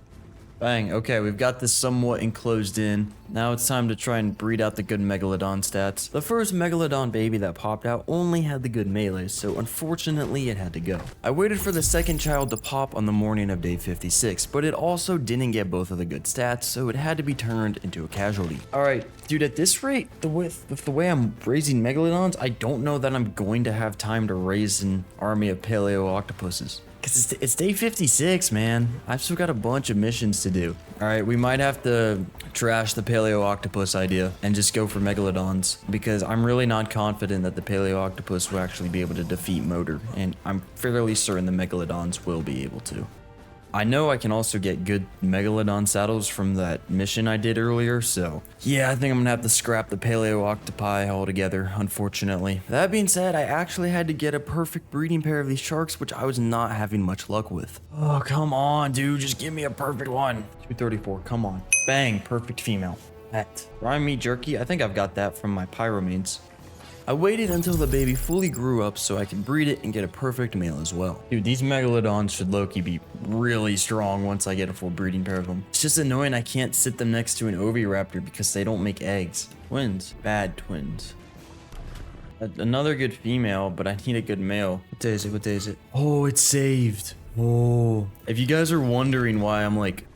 Bang, okay, we've got this somewhat enclosed in. Now it's time to try and breed out the good Megalodon stats. The first Megalodon baby that popped out only had the good melee, so unfortunately it had to go. I waited for the second child to pop on the morning of day 56, but it also didn't get both of the good stats, so it had to be turned into a casualty. Alright, dude, at this rate, with the way I'm raising Megalodons, I don't know that I'm going to have time to raise an army of paleo octopuses. Because it's day 56, man. I've still got a bunch of missions to do. Alright, we might have to trash the paleo octopus idea and just go for Megalodons. Because I'm really not confident that the paleo octopus will actually be able to defeat Motor. And I'm fairly certain the Megalodons will be able to. I know I can also get good Megalodon saddles from that mission I did earlier, so yeah, I think I'm gonna have to scrap the paleo octopi altogether, unfortunately. That being said, I actually had to get a perfect breeding pair of these sharks, which I was not having much luck with. Oh, come on, dude, just give me a perfect one. 234, come on. Bang, perfect female. That. Prime meat jerky, I think I've got that from my pyromanes. I waited until the baby fully grew up so I could breed it and get a perfect male as well. Dude, these Megalodons should low-key be really strong once I get a full breeding pair of them. It's just annoying I can't sit them next to an oviraptor because they don't make eggs. Twins. Bad twins. Another good female, but I need a good male. What day is it? What day is it? Oh, it's saved. Oh. If you guys are wondering why I'm like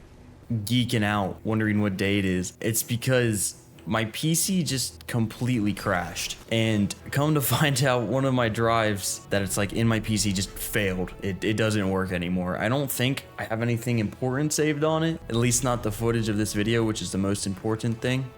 geeking out, wondering what day it is, it's because my PC just completely crashed, and come to find out one of my drives that it's like in my PC just failed. It doesn't work anymore. I don't think I have anything important saved on it, at least not the footage of this video, which is the most important thing.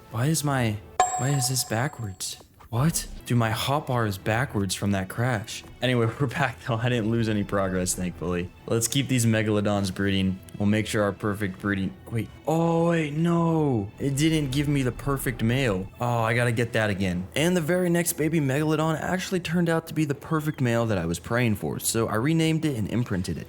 Why is this backwards? What? Dude, my hotbar is backwards from that crash. Anyway, we're back though. I didn't lose any progress, thankfully. Let's keep these Megalodons breeding. We'll make sure our perfect breeding... Wait. Oh, wait, no. It didn't give me the perfect male. Oh, I gotta get that again. And the very next baby Megalodon actually turned out to be the perfect male that I was praying for, so I renamed it and imprinted it.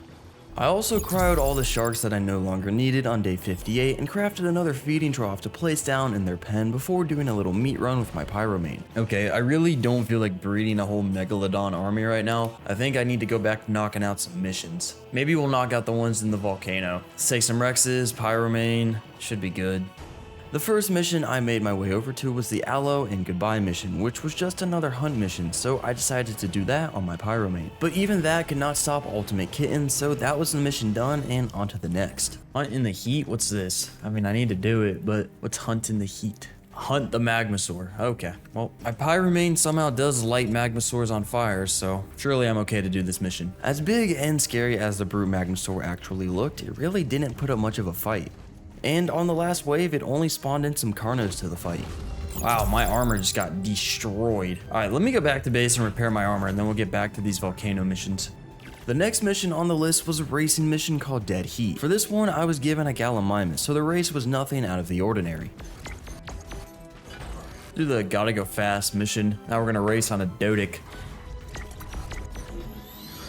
I also cryoed all the sharks that I no longer needed on day 58 and crafted another feeding trough to place down in their pen before doing a little meat run with my pyromane. Okay, I really don't feel like breeding a whole Megalodon army right now. I think I need to go back to knocking out some missions. Maybe we'll knock out the ones in the volcano. Let's take some Rexes, pyromane, should be good. The first mission I made my way over to was the Aloe and Goodbye mission, which was just another hunt mission, so I decided to do that on my pyromane. But even that could not stop Ultimate Kitten, so that was the mission done and on to the next. Hunt in the heat? What's this? I mean, I need to do it, but what's hunt in the heat? Hunt the Magmasaur. Okay. Well, my pyromane somehow does light Magmasaurs on fire, so surely I'm okay to do this mission. As big and scary as the brute Magmasaur actually looked, it really didn't put up much of a fight. And on the last wave, it only spawned in some Carnos to the fight. Wow, my armor just got destroyed. All right, let me go back to base and repair my armor, and then we'll get back to these volcano missions. The next mission on the list was a racing mission called Dead Heat. For this one, I was given a Gallimimus, so the race was nothing out of the ordinary. Do the gotta go fast mission. Now we're gonna race on a Dodic.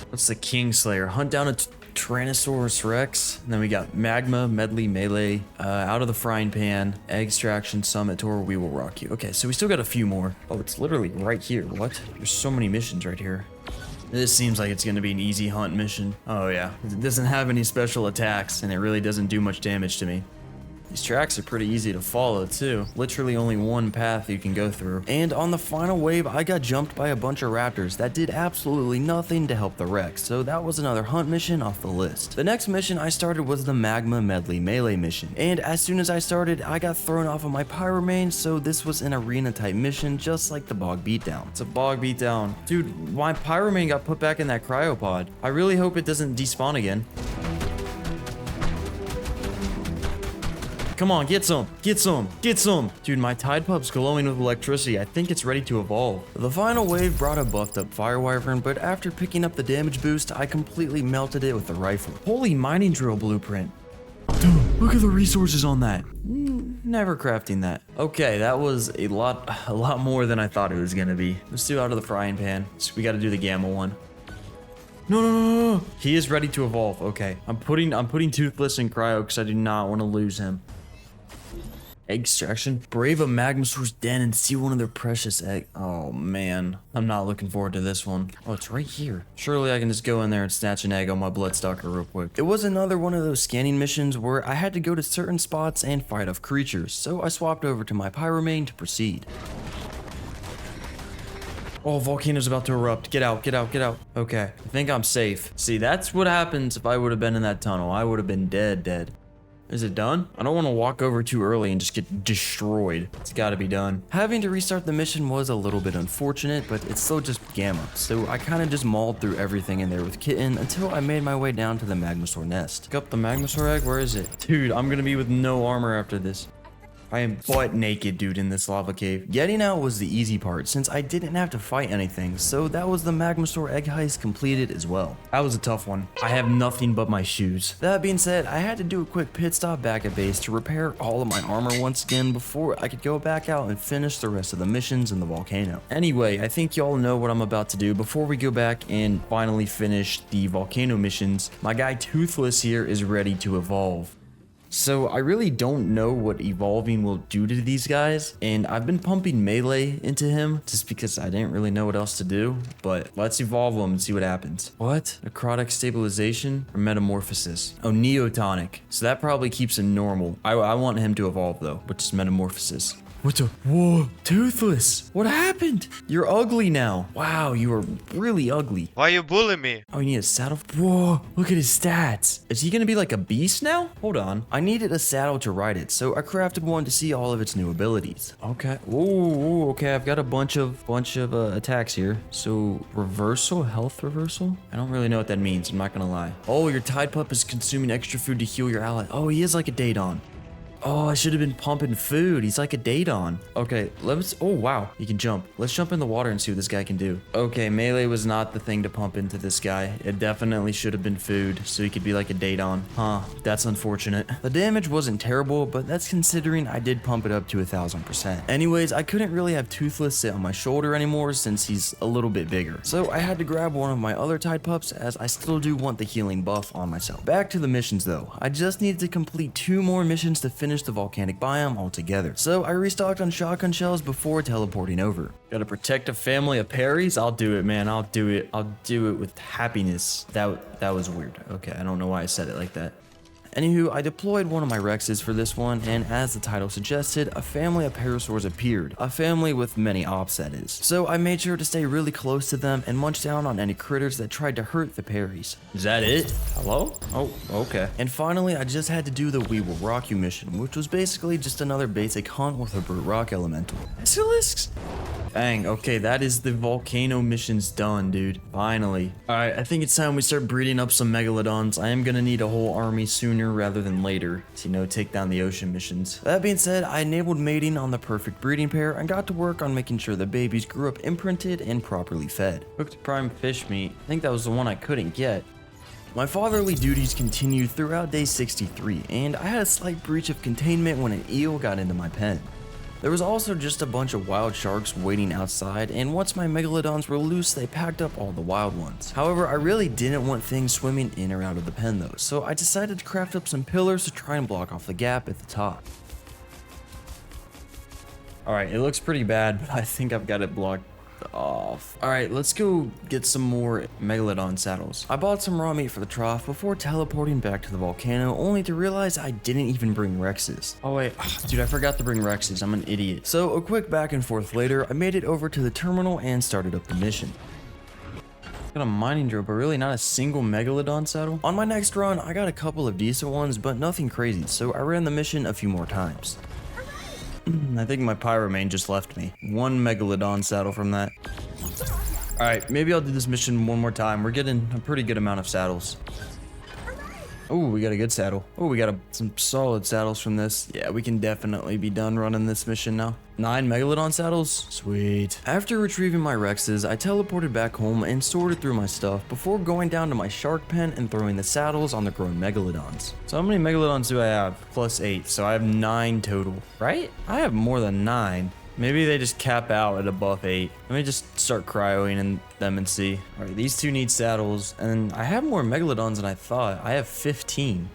What's the Kingslayer? Hunt down a Tyrannosaurus Rex. And then we got Magma, Medley, Melee, Out of the Frying Pan, Egg Extraction, Summit Tour, We Will Rock You. Okay, so we still got a few more. Oh, it's literally right here. What? There's so many missions right here. This seems like it's gonna be an easy hunt mission. Oh yeah, it doesn't have any special attacks, and it really doesn't do much damage to me. These tracks are pretty easy to follow too. Literally only one path you can go through. And on the final wave, I got jumped by a bunch of raptors that did absolutely nothing to help the Rex, so that was another hunt mission off the list. The next mission I started was the Magma Medley Melee mission. And as soon as I started, I got thrown off of my Pyromane, so this was an arena type mission just like the Bog Beatdown. It's a Bog Beatdown. Dude, my Pyromane got put back in that cryopod. I really hope it doesn't despawn again. Come on, get some, get some, get some. Dude, my Tide Pup's glowing with electricity. I think it's ready to evolve. The final wave brought a buffed up Fire Wyvern, but after picking up the damage boost, I completely melted it with the rifle. Holy mining drill blueprint. Dude, look at the resources on that. Never crafting that. Okay, that was a lot more than I thought it was gonna be. Let's do Out of the Frying Pan. So we gotta do the Gamma one. No. He is ready to evolve. Okay, I'm putting Toothless in cryo because I do not want to lose him. Egg extraction. Brave a Magmasaur's den and see one of their precious egg. Oh man, I'm not looking forward to this one. Oh, it's right here. Surely I can just go in there and snatch an egg on my Bloodstalker real quick. It was another one of those scanning missions where I had to go to certain spots and fight off creatures, so I swapped over to my Pyromane to proceed. Oh, volcano's about to erupt. Get out, get out, get out. Okay, I think I'm safe. See, that's what happens if I would have been in that tunnel. I would have been dead. Is it done? I don't want to walk over too early and just get destroyed. It's got to be done. Having to restart the mission was a little bit unfortunate, but it's still just Gamma. So I kind of just mauled through everything in there with Kitten until I made my way down to the Magmasaur nest. Pick up the Magmasaur egg. Where is it? Dude, I'm going to be with no armor after this. I am butt naked, dude, in this lava cave. Getting out was the easy part since I didn't have to fight anything, so that was the Magmasaur egg heist completed as well. That was a tough one. I have nothing but my shoes. That being said, I had to do a quick pit stop back at base to repair all of my armor once again before I could go back out and finish the rest of the missions in the volcano. Anyway, I think y'all know what I'm about to do. Before we go back and finally finish the volcano missions, my guy Toothless here is ready to evolve. So I really don't know what evolving will do to these guys, and I've been pumping melee into him just because I didn't really know what else to do, but let's evolve him and see what happens. What? Necrotic stabilization or metamorphosis? Oh, neotonic. So that probably keeps him normal. I want him to evolve though, which is metamorphosis. What the? Whoa, Toothless, what happened? You're ugly now. Wow, you are really ugly. Why you bullying me? Oh, you need a saddle? Whoa, look at his stats. Is he gonna be like a beast now? Hold on. I needed a saddle to ride it, so I crafted one to see all of its new abilities. Okay. Ooh, okay, I've got a bunch of attacks here. So, reversal, health reversal? I don't really know what that means, I'm not gonna lie. Oh, your Tide Pup is consuming extra food to heal your ally. Oh, he is like a Daedon. Oh, I should have been pumping food. He's like a Daedon. Okay, oh wow, he can jump. Let's jump in the water and see what this guy can do. Okay, melee was not the thing to pump into this guy. It definitely should have been food, so he could be like a Daedon. Huh, that's unfortunate. The damage wasn't terrible, but that's considering I did pump it up to 1000%. Anyways, I couldn't really have Toothless sit on my shoulder anymore since he's a little bit bigger. So I had to grab one of my other Tide Pups as I still do want the healing buff on myself. Back to the missions though. I just needed to complete 2 more missions to finish the volcanic biome altogether. So I restocked on shotgun shells before teleporting over. Gotta protect a family of Perrys? I'll do it, man. I'll do it. I'll do it with happiness. That was weird. Okay, I don't know why I said it like that. Anywho, I deployed one of my Rexes for this one, and as the title suggested, a family of Parasaurs appeared. A family with many ops, that is. So I made sure to stay really close to them and munch down on any critters that tried to hurt the Perrys. Is that it? Hello? Oh, okay. And finally, I just had to do the We Will Rock You mission, which was basically just another basic hunt with a brute rock elemental. Basilisks? Dang, okay, that is the volcano missions done, dude. Finally. Alright, I think it's time we start breeding up some megalodons. I am gonna need a whole army soon sooner rather than later to, take down the ocean missions. That being said, I enabled mating on the perfect breeding pair and got to work on making sure the babies grew up imprinted and properly fed. Cooked prime fish meat, I think that was the one I couldn't get. My fatherly duties continued throughout day 63, and I had a slight breach of containment when an eel got into my pen. There was also just a bunch of wild sharks waiting outside, and once my megalodons were loose, they packed up all the wild ones. However, I really didn't want things swimming in or out of the pen though, so I decided to craft up some pillars to try and block off the gap at the top. Alright, it looks pretty bad, but I think I've got it blocked off. Alright, let's go get some more megalodon saddles. I bought some raw meat for the trough before teleporting back to the volcano, only to realize I didn't even bring Rexes. Oh wait, dude, I forgot to bring Rexes. I'm an idiot. So a quick back and forth later, I made it over to the terminal and started up the mission. Got a mining drill, but really not a single megalodon saddle. On my next run, I got a couple of decent ones, but nothing crazy, so I ran the mission a few more times. I think my pyromane just left me. One megalodon saddle from that. Alright, maybe I'll do this mission one more time. We're getting a pretty good amount of saddles. Oh, we got a good saddle. Oh, we got some solid saddles from this. Yeah, we can definitely be done running this mission now. 9 megalodon saddles? Sweet. After retrieving my Rexes, I teleported back home and sorted through my stuff before going down to my shark pen and throwing the saddles on the grown megalodons. So how many megalodons do I have? Plus 8, so I have 9 total, right? I have more than 9. Maybe they just cap out at above 8. Let me just start cryoing in them and see. Alright, these two need saddles, and I have more megalodons than I thought. I have 15.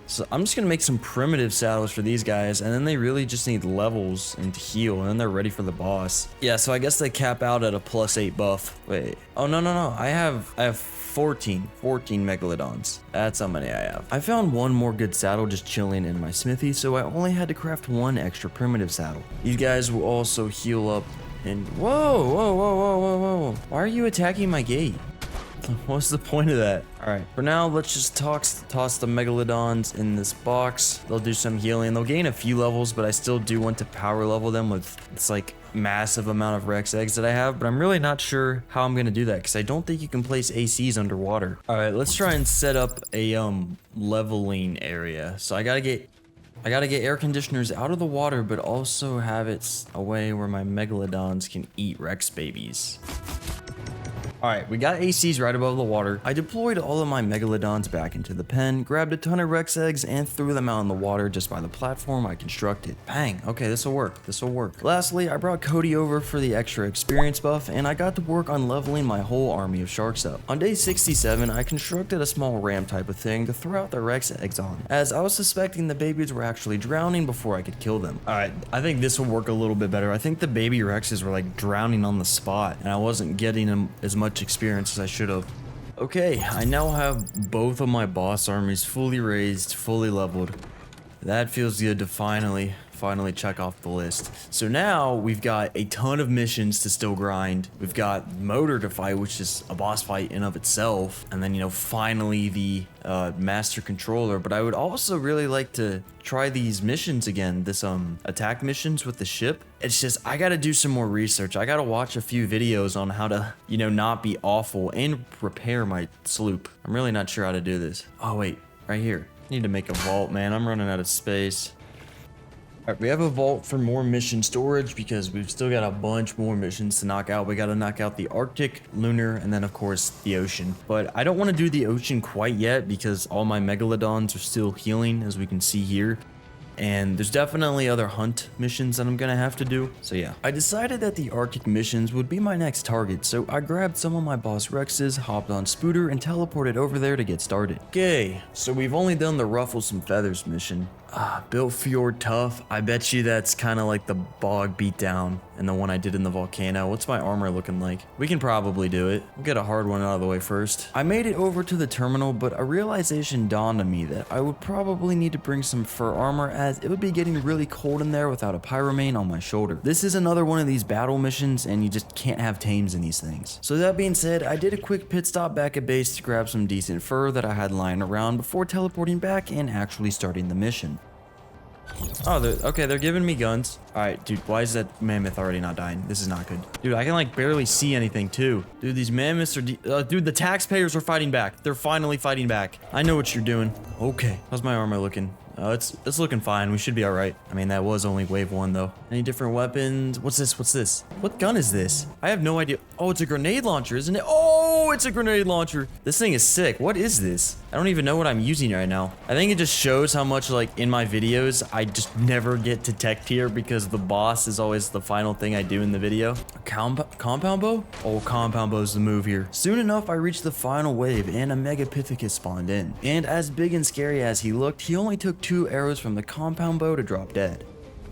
So I'm just gonna make some primitive saddles for these guys, and then they really just need levels and to heal, and then they're ready for the boss. Yeah, so I guess they cap out at a plus 8 buff. Wait. Oh, no. I have 14 megalodons. That's how many I have. I found one more good saddle just chilling in my smithy, so I only had to craft one extra primitive saddle. These guys will also heal up and whoa. Why are you attacking my gate? What's the point of that? Alright, for now, let's just toss the megalodons in this box. They'll do some healing. They'll gain a few levels, but I still do want to power level them with this like massive amount of Rex eggs that I have, but I'm really not sure how I'm gonna do that because I don't think you can place ACs underwater. Alright, let's try and set up a leveling area. So I gotta get air conditioners out of the water, but also have it a way where my megalodons can eat Rex babies. Alright, we got ACs right above the water. I deployed all of my megalodons back into the pen, grabbed a ton of Rex eggs, and threw them out in the water just by the platform I constructed. Bang, okay, this'll work. Lastly, I brought Cody over for the extra experience buff, and I got to work on leveling my whole army of sharks up. On day 67, I constructed a small ramp type of thing to throw out the Rex eggs on, as I was suspecting the babies were actually drowning before I could kill them. Alright, I think this will work a little bit better. I think the baby Rexes were like drowning on the spot, and I wasn't getting them as much experience as I should have. Okay, I now have both of my boss armies fully raised, fully leveled. That feels good to finally check off the list. So now we've got a ton of missions to still grind. We've got Motor to fight, which is a boss fight in of itself. And then, finally the Master Controller. But I would also really like to try these missions again. This attack missions with the ship. It's just, I gotta do some more research. I gotta watch a few videos on how to, not be awful and repair my sloop. I'm really not sure how to do this. Oh wait, right here. Need to make a vault, man. I'm running out of space. Alright, we have a vault for more mission storage because we've still got a bunch more missions to knock out. We gotta knock out the Arctic, Lunar, and then of course the ocean. But I don't want to do the ocean quite yet because all my megalodons are still healing, as we can see here. And there's definitely other hunt missions that I'm gonna have to do. So yeah, I decided that the Arctic missions would be my next target. So I grabbed some of my boss Rexes, hopped on Spooter, and teleported over there to get started. Okay, so we've only done the Ruffle Some Feathers mission. Built Fjord Tough. I bet you that's kind of like the bog beatdown and the one I did in the volcano. What's my armor looking like? We can probably do it. We'll get a hard one out of the way first. I made it over to the terminal, but a realization dawned on me that I would probably need to bring some fur armor as it would be getting really cold in there without a pyromane on my shoulder. This is another one of these battle missions and you just can't have tames in these things. So that being said, I did a quick pit stop back at base to grab some decent fur that I had lying around before teleporting back and actually starting the mission. Oh, okay, they're giving me guns. All right, dude, why is that mammoth already not dying? This is not good. Dude, I can like barely see anything too. Dude, these mammoths are, dude, the taxpayers are fighting back. They're finally fighting back. I know what you're doing. Okay, how's my armor looking? It's looking fine. We should be all right. I mean, that was only wave 1 though. Any different weapons? What's this? What's this? What gun is this? I have no idea. Oh, it's a grenade launcher, isn't it? Oh, it's a grenade launcher. This thing is sick. What is this? I don't even know what I'm using right now. I think it just shows how much, like, in my videos, I just never get to tech tier because the boss is always the final thing I do in the video. Compound bow? Oh, compound bow's the move here. Soon enough, I reached the final wave and a Megapithecus spawned in. And as big and scary as he looked, he only took 2 arrows from the compound bow to drop dead.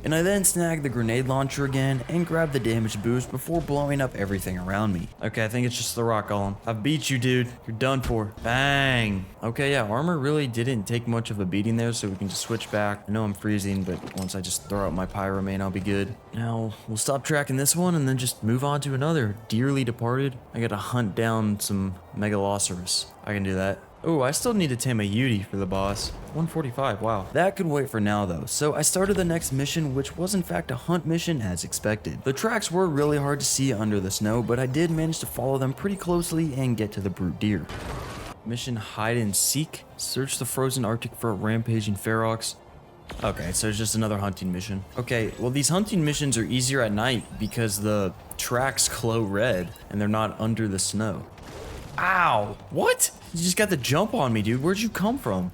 And I then snagged the grenade launcher again and grabbed the damage boost before blowing up everything around me. Okay, I think it's just the rock golem. I beat you, dude. You're done for. Bang. Okay, yeah, armor really didn't take much of a beating there, so we can just switch back. I know I'm freezing, but once I just throw out my pyromane, I'll be good. Now, we'll stop tracking this one and then just move on to another. Dearly departed. I gotta hunt down some Megalosaurus. I can do that. Oh, I still need to tame a Yeti for the boss. 145, wow. That could wait for now though, so I started the next mission, which was in fact a hunt mission as expected. The tracks were really hard to see under the snow, but I did manage to follow them pretty closely and get to the brute deer. Mission hide and seek. Search the frozen Arctic for a rampaging ferox. Okay, so it's just another hunting mission. Okay, well these hunting missions are easier at night because the tracks glow red and they're not under the snow. Ow! What? You just got the jump on me, dude. Where'd you come from?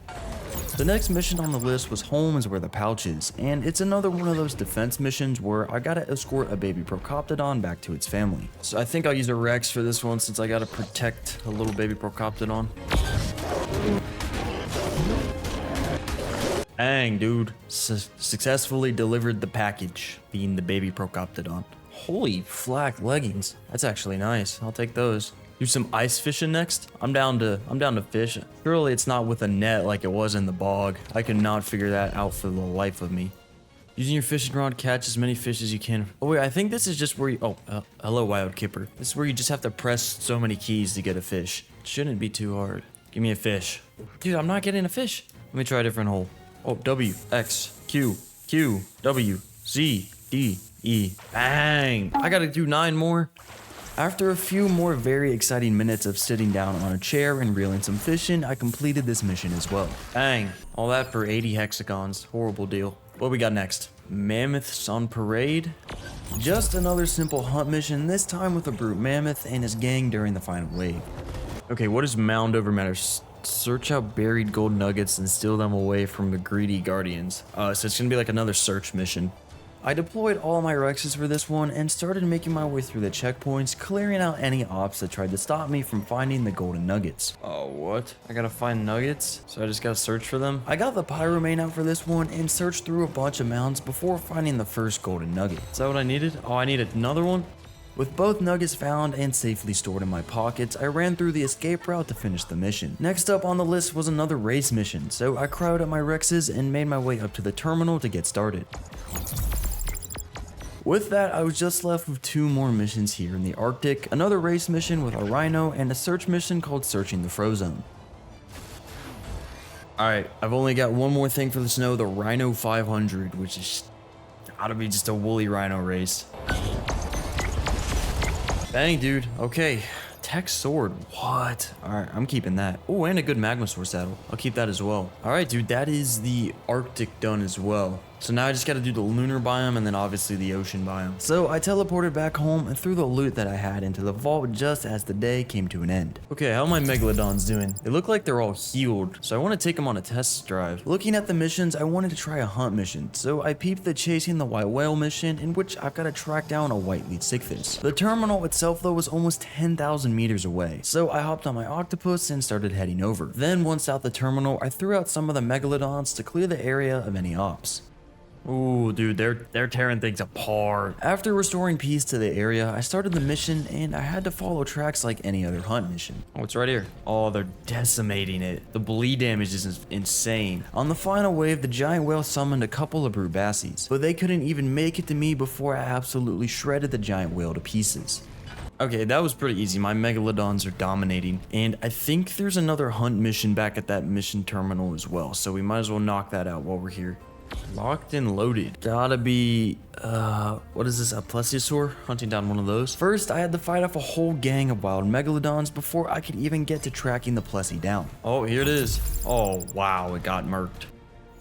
The next mission on the list was home is where the pouch is, and it's another one of those defense missions where I gotta escort a baby Procoptodon back to its family. So I think I'll use a Rex for this one since I gotta protect a little baby Procoptodon. Dang, dude. Successfully delivered the package, being the baby Procoptodon. Holy flak leggings. That's actually nice. I'll take those. Do some ice fishing next. I'm down to fish. Surely it's not with a net like it was in the bog. I could not figure that out for the life of me. Using your fishing rod, catch as many fish as you can. Oh wait, I think this is just where you, hello wild kipper. This is where you just have to press so many keys to get a fish. It shouldn't be too hard. Give me a fish. Dude, I'm not getting a fish. Let me try a different hole. Oh, W, X, Q, Q, W, Z, D, E. Bang! I gotta do 9 more. After a few more very exciting minutes of sitting down on a chair and reeling some fish in, I completed this mission as well. Bang! All that for 80 hexagons. Horrible deal. What we got next? Mammoths on parade? Just another simple hunt mission, this time with a brute mammoth and his gang during the final wave. Okay, what does mound over matter? Search out buried gold nuggets and steal them away from the greedy guardians. So it's gonna be like another search mission. I deployed all my Rexes for this one and started making my way through the checkpoints, clearing out any ops that tried to stop me from finding the golden nuggets. Oh, what? I gotta find nuggets? So I just gotta search for them? I got the pyromane out for this one and searched through a bunch of mounds before finding the first golden nugget. Is that what I needed? Oh, I needed another one? With both nuggets found and safely stored in my pockets, I ran through the escape route to finish the mission. Next up on the list was another race mission, so I crowded up my Rexes and made my way up to the terminal to get started. With that, I was just left with 2 more missions here in the Arctic, another race mission with a rhino, and a search mission called Searching the Frozone. Alright, I've only got one more thing for the snow, the Rhino 500, which is gotta be just a woolly rhino race. Bang, dude. Okay. Tech sword. What? Alright, I'm keeping that. Oh, and a good Magmasaur saddle. I'll keep that as well. Alright, dude, that is the Arctic done as well. So now I just gotta do the lunar biome and then obviously the ocean biome. So I teleported back home and threw the loot that I had into the vault just as the day came to an end. Okay, how are my Megalodons doing? They look like they're all healed, so I want to take them on a test drive. Looking at the missions, I wanted to try a hunt mission, so I peeped the chasing the white whale mission, in which I've got to track down a white-lead sickfish. The terminal itself though was almost 10,000 meters away, so I hopped on my octopus and started heading over. Then once out the terminal, I threw out some of the Megalodons to clear the area of any ops. Ooh, dude, they're tearing things apart. After restoring peace to the area, I started the mission and I had to follow tracks like any other hunt mission. Oh, it's right here. Oh, they're decimating it. The bleed damage is insane. On the final wave, the giant whale summoned a couple of brute bassies, but they couldn't even make it to me before I absolutely shredded the giant whale to pieces. Okay, that was pretty easy. My Megalodons are dominating. And I think there's another hunt mission back at that mission terminal as well, so we might as well knock that out while we're here. Locked and loaded. Gotta be, what is this, a plesiosaur? Hunting down one of those. First, I had to fight off a whole gang of wild megalodons before I could even get to tracking the plessy down. Oh, here it is. Oh, wow, it got murked.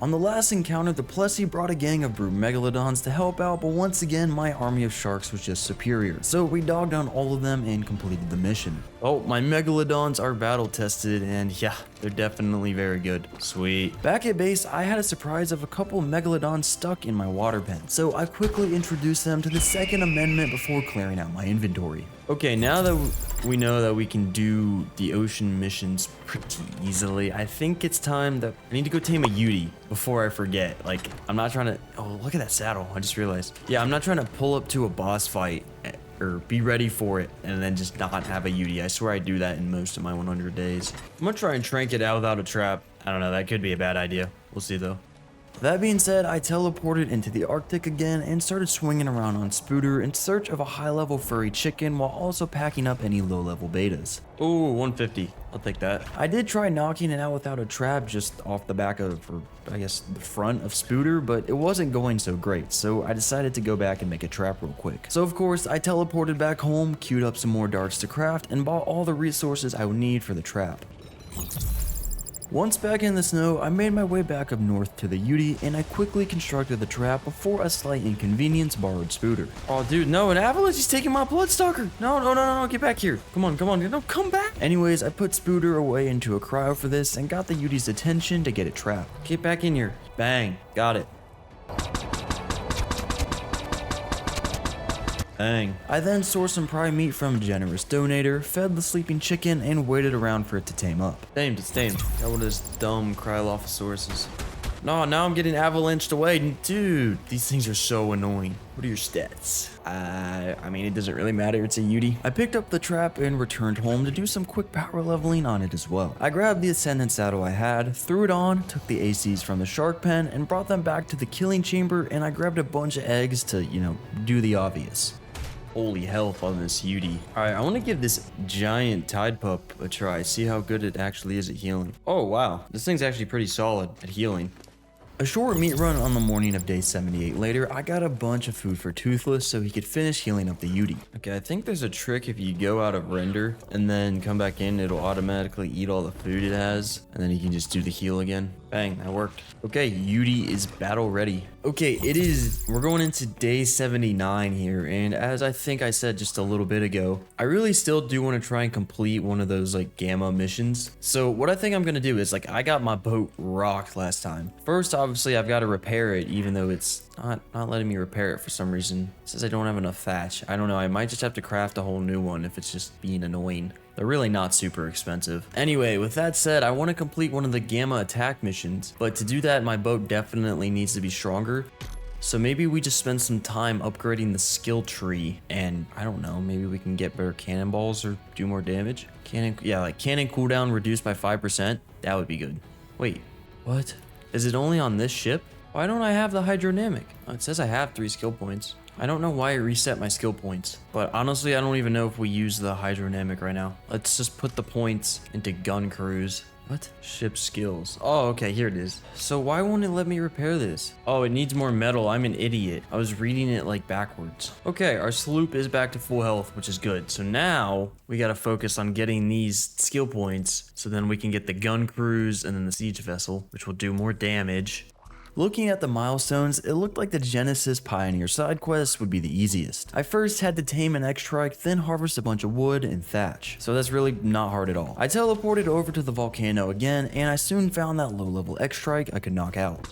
On the last encounter, the plessy brought a gang of brute megalodons to help out, but once again, my army of sharks was just superior. So we dogged down all of them and completed the mission. Oh, my megalodons are battle tested, and yeah, they're definitely very good. Sweet. Back at base, I had a surprise of a couple of megalodons stuck in my water pen, so I quickly introduced them to the second amendment before clearing out my inventory. Okay, now that we know that we can do the ocean missions pretty easily, I think it's time that I need to go tame a Yeti before I forget. Like, I'm not trying to... Oh, look at that saddle. I just realized. Yeah, I'm not trying to pull up to a boss fight or be ready for it and then just not have a Yeti. I swear I do that in most of my 100 days. I'm gonna try and trank it out without a trap. I don't know, that could be a bad idea. We'll see though. That being said, I teleported into the Arctic again and started swinging around on Spooter in search of a high-level furry chicken while also packing up any low-level betas. Ooh, 150. I'll take that. I did try knocking it out without a trap just off the back of, or I guess the front of Spooter, but it wasn't going so great, so I decided to go back and make a trap real quick. So of course, I teleported back home, queued up some more darts to craft, and bought all the resources I would need for the trap. Once back in the snow, I made my way back up north to the Yeti, and I quickly constructed the trap before a slight inconvenience borrowed Spooter. Oh dude, no, an avalanche is taking my Bloodstalker! No, get back here. Come on, no, come back! Anyways, I put Spooter away into a cryo for this and got the Yeti's attention to get it trapped. Get back in here. Bang, got it. Bang. I then sourced some prime meat from a generous donator, fed the sleeping chicken, and waited around for it to tame up. Tamed, it's tamed. Got one of those dumb Cryolophosaurus. No, now I'm getting avalanched away. Dude, these things are so annoying. What are your stats? I mean, it doesn't really matter. It's a Yeti. I picked up the trap and returned home to do some quick power leveling on it as well. I grabbed the Ascendant saddle I had, threw it on, took the ACs from the shark pen, and brought them back to the killing chamber, and I grabbed a bunch of eggs to, you know, do the obvious. Holy health on this Yeti. Alright, I want to give this giant Tide Pup a try, see how good it actually is at healing. Oh wow, this thing's actually pretty solid at healing. A short meat run on the morning of day 78 later, I got a bunch of food for Toothless so he could finish healing up the Yeti. Okay, I think there's a trick if you go out of render and then come back in, it'll automatically eat all the food it has, and then you can just do the heal again. Bang, that worked. Okay, Yeti is battle ready. Okay, we're going into day 79 here, and as I think I said just a little bit ago, I really still do want to try and complete one of those like gamma missions. So what I think I'm gonna do is, like, I got my boat rocked last time. First, obviously I've got to repair it, even though it's not letting me repair it for some reason. It says I don't have enough thatch. I don't know, I might just have to craft a whole new one if it's just being annoying. They're really not super expensive. Anyway, with that said, I want to complete one of the gamma attack missions, but to do that, my boat definitely needs to be stronger. So maybe we just spend some time upgrading the skill tree, and I don't know, maybe we can get better cannonballs or do more damage. Cannon cooldown reduced by 5%. That would be good. Wait, what? Is it only on this ship? Why don't I have the hydrodynamic? Oh, it says I have 3 skill points. I don't know why it reset my skill points, but honestly, I don't even know if we use the hydrodynamic right now. Let's just put the points into gun crews. What? Ship skills. Oh, okay, here it is. So why won't it let me repair this? Oh, it needs more metal. I'm an idiot. I was reading it like backwards. Okay, our sloop is back to full health, which is good. So now we gotta focus on getting these skill points so then we can get the gun crews and then the siege vessel, which will do more damage. Looking at the milestones, it looked like the Genesis Pioneer side quest would be the easiest. I first had to tame an X-Trike, then harvest a bunch of wood and thatch, so that's really not hard at all. I teleported over to the volcano again, and I soon found that low-level X-Trike I could knock out.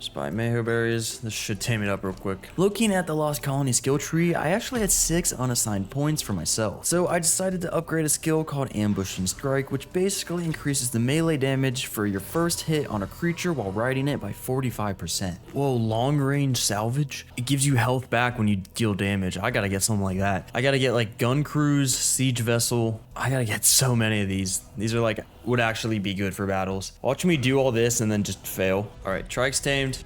Spy Mayho berries. This should tame it up real quick. Looking at the Lost Colony skill tree, I actually had 6 unassigned points for myself. So I decided to upgrade a skill called Ambushing Strike, which basically increases the melee damage for your first hit on a creature while riding it by 45%. Whoa, long range salvage? It gives you health back when you deal damage. I gotta get something like that. I gotta get like gun crews, siege vessel. I gotta get so many of these. These are like, would actually be good for battles. Watch me do all this and then just fail. All right, Trike's tamed.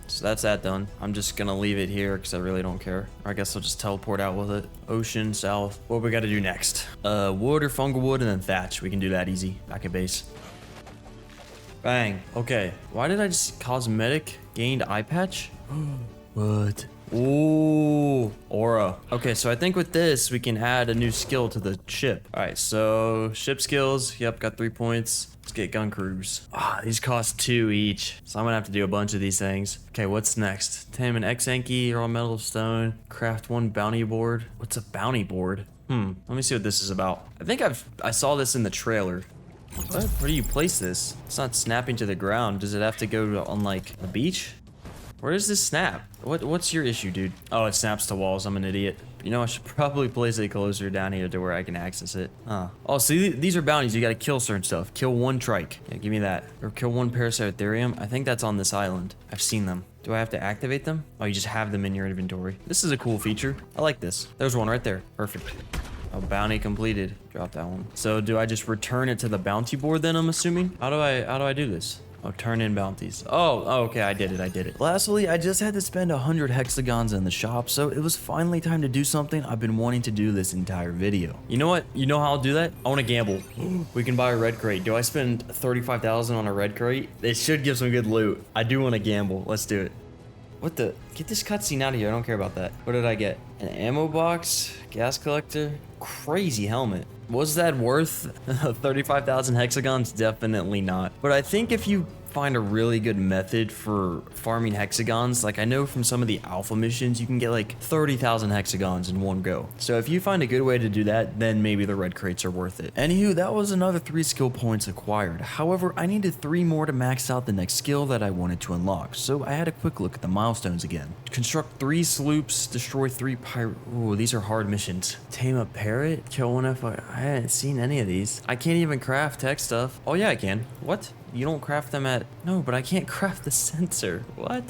So that's that done. I'm just gonna leave it here because I really don't care. Or I guess I'll just teleport out with it. Ocean, south. What we gotta do next? Wood or fungal wood and then thatch. We can do that easy. Back at base. Bang. Okay. Why did I just cosmetic gained eye patch? What? Ooh, aura. Okay, so I think with this, we can add a new skill to the ship. All right, so ship skills. Yep, got 3 points. Let's get gun crews. Ah, these cost 2 each. So I'm gonna have to do a bunch of these things. Okay, what's next? Tame an X-Anki, raw metal stone, craft 1 bounty board. What's a bounty board? Let me see what this is about. I think I saw this in the trailer. What? Where do you place this? It's not snapping to the ground. Does it have to go on like the beach? Where does this snap? What's your issue, dude? Oh, it snaps to walls. I'm an idiot. You know, I should probably place it closer down here to where I can access it. Huh. Oh, see, these are bounties. You gotta kill certain stuff. Kill 1 trike. Yeah, give me that. Or kill 1 parasitarium. I think that's on this island. I've seen them. Do I have to activate them? Oh, you just have them in your inventory. This is a cool feature. I like this. There's one right there. Perfect. Oh, bounty completed. Drop that one. So do I just return it to the bounty board then, I'm assuming? How do I do this? Oh, turn in bounties. Oh, okay, I did it. Lastly, I just had to spend 100 hexagons in the shop, so it was finally time to do something I've been wanting to do this entire video. You know what? You know how I'll do that? I want to gamble. We can buy a red crate. Do I spend 35,000 on a red crate? It should give some good loot. I do want to gamble. Let's do it. What the? Get this cutscene out of here. I don't care about that. What did I get? An ammo box, gas collector, crazy helmet. Was that worth 35,000 hexagons? Definitely not. But I think if you find a really good method for farming hexagons, like I know from some of the alpha missions, you can get like 30,000 hexagons in one go. So if you find a good way to do that, then maybe the red crates are worth it. Anywho, that was another 3 skill points acquired. However, I needed 3 more to max out the next skill that I wanted to unlock. So I had a quick look at the milestones again. Construct 3 sloops, destroy 3 pirate. Ooh, these are hard missions. Tame a parrot, kill 1 I hadn't seen any of these. I can't even craft tech stuff. Oh yeah, I can. What? You don't craft them at... No, but I can't craft the sensor. What?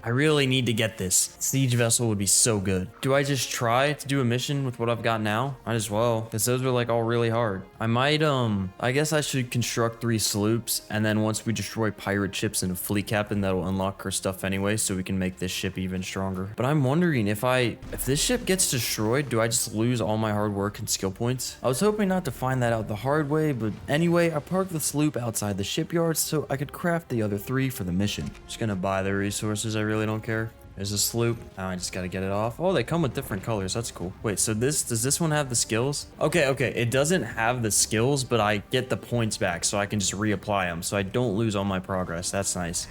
I really need to get this. Siege vessel would be so good. Do I just try to do a mission with what I've got now? Might as well, because those are like all really hard. I might, I guess I should construct 3 sloops, and then once we destroy pirate ships and a fleet captain, that'll unlock her stuff anyway, so we can make this ship even stronger. But I'm wondering if this ship gets destroyed, do I just lose all my hard work and skill points? I was hoping not to find that out the hard way, but anyway, I parked the sloop outside the shipyard so I could craft the other 3 for the mission. Just gonna buy the resources, I really don't care. There's a sloop. Now I just gotta get it off. Oh, they come with different colors. That's cool. Wait, so does this one have the skills? Okay. It doesn't have the skills, but I get the points back, so I can just reapply them, so I don't lose all my progress. That's nice.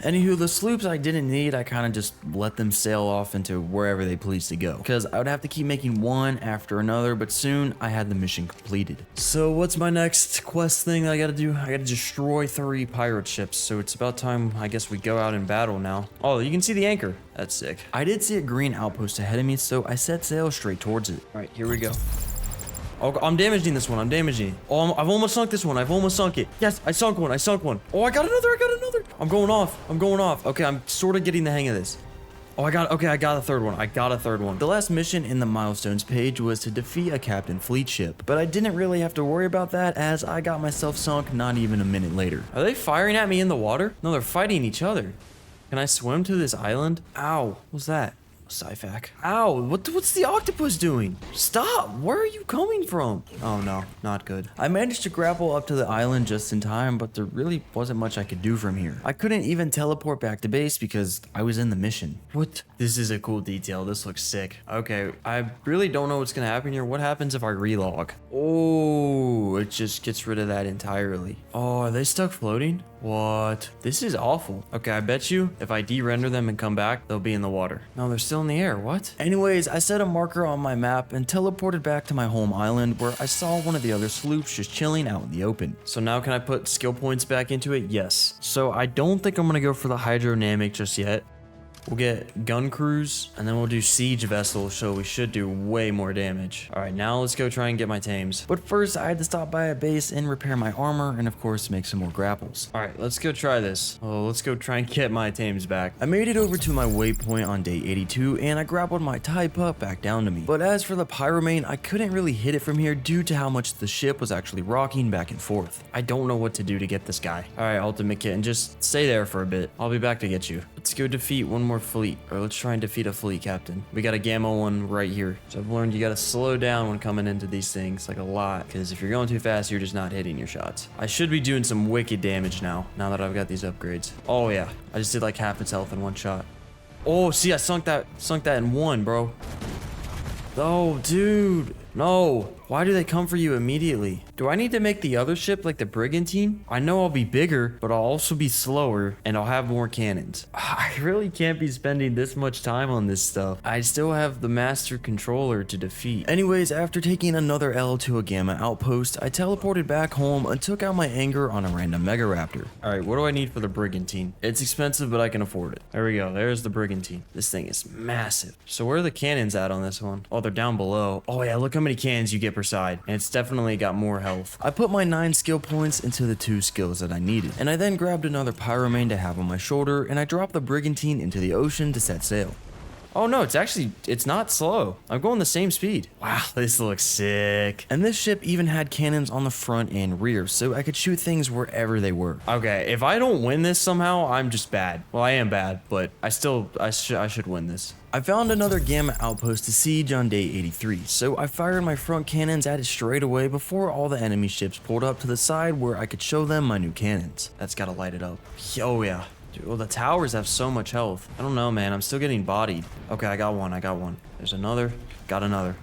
Anywho, the sloops I didn't need, I kind of just let them sail off into wherever they pleased to go, because I would have to keep making one after another, but soon I had the mission completed. So what's my next quest thing that I gotta do? I gotta destroy 3 pirate ships, so it's about time, I guess, we go out in battle now. Oh, you can see the anchor. That's sick. I did see a green outpost ahead of me, so I set sail straight towards it. All right, here we go. Oh, I'm damaging this one. I'm damaging it. Oh, I've almost sunk this one. I've almost sunk it. Yes, I sunk one. Oh, I got another. I'm going off. Okay, I'm sort of getting the hang of this. Oh, I got a third one. The last mission in the milestones page was to defeat a captain fleet ship, but I didn't really have to worry about that as I got myself sunk not even a minute later. Are they firing at me in the water? No, they're fighting each other. Can I swim to this island? Ow, what's that? Sci-fac. Ow, what's the octopus doing? Stop, where are you coming from? Oh no, not good. I managed to grapple up to the island just in time, but there really wasn't much I could do from here. I couldn't even teleport back to base because I was in the mission. What? This is a cool detail, this looks sick. Okay, I really don't know what's gonna happen here. What happens if I relog? Oh, it just gets rid of that entirely. Oh, are they stuck floating? What? This is awful. Okay, I bet you if I de-render them and come back, they'll be in the water. No, they're still in the air. What? Anyways, I set a marker on my map and teleported back to my home island where I saw one of the other sloops just chilling out in the open. So now can I put skill points back into it? Yes. So I don't think I'm gonna go for the hydrodynamic just yet. We'll get gun crews, and then we'll do siege vessels, so we should do way more damage. All right, now let's go try and get my tames. But first, I had to stop by a base and repair my armor, and of course, make some more grapples. All right, let's go try this. Oh, let's go try and get my tames back. I made it over to my waypoint on day 82, and I grappled my Thai pup back down to me. But as for the pyromane, I couldn't really hit it from here due to how much the ship was actually rocking back and forth. I don't know what to do to get this guy. All right, ultimate kit, and just stay there for a bit. I'll be back to get you. Let's go defeat one more more fleet, or let's try and defeat a fleet captain. We got a gamma one right here. So I've learned you gotta slow down when coming into these things, like a lot, because if you're going too fast, you're just not hitting your shots. I should be doing some wicked damage now that I've got these upgrades. Oh yeah, I just did like half its health in one shot. Oh, see, I sunk that in one, bro. Oh, dude. No. Why do they come for you immediately? Do I need to make the other ship like the Brigantine? I know I'll be bigger, but I'll also be slower, and I'll have more cannons. I really can't be spending this much time on this stuff. I still have the Master Controller to defeat. Anyways, after taking another L to a Gamma outpost, I teleported back home and took out my anger on a random Mega Raptor. Alright, what do I need for the Brigantine? It's expensive, but I can afford it. There we go. There's the Brigantine. This thing is massive. So where are the cannons at on this one? Oh, they're down below. Oh yeah, look how many cannons you get per side, and it's definitely got more health. I put my 9 skill points into the 2 skills that I needed, and I then grabbed another Pyromane to have on my shoulder, and I dropped the Brigantine into the ocean to set sail. Oh no, it's not slow. I'm going the same speed. Wow, this looks sick. And this ship even had cannons on the front and rear, so I could shoot things wherever they were. Okay, if I don't win this somehow, I'm just bad. Well, I am bad, but I should win this. I found another Gamma outpost to siege on day 83, so I fired my front cannons at it straight away before all the enemy ships pulled up to the side where I could show them my new cannons. That's gotta light it up. Oh yeah. Dude, well, the towers have so much health. I don't know, man. I'm still getting bodied. Okay, I got one. There's another. Got another.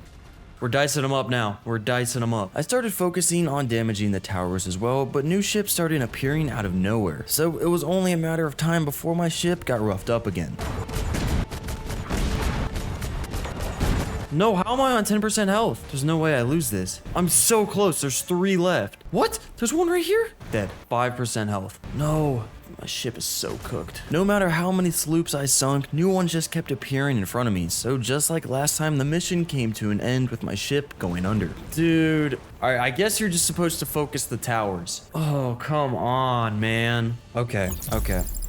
We're dicing them up now. I started focusing on damaging the towers as well, but new ships started appearing out of nowhere. So it was only a matter of time before my ship got roughed up again. No, how am I on 10% health? There's no way I lose this. I'm so close. There's 3 left. What? There's one right here? Dead. 5% health. No. My ship is so cooked. No matter how many sloops I sunk, new ones just kept appearing in front of me. So just like last time, the mission came to an end with my ship going under. Dude. Alright, I guess you're just supposed to focus the towers. Oh, come on, man. Okay.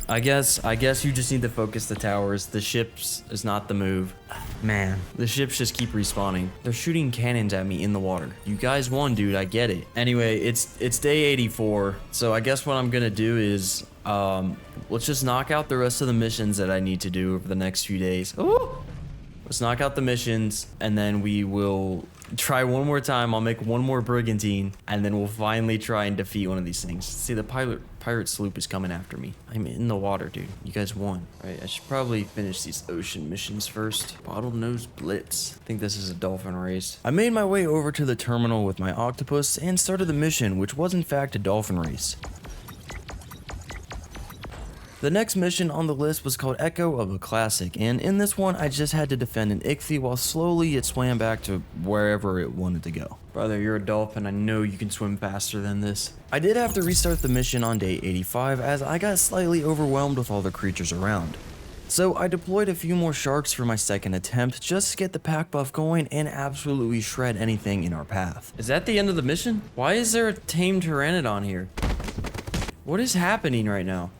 I guess you just need to focus the towers. The ships is not the move. Man, the ships just keep respawning. They're shooting cannons at me in the water. You guys won, dude. I get it. Anyway, it's day 84. So I guess what I'm gonna do is, let's just knock out the rest of the missions that I need to do over the next few days. Ooh! Let's knock out the missions, and then we will try one more time. I'll make one more Brigantine, and then we'll finally try and defeat one of these things. See, the pirate sloop is coming after me. I'm in the water, dude. You guys won. All right, I should probably finish these ocean missions first. Bottlenose Blitz. I think this is a dolphin race. I made my way over to the terminal with my octopus and started the mission, which was in fact a dolphin race. The next mission on the list was called Echo of a Classic, and in this one I just had to defend an ichthy while slowly it swam back to wherever it wanted to go. Brother, you're a dolphin. I know you can swim faster than this. I did have to restart the mission on day 85 as I got slightly overwhelmed with all the creatures around. So I deployed a few more sharks for my second attempt just to get the pack buff going and absolutely shred anything in our path. Is that the end of the mission? Why is there a tamed pteranodon here? What is happening right now?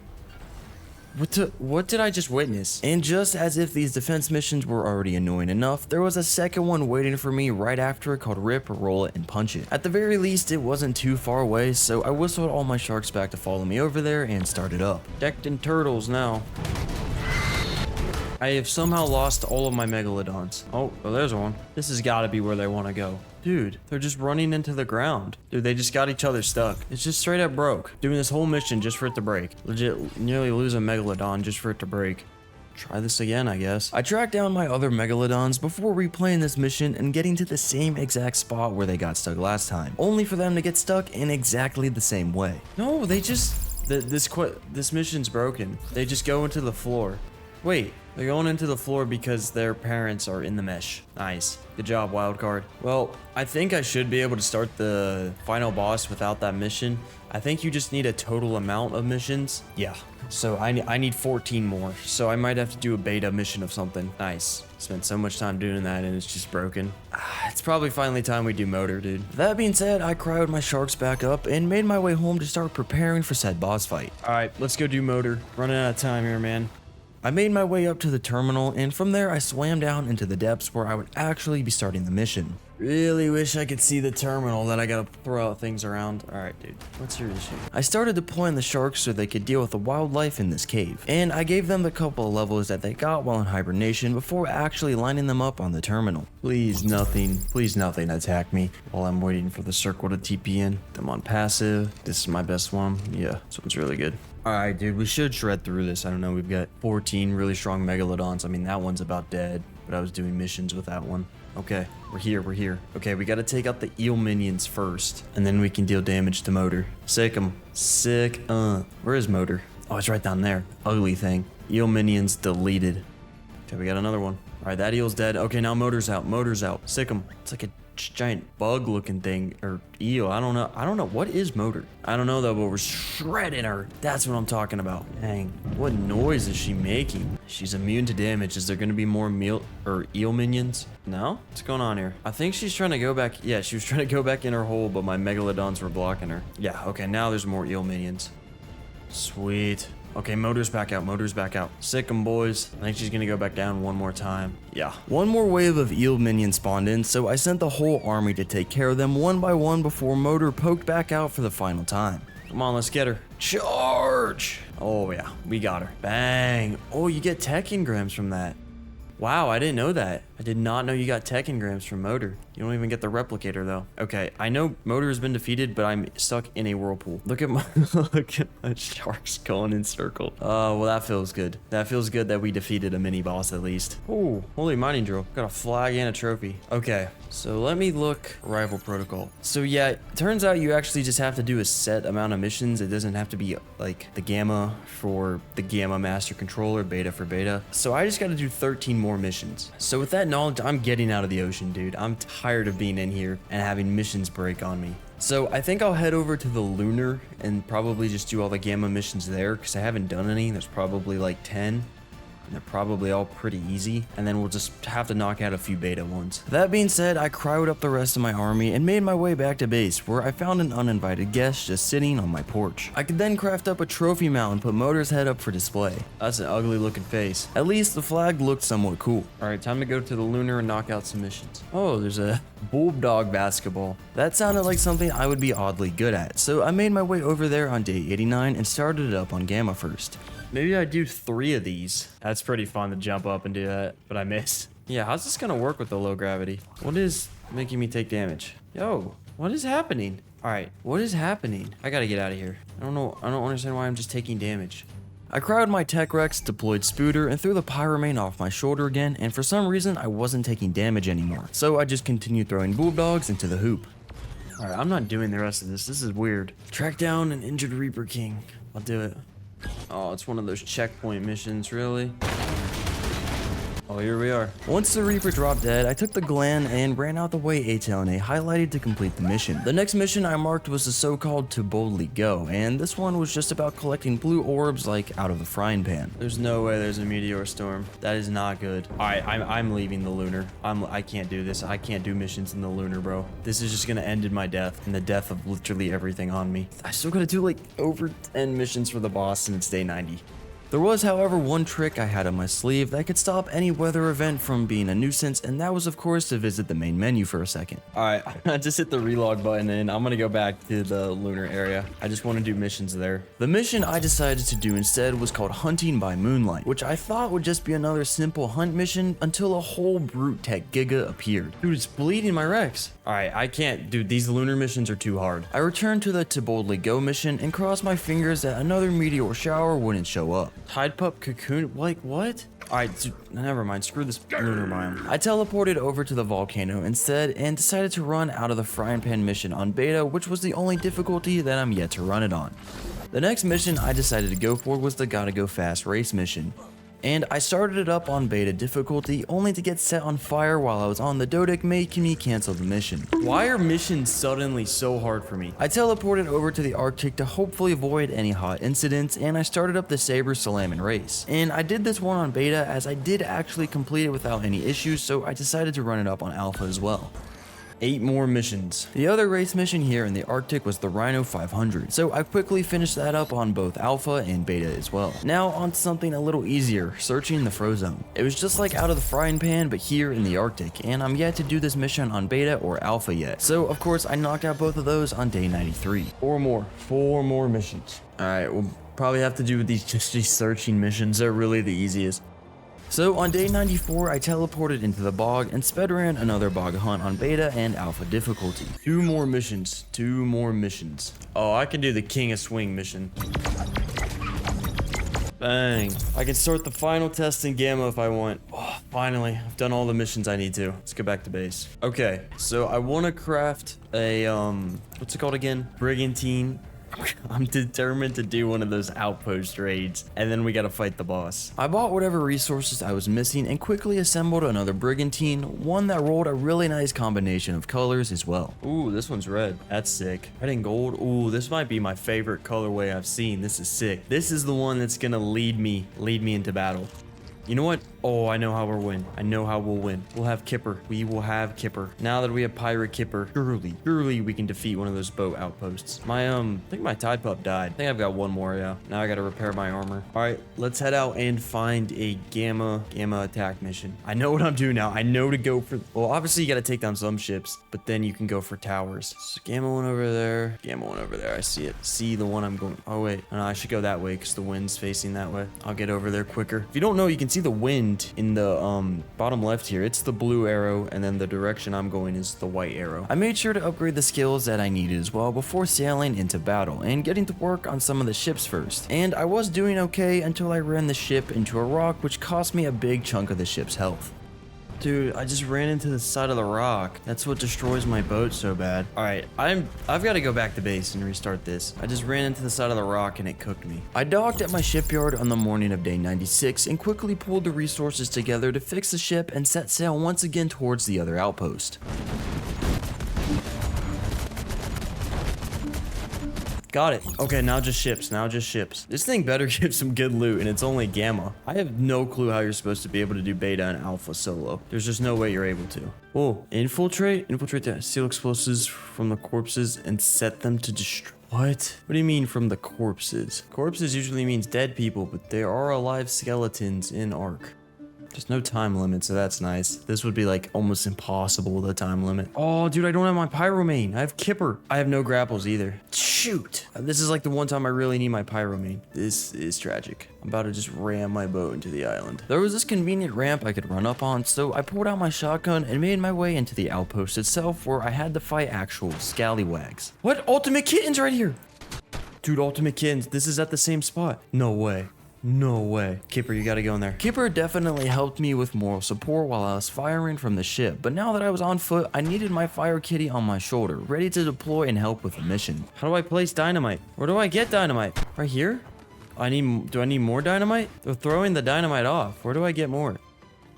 What did I just witness? And just as if these defense missions were already annoying enough, there was a second one waiting for me right after it called Rip, Roll It, and Punch It. At the very least, it wasn't too far away, so I whistled all my sharks back to follow me over there and started up. Decked in turtles now. I have somehow lost all of my megalodons. Oh, well, there's one. This has got to be where they want to go. Dude, they're just running into the ground. Dude, they just got each other stuck. It's just straight up broke. Doing this whole mission just for it to break. Legit, nearly lose a megalodon just for it to break. Try this again, I guess. I tracked down my other megalodons before replaying this mission and getting to the same exact spot where they got stuck last time, only for them to get stuck in exactly the same way. No, they just... This mission's broken. They just go into the floor. Wait, they're going into the floor because their parents are in the mesh. Nice. Good job, wildcard. Well, I think I should be able to start the final boss without that mission. I think you just need a total amount of missions. Yeah. So I need 14 more. So I might have to do a beta mission of something. Nice. Spent so much time doing that and it's just broken. It's probably finally time we do motor, dude. That being said, I crowed my sharks back up and made my way home to start preparing for said boss fight. All right, let's go do motor. Running out of time here, man. I made my way up to the terminal, and from there I swam down into the depths where I would actually be starting the mission. Really wish I could see the terminal that I gotta throw out things around. Alright, dude, what's your issue? I started deploying the sharks so they could deal with the wildlife in this cave, and I gave them the couple of levels that they got while in hibernation before actually lining them up on the terminal. Please nothing attack me while I'm waiting for the circle to TP in. I'm on passive. This is my best one. Yeah, this one's really good. Alright, dude, we should shred through this. I don't know, we've got 14 really strong megalodons. I mean, that one's about dead, but I was doing missions with that one. Okay, we're here. Okay, we gotta take out the eel minions first, and then we can deal damage to Motor. Sick 'em. Sick. Where is Motor? Oh, it's right down there. Ugly thing. Eel minions deleted. Okay, we got another one. Alright, that eel's dead. Okay, now Motor's out. Sick 'em. It's like a giant bug looking thing, or eel. I don't know. What is Motor? I don't know though, but we're shredding her. That's what I'm talking about. Dang, what noise is she making? She's immune to damage. Is there gonna be more eel minions? No? What's going on here? I think she's trying to go back. Yeah, she was trying to go back in her hole, but my megalodons were blocking her. Yeah, okay, now there's more eel minions. Sweet. Okay, Motor's back out. Sick 'em, boys. I think she's gonna go back down one more time. Yeah. One more wave of eel minions spawned in, so I sent the whole army to take care of them one by one before Motor poked back out for the final time. Come on, let's get her. Charge! Oh yeah, we got her. Bang. Oh, you get tech engrams from that. Wow, I didn't know that. I did not know you got tech engrams from Motor. You don't even get the replicator though. Okay, I know Motor has been defeated, but I'm stuck in a whirlpool. Look at my sharks going in circle. Oh, well that feels good. That feels good that we defeated a mini boss at least. Oh, holy mining drill. Got a flag and a trophy. Okay, so let me look rival protocol. So yeah, it turns out you actually just have to do a set amount of missions. It doesn't have to be like the gamma for the gamma master controller, beta for beta. So I just got to do 13 more missions. So with that knowledge, I'm getting out of the ocean, dude. I'm tired of being in here and having missions break on me. So I think I'll head over to the lunar and probably just do all the gamma missions there because I haven't done any. There's probably like 10. They're probably all pretty easy, and then we'll just have to knock out a few beta ones. That being said, I crowded up the rest of my army and made my way back to base, where I found an uninvited guest just sitting on my porch. I could then craft up a trophy mount and put Motor's head up for display. That's an ugly looking face. At least the flag looked somewhat cool. Alright, time to go to the lunar and knock out some missions. Oh, there's a bulldog basketball. That sounded like something I would be oddly good at, so I made my way over there on day 89 and started it up on gamma first. Maybe I do 3 of these. That's pretty fun to jump up and do that, but I missed. Yeah, how's this gonna work with the low gravity? What is making me take damage? Yo, what is happening? All right, what is happening? I gotta get out of here. I don't know. I don't understand why I'm just taking damage. I crowded my Tech Rex, deployed Spooter, and threw the Pyromane off my shoulder again, and for some reason, I wasn't taking damage anymore. So I just continued throwing bulldogs into the hoop. All right, I'm not doing the rest of this. This is weird. Track down an injured Reaper King. I'll do it. Oh, it's one of those checkpoint missions, really? Oh, here we are. Once the Reaper dropped dead, I took the Glen and ran out the way A-Tail highlighted to complete the mission. The next mission I marked was the so-called To Boldly Go, and this one was just about collecting blue orbs like out of the frying pan. There's no way there's a meteor storm. That is not good. Alright, I'm leaving the lunar. I can't do this. I can't do missions in the lunar, bro. This is just gonna end in my death and the death of literally everything on me. I still gotta do like over 10 missions for the boss and it's day 90. There was, however, one trick I had on my sleeve that could stop any weather event from being a nuisance, and that was, of course, to visit the main menu for a second. Alright, I just hit the relog button and I'm gonna go back to the lunar area. I just want to do missions there. The mission I decided to do instead was called Hunting by Moonlight, which I thought would just be another simple hunt mission until a whole brute tech giga appeared. Dude, it's bleeding my Rex. Alright, I can't. Dude, these lunar missions are too hard. I returned to the To Boldly Go mission and crossed my fingers that another meteor shower wouldn't show up. Tide pup cocoon? Like, what? Alright, never mind. Screw this lunar biome. I teleported over to the volcano instead and decided to run out of the frying pan mission on beta, which was the only difficulty that I'm yet to run it on. The next mission I decided to go for was the Gotta Go Fast race mission. And I started it up on beta difficulty only to get set on fire while I was on the Dodic, making me cancel the mission. Why are missions suddenly so hard for me? I teleported over to the Arctic to hopefully avoid any hot incidents, and I started up the Saber Salaman race. And I did this one on beta as I did actually complete it without any issues, so I decided to run it up on alpha as well. 8 more missions. The other race mission here in the Arctic was the Rhino 500, so I quickly finished that up on both alpha and beta as well. Now on to something a little easier, searching the Frozone. It was just like out of the frying pan, but here in the Arctic, and I'm yet to do this mission on beta or alpha yet. So of course I knocked out both of those on day 93. 4 more missions. Alright, we'll probably have to do these searching missions. They're really the easiest. So on day 94, I teleported into the bog and sped ran another bog hunt on beta and alpha difficulty. 2 more missions. Oh, I can do the King of Swing mission. Bang. I can start the final test in Gamma if I want. Oh, finally, I've done all the missions I need to. Let's go back to base. Okay, so I want to craft a, what's it called again? Brigantine. I'm determined to do one of those outpost raids, and then we gotta fight the boss. I bought whatever resources I was missing and quickly assembled another brigantine, one that rolled a really nice combination of colors as well. Ooh, this one's red. That's sick. Red and gold. Ooh, this might be my favorite colorway I've seen. This is sick. This is the one that's gonna lead me into battle. You know what? Oh, I know how we'll win. I know how we'll win. We'll have Kipper. We will have Kipper. Now that we have Pirate Kipper, surely we can defeat one of those boat outposts. I think my Tide Pup died. I think I've got one more, yeah. Now I gotta repair my armor. All right, let's head out and find a Gamma attack mission. I know what I'm doing now. I know to go for, well, obviously you gotta take down some ships, but then you can go for towers. So Gamma one over there. I see it. See the one I'm going, oh wait, no, I should go that way because the wind's facing that way. I'll get over there quicker. If you don't know, you can see the wind in the bottom left here. It's the blue arrow, and then the direction I'm going is the white arrow. I made sure to upgrade the skills that I needed as well before sailing into battle and getting to work on some of the ships first. And I was doing okay until I ran the ship into a rock, which cost me a big chunk of the ship's health. Dude, I just ran into the side of the rock. That's what destroys my boat so bad. All right, I've got to go back to base and restart this. I just ran into the side of the rock and it cooked me. I docked at my shipyard on the morning of day 96 and quickly pulled the resources together to fix the ship and set sail once again towards the other outpost. Got it. Okay, now just ships. This thing better give some good loot, and it's only Gamma. I have no clue how you're supposed to be able to do beta and alpha solo. There's just no way you're able to. Oh, infiltrate the steal explosives from the corpses and set them to destroy. What do you mean from the corpses? Corpses usually means dead people, but there are alive skeletons in Ark. There's no time limit, so that's nice. This would be like almost impossible with a time limit. Oh, dude, I don't have my pyromane. I have Kipper. I have no grapples either. Shoot. This is like the one time I really need my pyromane. This is tragic. I'm about to just ram my boat into the island. There was this convenient ramp I could run up on, so I pulled out my shotgun and made my way into the outpost itself where I had to fight actual scallywags. What? Ultimate Kitten's right here. Dude, Ultimate Kittens. This is at the same spot. No way. No way. Kipper, you gotta go in there. Kipper definitely helped me with moral support while I was firing from the ship, but now that I was on foot, I needed my fire kitty on my shoulder, ready to deploy and help with the mission. How do I place dynamite? Where do I get dynamite? Right here? Do I need more dynamite? They're throwing the dynamite off. Where do I get more?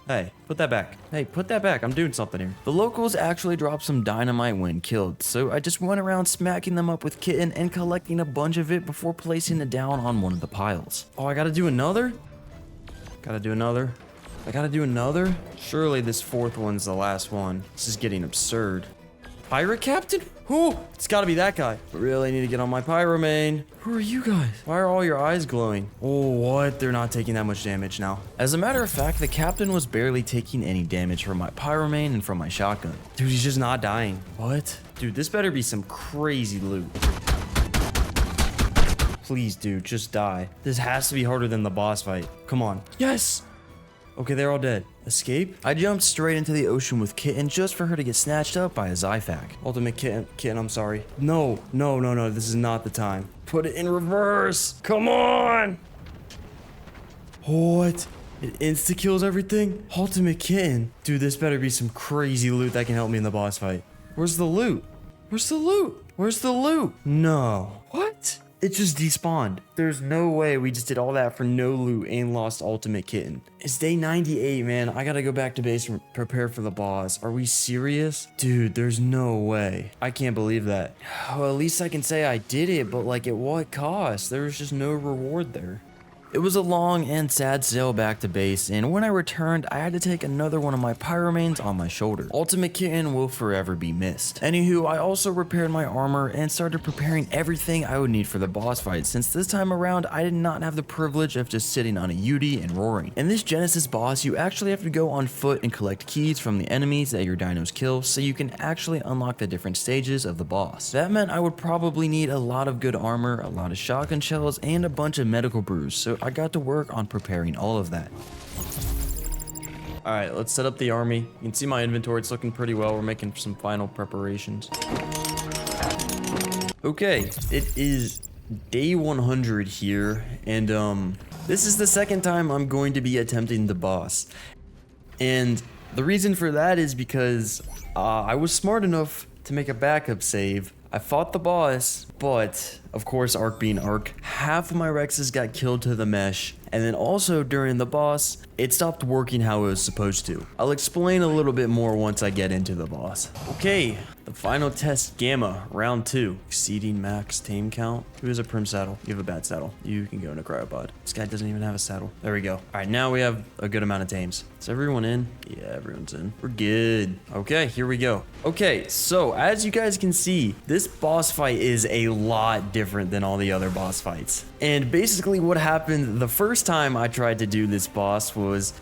Hey, put that back. Hey, put that back. I'm doing something here. The locals actually dropped some dynamite when killed, so I just went around smacking them up with Kitten and collecting a bunch of it before placing it down on one of the piles. Oh, I gotta do another? I gotta do another? Surely this fourth one's the last one. This is getting absurd. Pirate Captain? Who? It's gotta be that guy. I really need to get on my pyromane. Who are you guys? Why are all your eyes glowing? Oh, what? They're not taking that much damage now. As a matter of fact, the captain was barely taking any damage from my pyromane and from my shotgun. Dude, he's just not dying. What? Dude, this better be some crazy loot. Please, dude, just die. This has to be harder than the boss fight. Come on. Yes! Okay, they're all dead. Escape? I jumped straight into the ocean with Kitten just for her to get snatched up by a Zyfac. Ultimate Kitten, I'm sorry. No, this is not the time. Put it in reverse. Come on! What? It insta-kills everything? Ultimate Kitten. Dude, this better be some crazy loot that can help me in the boss fight. Where's the loot? No. What? It just despawned. There's no way we just did all that for no loot and lost Ultimate Kitten. It's day 98, man. I gotta go back to base and prepare for the boss. Are we serious? Dude, there's no way. I can't believe that. Well, at least I can say I did it, but like at what cost? There was just no reward there. It was a long and sad sail back to base, and when I returned, I had to take another one of my pyramanes on my shoulder. Ultimate Kitten will forever be missed. Anywho, I also repaired my armor and started preparing everything I would need for the boss fight, since this time around, I did not have the privilege of just sitting on a Yudi and roaring. In this Genesis boss, you actually have to go on foot and collect keys from the enemies that your dinos kill, so you can actually unlock the different stages of the boss. That meant I would probably need a lot of good armor, a lot of shotgun shells, and a bunch of medical brews, so I got to work on preparing all of that. Alright, let's set up the army. You can see my inventory, it's looking pretty well. We're making some final preparations. Okay, it is day 100 here, and this is the second time I'm going to be attempting the boss. And the reason for that is because I was smart enough to make a backup save. I fought the boss, but of course, Ark being Ark, half of my Rexes got killed to the mesh, and then also during the boss, it stopped working how it was supposed to. I'll explain a little bit more once I get into the boss. Okay, the final test, Gamma, round 2. Exceeding max tame count. Who has a prim saddle? You have a bad saddle. You can go in a cryopod. This guy doesn't even have a saddle. There we go. All right, now we have a good amount of tames. Is everyone in? Yeah, everyone's in. We're good. Okay, here we go. Okay, so as you guys can see, this boss fight is a lot different than all the other boss fights. And basically what happened the first time I tried to do this boss was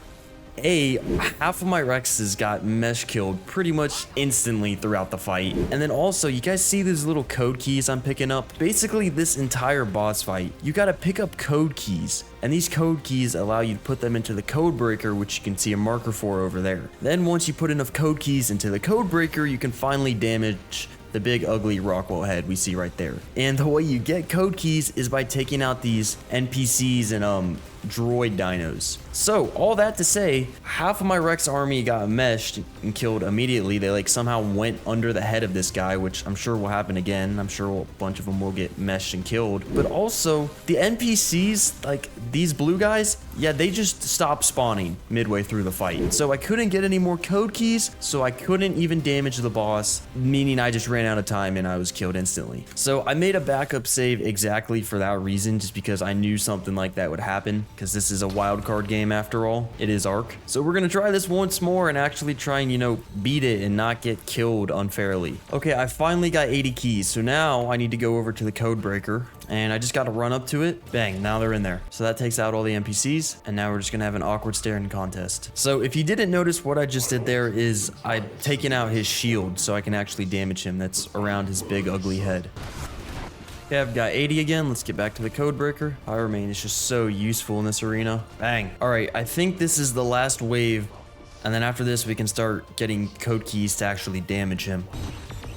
half of my Rexes got mesh killed pretty much instantly throughout the fight. And then also, you guys see these little code keys I'm picking up? Basically, this entire boss fight, you gotta pick up code keys. And these code keys allow you to put them into the code breaker, which you can see a marker for over there. Then once you put enough code keys into the code breaker, you can finally damage the big ugly Rockwell head we see right there. And the way you get code keys is by taking out these NPCs and droid dinos. So all that to say, half of my Rex army got meshed and killed immediately. They like somehow went under the head of this guy, which I'm sure will happen again. I'm sure a bunch of them will get meshed and killed. But also the NPCs, like these blue guys, yeah, they just stopped spawning midway through the fight. So I couldn't get any more code keys, so I couldn't even damage the boss, meaning I just ran out of time and I was killed instantly. So I made a backup save exactly for that reason, just because I knew something like that would happen, because this is a wild card game after all. It is Ark. So we're gonna try this once more and actually try and, you know, beat it and not get killed unfairly. Okay, I finally got 80 keys, so now I need to go over to the code breaker, and I just gotta run up to it. Bang, now they're in there. So that takes out all the NPCs, and now we're just gonna have an awkward staring contest. So if you didn't notice, what I just did there is I've taken out his shield so I can actually damage him. That's around his big ugly head. Okay, I've got 80 again. Let's get back to the code breaker. Pyromane is just so useful in this arena. Bang. All right, I think this is the last wave, and then after this we can start getting code keys to actually damage him.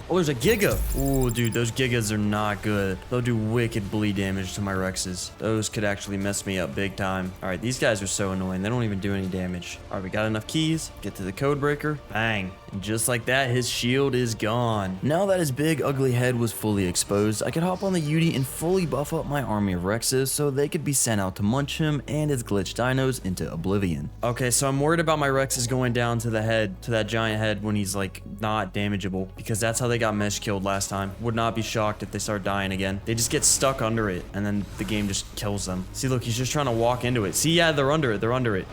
Oh, there's a Giga. Ooh, dude, those Gigas are not good. They'll do wicked bleed damage to my Rexes. Those could actually mess me up big time. All right, these guys are so annoying. They don't even do any damage. All right, we got enough keys. Get to the code breaker. Bang. And just like that, his shield is gone. Now that his big ugly head was fully exposed, I could hop on the Yudi and fully buff up my army of Rexes so they could be sent out to munch him and his glitched dinos into oblivion. Okay, so I'm worried about my Rexes going down to the head, to that giant head when he's like not damageable, because that's how they got mesh killed last time. Would not be shocked if they start dying again. They just get stuck under it and then the game just kills them. See, look, he's just trying to walk into it. See, yeah, they're under it. They're under it.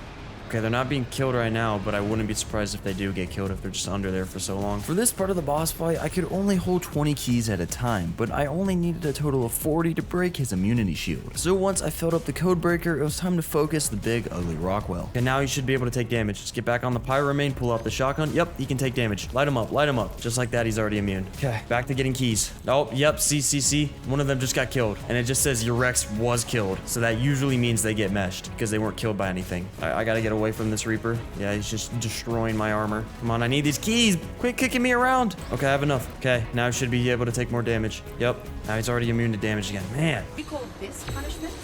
Okay, they're not being killed right now, but I wouldn't be surprised if they do get killed if they're just under there for so long. For this part of the boss fight, I could only hold 20 keys at a time, but I only needed a total of 40 to break his immunity shield. So once I filled up the code breaker, it was time to focus the big ugly Rockwell. And now he should be able to take damage. Just get back on the Pyromane, pull out the shotgun. Yep, he can take damage. Light him up, light him up. Just like that, he's already immune. Okay, back to getting keys. Oh, yep, see. One of them just got killed. And it just says your Rex was killed. So that usually means they get meshed because they weren't killed by anything. I gotta get away from this Reaper. Yeah, he's just destroying my armor. Come on, I need these keys. Quit kicking me around. Okay, I have enough. Okay, now I should be able to take more damage. Yep, now he's already immune to damage again. Man. We call this punishment.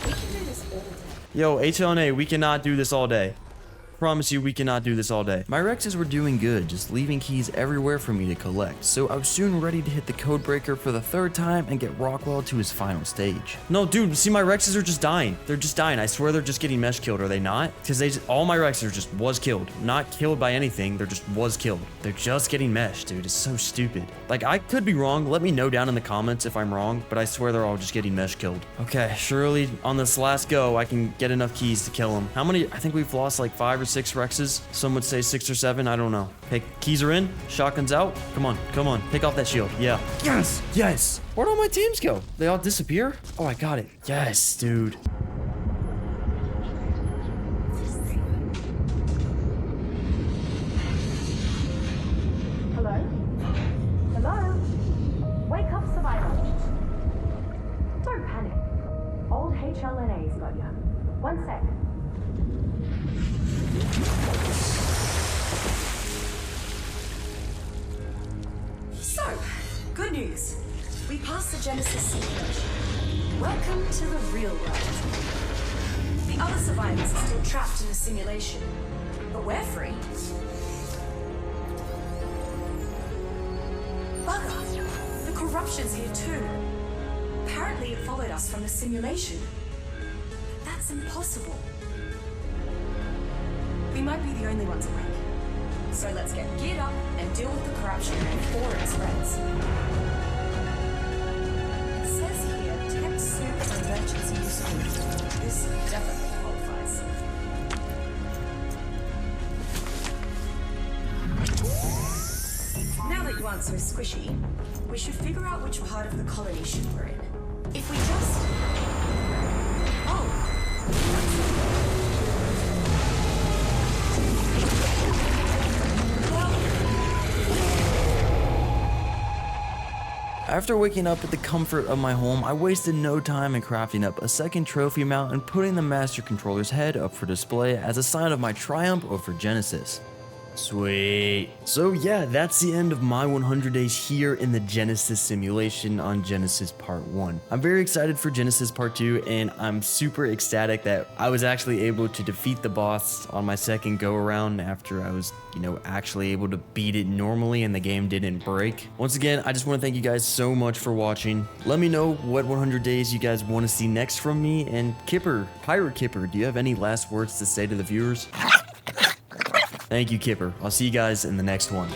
We can do this all day. Yo, HLNA, we cannot do this all day. Promise you we cannot do this all day. My Rexes were doing good, just leaving keys everywhere for me to collect, so I was soon ready to hit the code breaker for the 3rd time and get Rockwell to his final stage. No, dude, see, my Rexes are just dying. They're just dying. I swear they're just getting mesh killed, are they not? Because all my Rexes just was killed. Not killed by anything, they're just was killed. They're just getting meshed, dude. It's so stupid. Like, I could be wrong. Let me know down in the comments if I'm wrong, but I swear they're all just getting mesh killed. Okay, surely on this last go, I can get enough keys to kill them. How many? I think we've lost like 5 or 6 Rexes. Some would say 6 or 7. I don't know. Hey, keys are in. Shotgun's out. Come on, come on. Take off that shield. Yeah. Yes, yes. Where'd all my teams go? They all disappear? Oh, I got it. Yes, dude. Hello? Hello? Wake up, survivor. Don't panic. Old HLNA's got you. One sec. So, good news. We passed the Genesis simulation. Welcome to the real world. The other survivors are still trapped in the simulation, but we're free. Bugger! The corruption's here too. Apparently it followed us from the simulation. But that's impossible. We might be the only ones awake. So let's get geared up and deal with the corruption before it spreads. It says here, tech suit for emergency use only. This definitely qualifies. Now that you aren't so squishy, we should figure out which part of the colony ship we're in. If we just... After waking up at the comfort of my home, I wasted no time in crafting up a second trophy mount and putting the Master Controller's head up for display as a sign of my triumph over Genesis. Sweet. So yeah, that's the end of my 100 days here in the Genesis simulation on Genesis Part 1. I'm very excited for Genesis Part 2, and I'm super ecstatic that I was actually able to defeat the boss on my second go around after I was, actually able to beat it normally and the game didn't break. Once again, I just want to thank you guys so much for watching. Let me know what 100 days you guys want to see next from me, and Pirate Kipper, do you have any last words to say to the viewers? Thank you, Kipper. I'll see you guys in the next one.